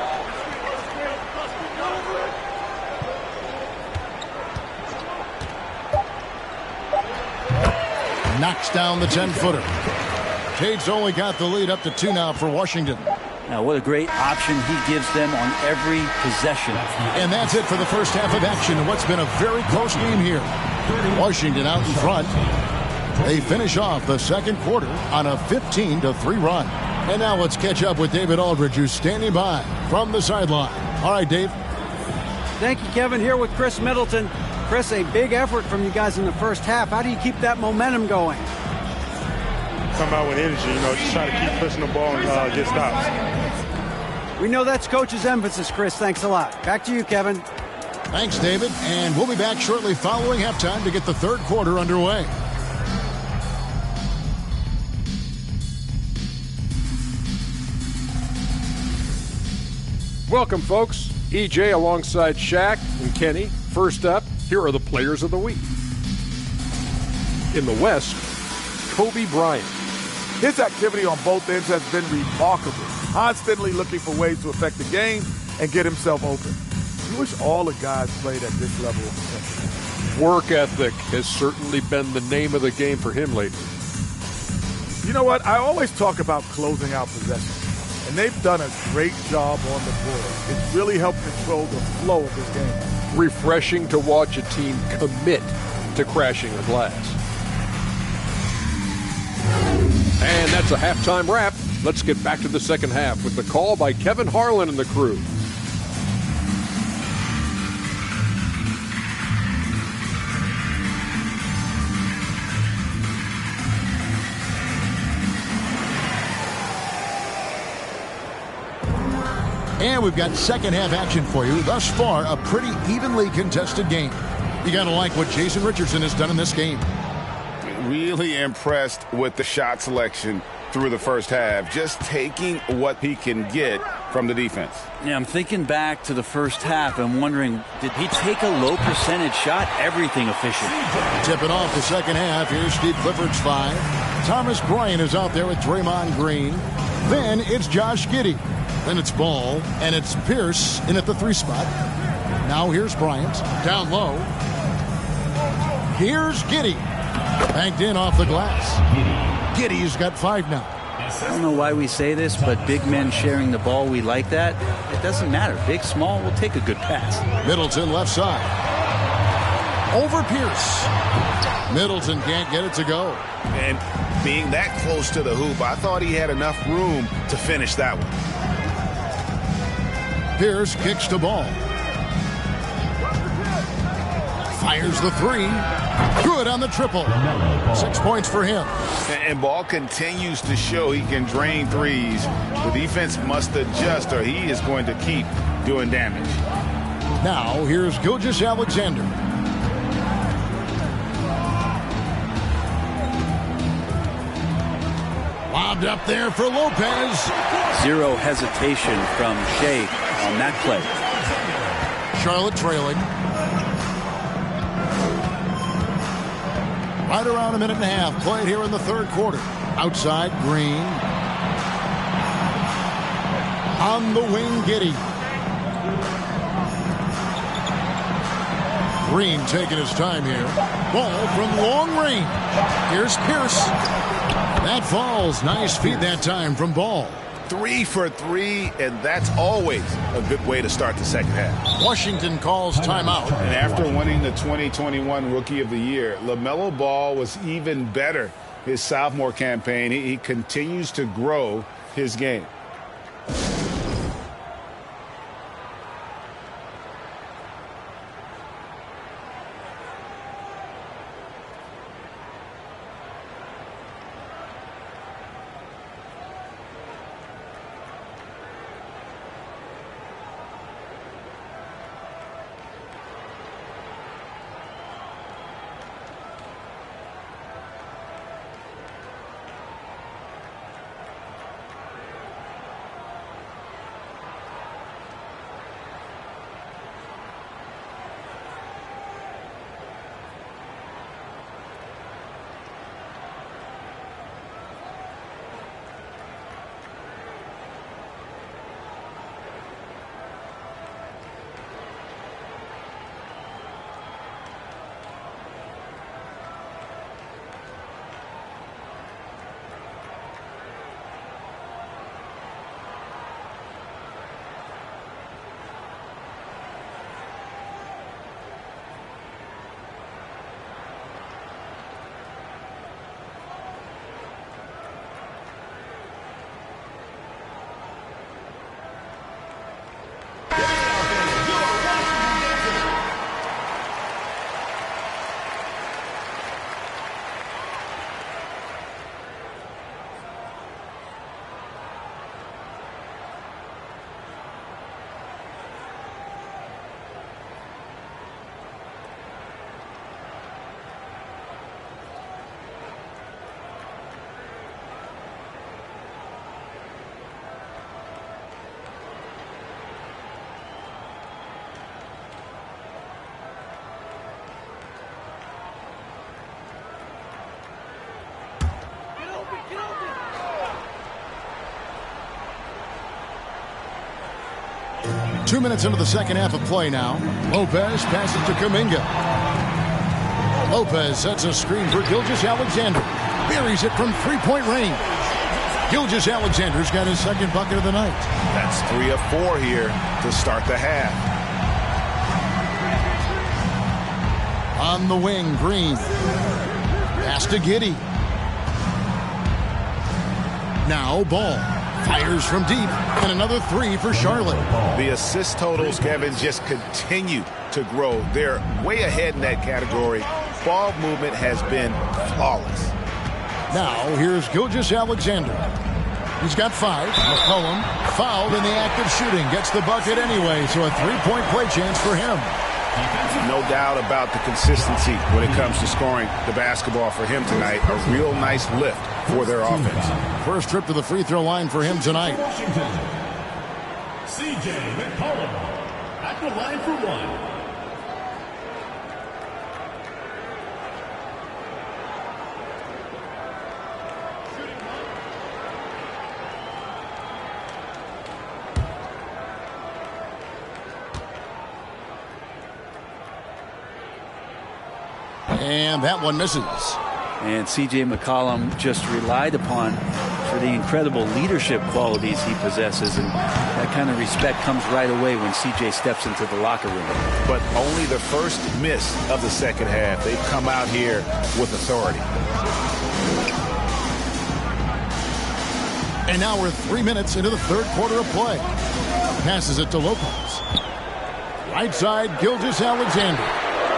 Knocks down the 10-footer. Tate's only got the lead up to 2 now for Washington. Now, what a great option he gives them on every possession. And that's it for the first half of action in what's been a very close game here. Washington out in front. They finish off the second quarter on a 15-3 run. And now let's catch up with David Aldridge, who's standing by from the sideline. All right, Dave. Thank you, Kevin. Here with Chris Middleton. Chris, a big effort from you guys in the first half. How do you keep that momentum going? Come out with energy, just try to keep pushing the ball and get stops. We know that's Coach's emphasis, Chris. Thanks a lot. Back to you, Kevin. Thanks, David. And we'll be back shortly following halftime to get the third quarter underway. Welcome, folks. EJ alongside Shaq and Kenny. First up, here are the players of the week. In the West, Kobe Bryant. His activity on both ends has been remarkable, constantly looking for ways to affect the game and get himself open. You wish all the guys played at this level of potential. Work ethic has certainly been the name of the game for him lately. You know what? I always talk about closing out possessions, and they've done a great job on the board. It's really helped control the flow of this game. Refreshing to watch a team commit to crashing the glass. And that's a halftime wrap. Let's get back to the second half with the call by Kevin Harlan and the crew. And we've got second half action for you. Thus far, a pretty evenly contested game. You got to like what Jason Richardson has done in this game. Really impressed with the shot selection through the first half, just taking what he can get from the defense. Yeah, I'm thinking back to the first half and wondering, did he take a low percentage shot? Everything efficient. Tipping off the second half. Here's Steve Clifford's 5. Thomas Bryant is out there with Draymond Green. Then it's Josh Giddey. Then it's Ball, and it's Pierce in at the 3 spot. Now here's Bryant, down low. Here's Giddey. Banked in off the glass. Giddey's got 5 now. I don't know why we say this, but big men sharing the ball, we like that. It doesn't matter. Big, small, we'll take a good pass. Middleton left side. Over Pierce. Middleton can't get it to go. And being that close to the hoop, I thought he had enough room to finish that one. Pierce kicks the ball. Fires the 3. Good on the triple. 6 points for him. And Ball continues to show he can drain threes. The defense must adjust or he is going to keep doing damage. Now here's Gilgeous-Alexander. Lobbed up there for Lopez. Zero hesitation from Shea on that play. Charlotte trailing. Right around a minute and a half played here in the third quarter. Outside, Green. On the wing, Giddey. Green taking his time here. Ball from long range. Here's Pierce. That falls. Nice feed that time from Ball. 3 for 3, and that's always a good way to start the second half. Washington calls timeout. And after winning the 2021 Rookie of the Year, LaMelo Ball was even better his sophomore campaign. He continues to grow his game. Two minutes into the second half of play now. Lopez passes to Kuminga. Lopez sets a screen for Gilgeous-Alexander. Buries it from three-point range. Gilgeous-Alexander's got his second bucket of the night. That's 3 of 4 here to start the half. On the wing, Green. Pass to Giddey. Now Ball. Fires from deep. And another 3 for Charlotte. The assist totals, Kevin, just continue to grow. They're way ahead in that category. Ball movement has been flawless. Now here's Gilgeous-Alexander. He's got 5. McCollum fouled in the act of shooting. Gets the bucket anyway, so a 3-point play chance for him. No doubt about the consistency when it comes to scoring the basketball for him tonight. A real nice lift for their offense. First trip to the free throw line for him tonight. C.J. McCollum at the line for 1. And that one misses. And C.J. McCollum just relied upon for the incredible leadership qualities he possesses. And that kind of respect comes right away when C.J. steps into the locker room. But only the first miss of the second half. They've come out here with authority. And now we're 3 minutes into the third quarter of play. Passes it to Lopez. Right side, Gilgeous-Alexander.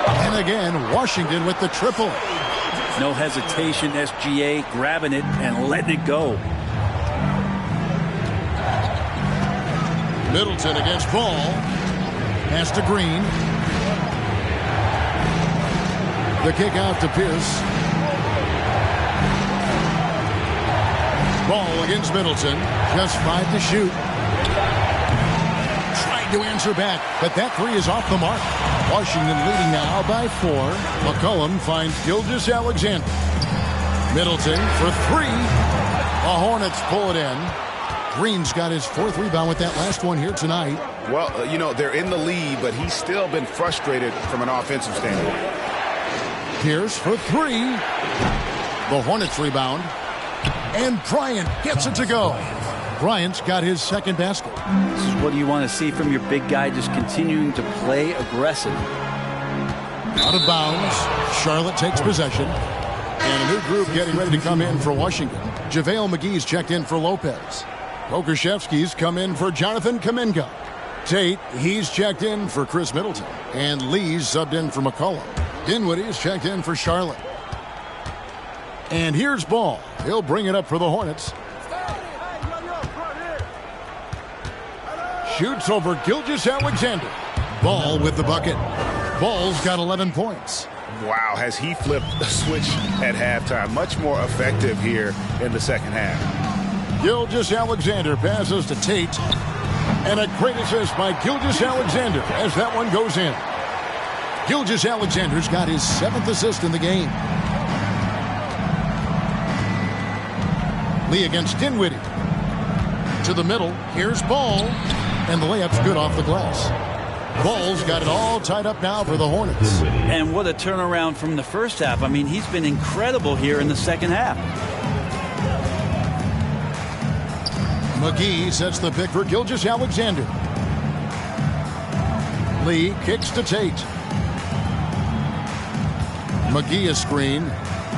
And again, Washington with the triple. No hesitation, SGA grabbing it and letting it go. Middleton against Ball. Pass to Green. The kick out to Pierce. Ball against Middleton. Just 5 to shoot. Tried to answer back, but that 3 is off the mark. Washington leading now by 4. McCollum finds Gilgeous-Alexander. Middleton for 3. The Hornets pull it in. Green's got his 4th rebound with that last one here tonight. Well, you know, they're in the lead, but he's still been frustrated from an offensive standpoint. Pierce for 3. The Hornets rebound. And Bryant gets it to go. Bryant's got his second basket. This is what you want to see from your big guy, just continuing to play aggressive. Out of bounds. Charlotte takes possession. And a new group getting ready to come in for Washington. JaVale McGee's checked in for Lopez. Pokuševski's come in for Jonathan Kuminga. Tate, he's checked in for Chris Middleton. And Lee's subbed in for McCollum. Dinwiddie's checked in for Charlotte. And here's Ball. He'll bring it up for the Hornets. Shoots over Gilgeous-Alexander. Ball with the bucket. Ball's got 11 points. Wow, has he flipped the switch at halftime. Much more effective here in the second half. Gilgeous-Alexander passes to Tate. And a great assist by Gilgeous-Alexander as that one goes in. Gilgeous-Alexander's got his 7th assist in the game. Lee against Dinwiddie. To the middle. Here's Ball. And the layup's good off the glass. Ball's got it all tied up now for the Hornets. And what a turnaround from the first half. I mean, he's been incredible here in the second half. McGee sets the pick for Gilgeous-Alexander. Lee kicks to Tate. McGee a screen.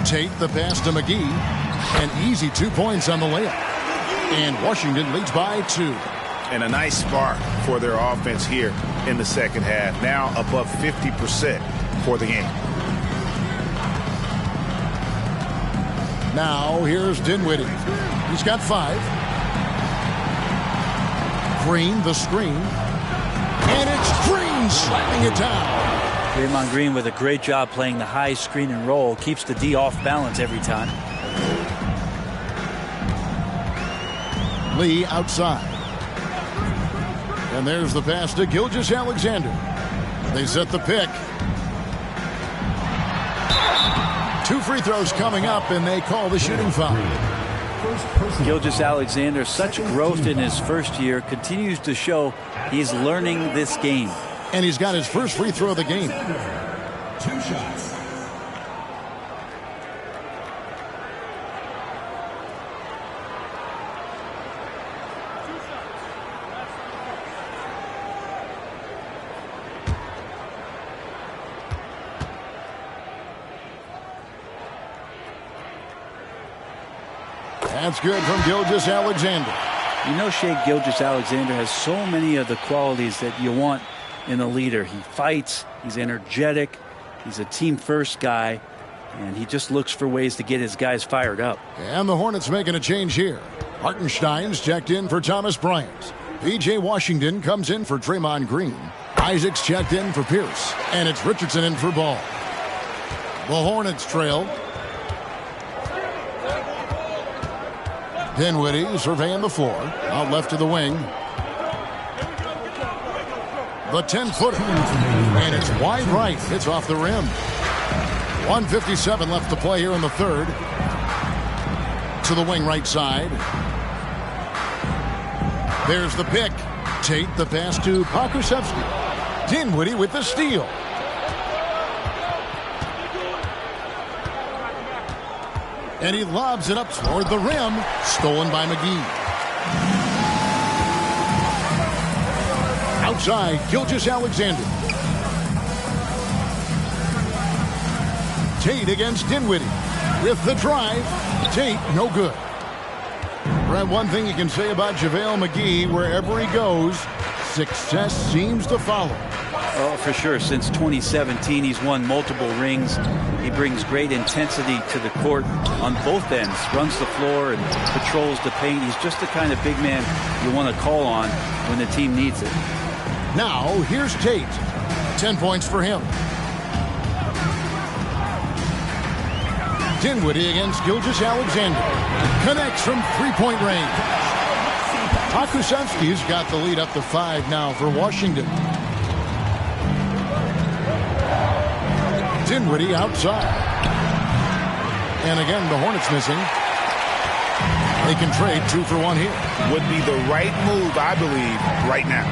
Tate the pass to McGee. An easy 2 points on the layup. And Washington leads by 2. And a nice spark for their offense here in the second half. Now above 50% for the game. Now here's Dinwiddie. He's got 5. Green the screen. And it's Green slamming it down. Draymond Green with a great job playing the high screen and roll. Keeps the D off balance every time. Lee outside. And there's the pass to Gilgeous-Alexander. They set the pick. 2 free throws coming up, and they call the shooting foul. Gilgeous-Alexander, such growth in his first year, continues to show he's learning this game. And he's got his first free throw of the game. 2 shots. That's good from Gilgeous-Alexander. You know, Shea Gilgeous-Alexander has so many of the qualities that you want in a leader. He fights, he's energetic, he's a team-first guy, and he just looks for ways to get his guys fired up. And the Hornets making a change here. Hartenstein's checked in for Thomas Bryant. P.J. Washington comes in for Draymond Green. Isaac's checked in for Pierce. And it's Richardson in for Ball. The Hornets trail. Dinwiddie surveying the floor. Out left to the wing. The 10-footer. And it's wide right. It's off the rim. 1:57 left to play here in the third. To the wing right side. There's the pick. Tate the pass to Pokusevski. Dinwiddie with the steal. And he lobs it up toward the rim. Stolen by McGee. Outside, Gilgeous-Alexander. Tate against Dinwiddie. With the drive. Tate, no good. Brett, one thing you can say about JaVale McGee, wherever he goes, success seems to follow. Oh, for sure. Since 2017, he's won multiple rings. He brings great intensity to the court on both ends. Runs the floor and patrols the paint. He's just the kind of big man you want to call on when the team needs it. Now, here's Tate. 10 points for him. Dinwiddie against Gilgeous-Alexander. Connects from three-point range. Pokusevski's got the lead up to 5 now for Washington. Dinwiddie outside. And again, the Hornets missing. They can trade 2 for 1 here. Would be the right move, I believe, right now.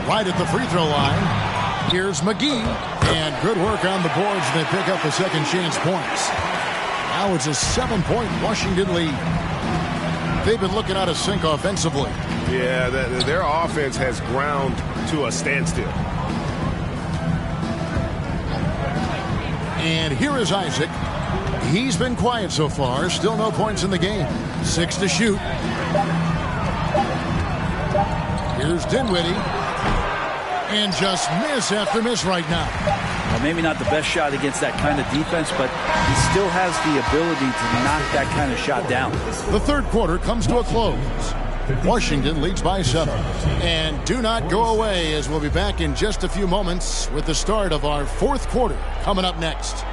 Right at the free throw line. Here's McGee. And good work on the boards. They pick up the second chance points. Now it's a 7-point Washington lead. They've been looking out of sync offensively. Yeah, their offense has ground to a standstill. And here is Isaac. He's been quiet so far. Still no points in the game. 6 to shoot. Here's Dinwiddie. And just miss after miss right now. Well, maybe not the best shot against that kind of defense, but he still has the ability to knock that kind of shot down. The third quarter comes to a close. Washington leads by 7. And do not go away, as we'll be back in just a few moments with the start of our fourth quarter coming up next.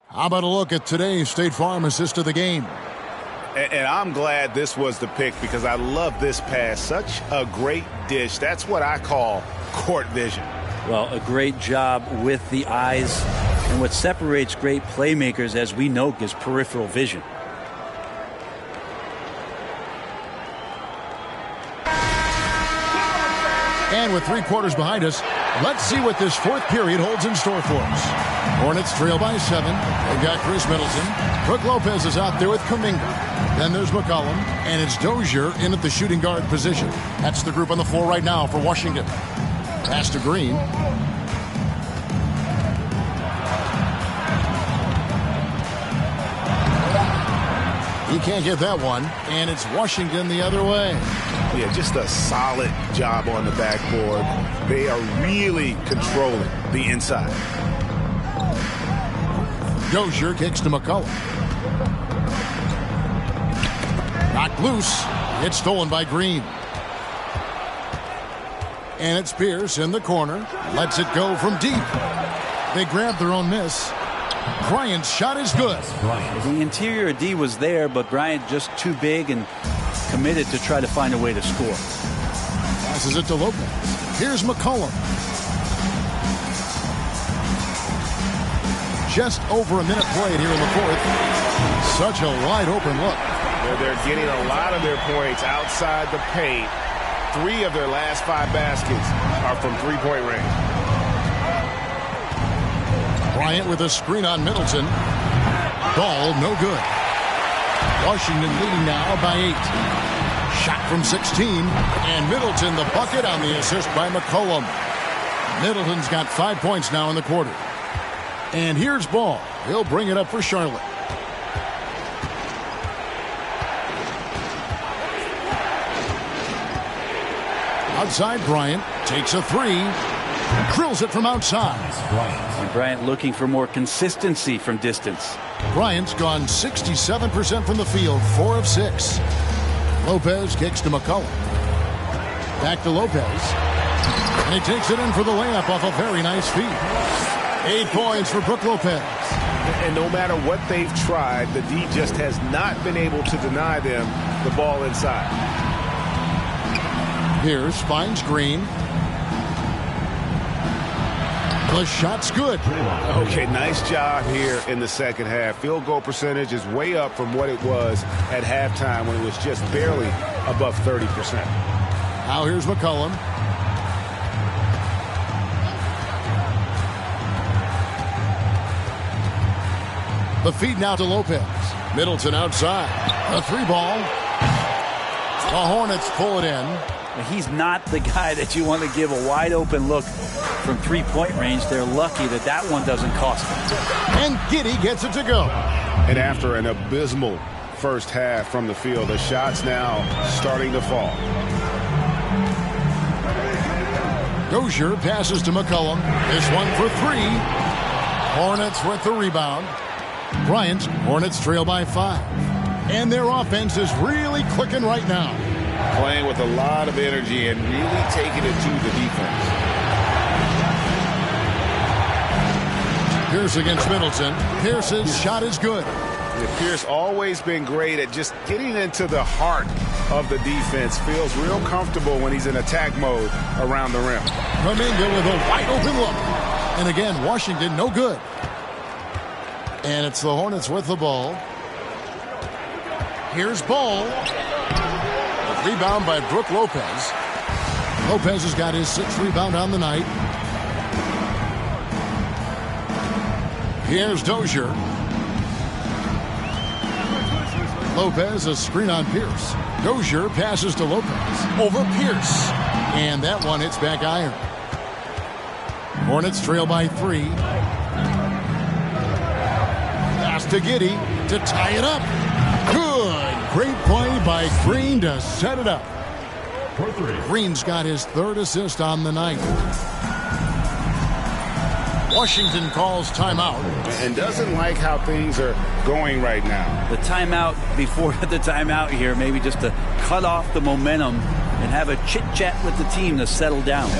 How about a look at today's State Farm assist of the game? And I'm glad this was the pick because I love this pass. Such a great dish. That's what I call court vision. Well, a great job with the eyes. And what separates great playmakers, as we know, is peripheral vision. And with 3 quarters behind us, let's see what this fourth period holds in store for us. Hornets trail by 7. They've got Chris Middleton. Brook Lopez is out there with Kuminga. Then there's McCollum, and it's Dozier in at the shooting guard position. That's the group on the floor right now for Washington. Pass to Green. He can't get that one, and it's Washington the other way. Yeah, just a solid job on the backboard. They are really controlling the inside. Dozier kicks to McCollum. Knocked loose. It's stolen by Green. And it's Pierce in the corner. Lets it go from deep. They grab their own miss. Bryant's shot is good. The interior D was there, but Bryant just too big and committed to try to find a way to score. Passes it to Lopez. Here's McCollum. Just over a minute played here in the fourth. Such a wide open look. They're getting a lot of their points outside the paint. 3 of their last 5 baskets are from three-point range. Bryant with a screen on Middleton. Ball no good. Washington leading now by 8. Shot from 16. And Middleton the bucket on the assist by McCollum. Middleton's got 5 points now in the quarter. And here's Ball. He'll bring it up for Charlotte. Outside, Bryant takes a three. Drills it from outside. And Bryant looking for more consistency from distance. Bryant's gone 67% from the field, 4 of 6. Lopez kicks to McCollum. Back to Lopez. And he takes it in for the layup off a very nice feed. 8 points for Brook Lopez. And no matter what they've tried, the D just has not been able to deny them the ball inside. Pierce finds Green. The shot's good. Okay, nice job here in the second half. Field goal percentage is way up from what it was at halftime when it was just barely above 30%. Now here's McCollum. The feed now to Lopez. Middleton outside. A 3-ball. The Hornets pull it in. He's not the guy that you want to give a wide open look from 3-point range. They're lucky that that one doesn't cost them. And Giddey gets it to go. And after an abysmal first half from the field, the shots now starting to fall. Dozier passes to McCollum. This one for 3. Hornets with the rebound. Bryant, Hornets trail by 5. And their offense is really clicking right now. Playing with a lot of energy and really taking it to the defense. Pierce against Middleton. Pierce's shot is good. Pierce always been great at just getting into the heart of the defense. Feels real comfortable when he's in attack mode around the rim. Kuminga with a wide open look. And again, Washington no good. And it's the Hornets with the ball. Here's Ball. A rebound by Brook Lopez. Lopez has got his 6th rebound on the night. Here's Dozier. Lopez, a screen on Pierce. Dozier passes to Lopez. Over Pierce. And that one hits back iron. Hornets trail by 3. Pass to Giddey to tie it up. Good. Great play by Green to set it up. Green's got his 3rd assist on the night. Washington calls timeout. And doesn't like how things are going right now. The timeout before the timeout here, maybe just to cut off the momentum and have a chit-chat with the team to settle down.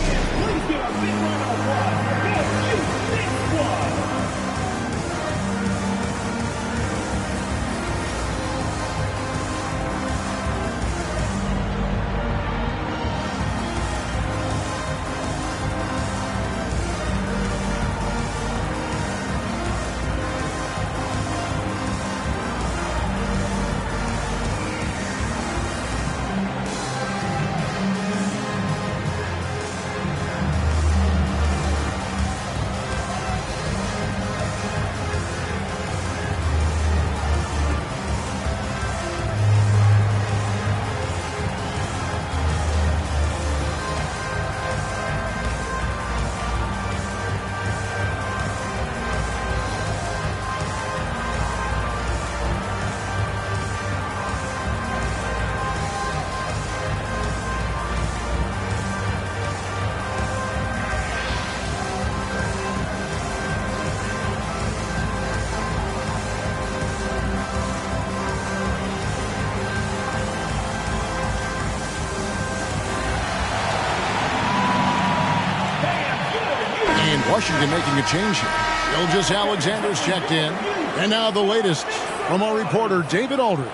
Washington making a change here. Ilgis Alexander's checked in. And now the latest from our reporter, David Aldridge.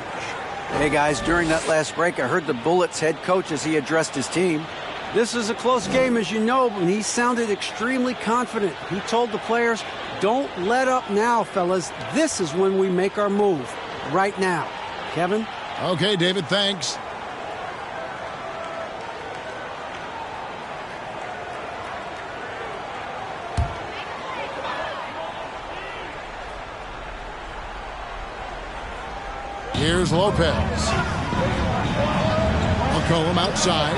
Hey, guys, during that last break, I heard the Bullets head coach as he addressed his team. This is a close game, as you know, and he sounded extremely confident. He told the players, don't let up now, fellas. This is when we make our move. Right now. Kevin? Okay, David, thanks. Here's Lopez. McCollum outside.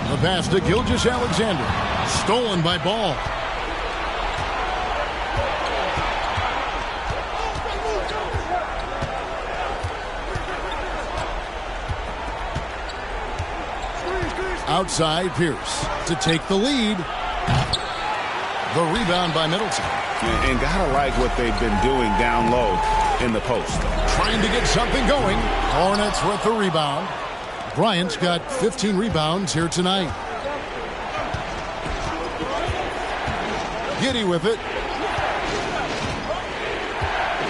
The pass to Gilgeous-Alexander. Stolen by Ball. Outside Pierce to take the lead. The rebound by Middleton. And gotta like what they've been doing down low in the post. Trying to get something going. Hornets with the rebound. Bryant's got 15 rebounds here tonight. Giddey with it.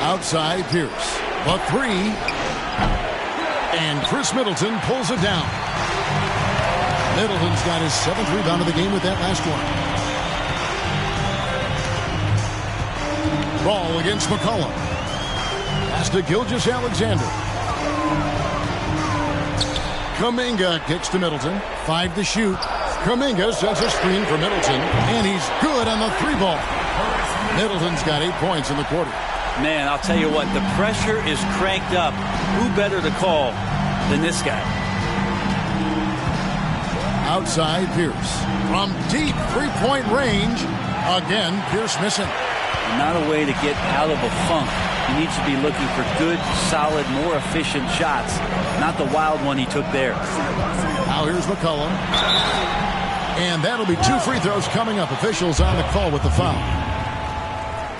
Outside Pierce. A three. And Chris Middleton pulls it down. Middleton's got his 7th rebound of the game with that last one. Ball against McCollum. Pass to Gilgeous-Alexander. Kuminga kicks to Middleton. 5 to shoot. Kuminga sets a screen for Middleton. And he's good on the 3-ball. Middleton's got 8 points in the quarter. Man, I'll tell you what, the pressure is cranked up. Who better to call than this guy? Outside Pierce. From deep 3-point range. Again, Pierce missing. Not a way to get out of a funk. He needs to be looking for good, solid, more efficient shots. Not the wild one he took there. Now here's McCollum. And that'll be 2 free throws coming up. Officials on the call with the foul.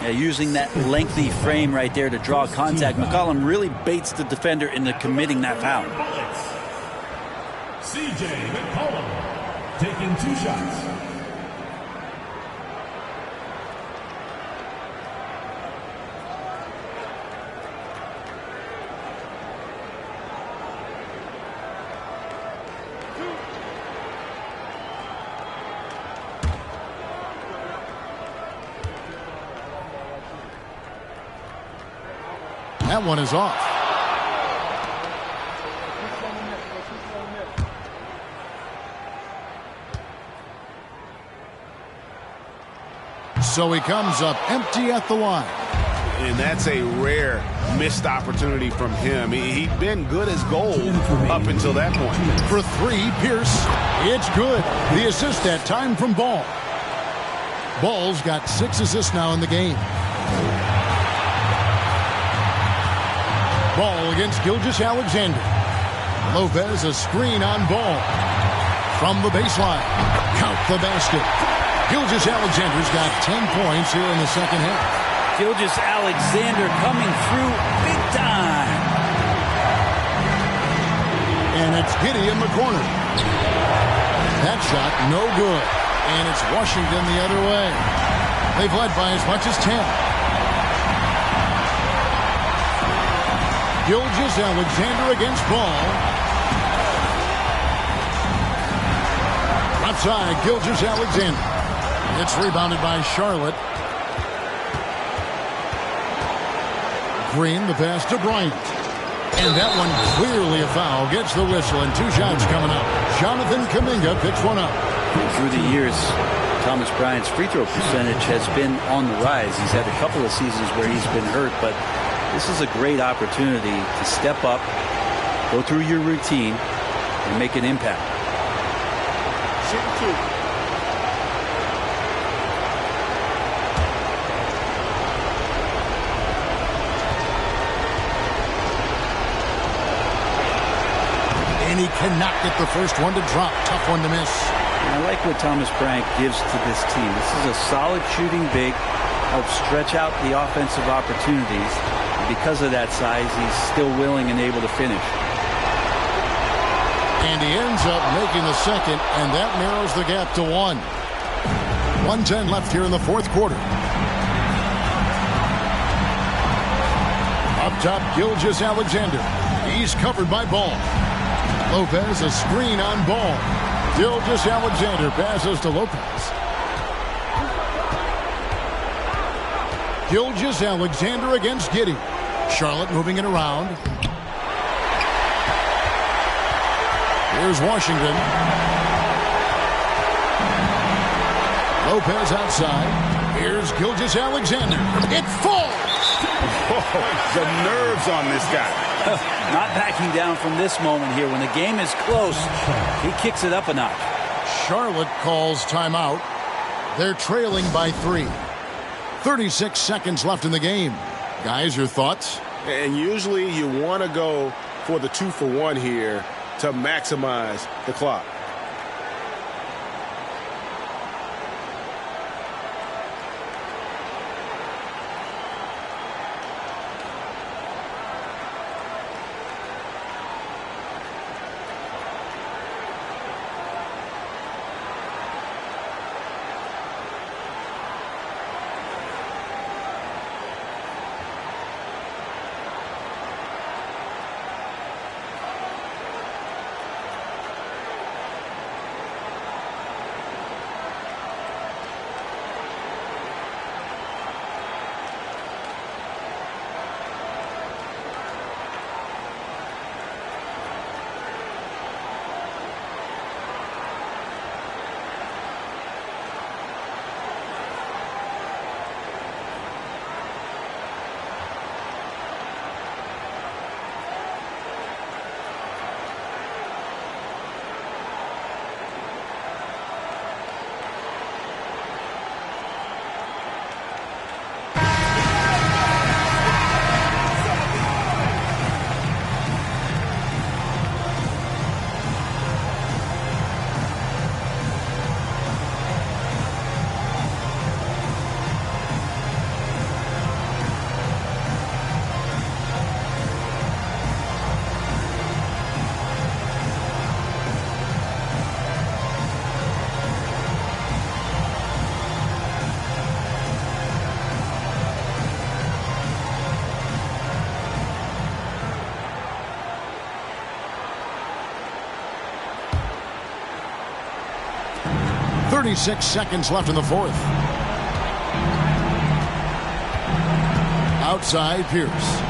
Yeah, using that lengthy frame right there to draw contact. McCollum really baits the defender into committing that foul. C.J. McCollum taking 2 shots. That one is off. So he comes up empty at the line. And that's a rare missed opportunity from him. He'd been good as gold up until that point. For 3, Pierce. It's good. The assist that time from Ball. Ball's got 6 assists now in the game. Ball against Gilgeous-Alexander. Lopez a screen on Ball. From the baseline. Count the basket. Gilgeous-Alexander's got 10 points here in the second half. Gilgeous-Alexander coming through big time. And it's Giddey in the corner. That shot no good. And it's Washington the other way. They've led by as much as 10. Gilgeous-Alexander against Ball. Outside, Gilgeous-Alexander. It's rebounded by Charlotte. Green, the pass to Bryant. And that one clearly a foul. Gets the whistle and 2 shots coming up. Jonathan Kuminga picks one up. Through the years, Thomas Bryant's free throw percentage has been on the rise. He's had a couple of seasons where he's been hurt, but this is a great opportunity to step up, go through your routine, and make an impact. Shoot 2. And he cannot get the first one to drop. Tough one to miss. And I like what Thomas Bryant gives to this team. This is a solid shooting big, helps stretch out the offensive opportunities. And because of that size, he's still willing and able to finish. And he ends up making the second, and that narrows the gap to 1. 1:10 left here in the fourth quarter. Up top, Gilgeous-Alexander. He's covered by Ball. Lopez a screen on Ball. Gilgeous-Alexander passes to Lopez. Gilgeous-Alexander against Giddey. Charlotte moving it around. Here's Washington. Lopez outside. Here's Gilgeous-Alexander. It falls! The nerves on this guy. Not backing down from this moment here. When the game is close, he kicks it up a notch. Charlotte calls timeout. They're trailing by 3. 36 seconds left in the game. Guys, your thoughts? And usually you want to go for the 2-for-1 here to maximize the clock. .36 seconds left in the fourth. Outside Pierce.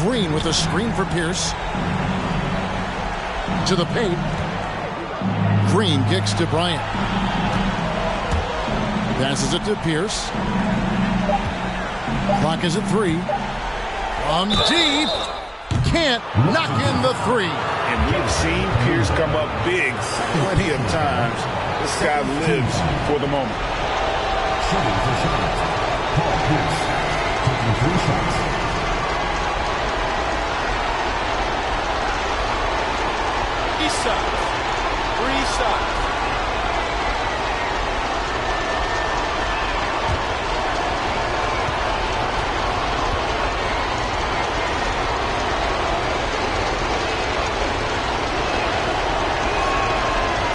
Green with a screen for Pierce. To the paint. Green kicks to Bryant. Passes it to Pierce. Clock is at 3. From deep. Can't knock in the 3. And we've seen Pierce come up big plenty of times. This guy lives for the moment. Shooting for shots. Paul Pierce taking 3 shots. Three shots.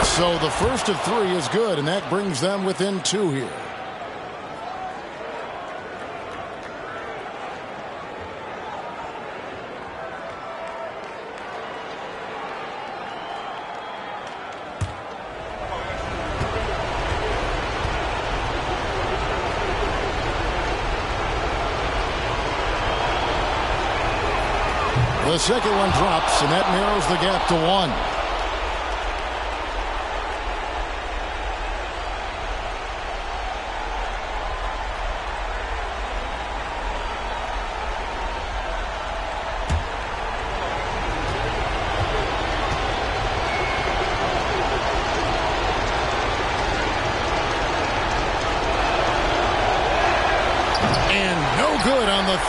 So the first of 3 is good, and that brings them within 2 here. The second one drops, and that narrows the gap to 1.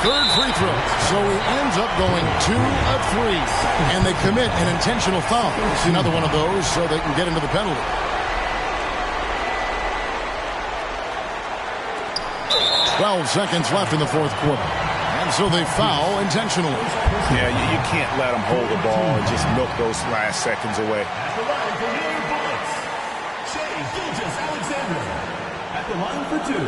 Third free throw. So he ends up going 2 of 3. And they commit an intentional foul. It's another one of those so they can get into the penalty. "12 seconds left in the fourth quarter. And so they foul intentionally. Yeah, you can't let them hold the ball and just milk those last seconds away. At the line for your Bullets, Shai Gilgeous-Alexander. At the line for 2.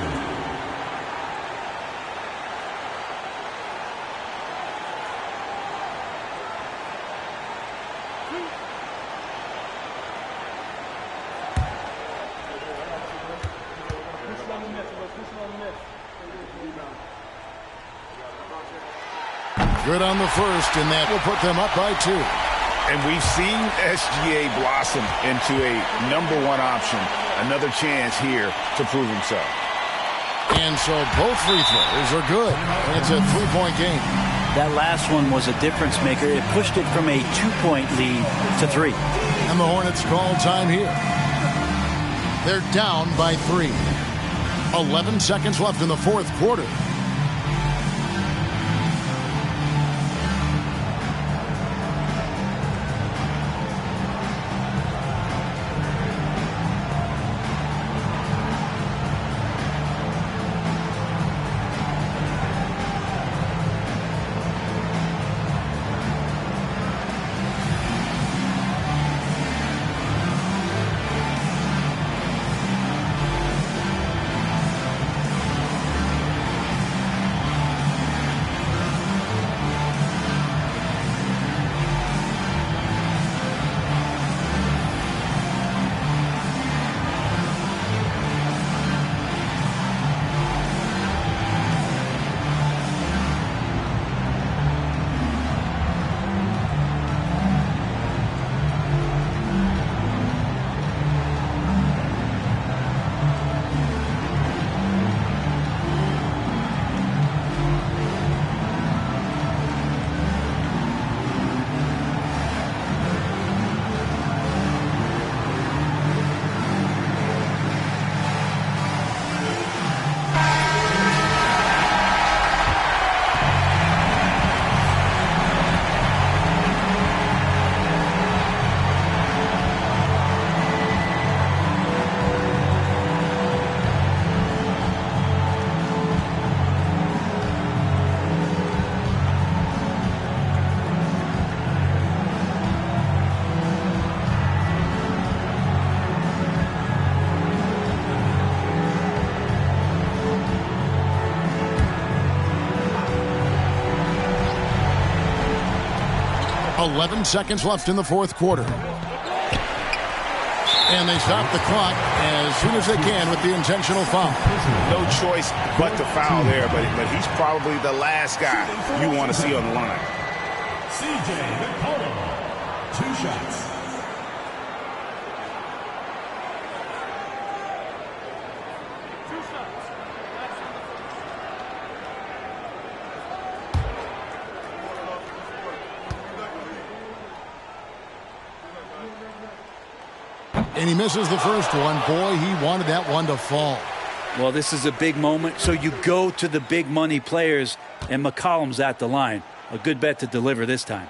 Good on the first, and that will put them up by 2. And we've seen SGA blossom into a #1 option. Another chance here to prove himself. And so both free throws are good. And it's a 3-point game. That last one was a difference maker. It pushed it from a 2-point lead to 3. And the Hornets call time here. They're down by 3. 11 seconds left in the fourth quarter. .11 seconds left in the fourth quarter. And they stop the clock as soon as they can with the intentional foul. No choice but to foul there, but he's probably the last guy you want to see on the line. C.J. McCollum, 2 shots. And he misses the first one. Boy, he wanted that one to fall. Well, this is a big moment, so you go to the big money players, and McCollum's at the line. A good bet to deliver this time.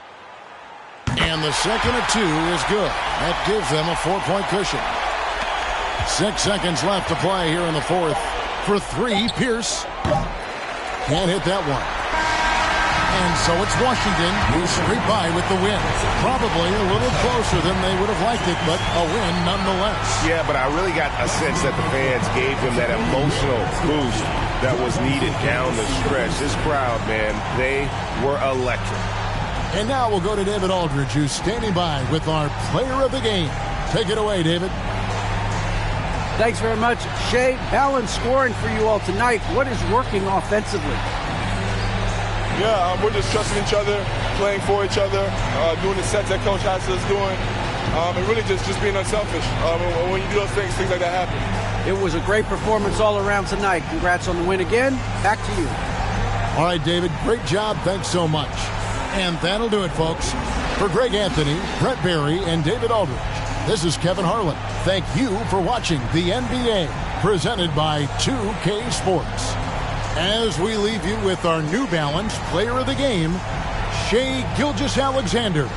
And the second of 2 is good. That gives them a 4-point cushion. 6 seconds left to play here in the fourth. For 3, Pierce. Can't hit that one. And so it's Washington who scrape by with the win. Probably a little closer than they would have liked it, but a win nonetheless. Yeah, but I really got a sense that the fans gave him that emotional boost that was needed down the stretch. This crowd, man, they were electric. And now we'll go to David Aldridge, who's standing by with our player of the game. Take it away, David. Thanks very much, Shea. Balanced scoring for you all tonight. What is working offensively? Yeah, we're just trusting each other, playing for each other, doing the sets that Coach has us doing, and really just being unselfish. When you do those things like that happen. It was a great performance all around tonight. Congrats on the win again. Back to you. All right, David, great job. Thanks so much. And that'll do it, folks. For Greg Anthony, Brett Barry, and David Aldridge, this is Kevin Harlan. Thank you for watching the NBA, presented by 2K Sports. As we leave you with our New Balance Player of the Game, Shai Gilgeous-Alexander.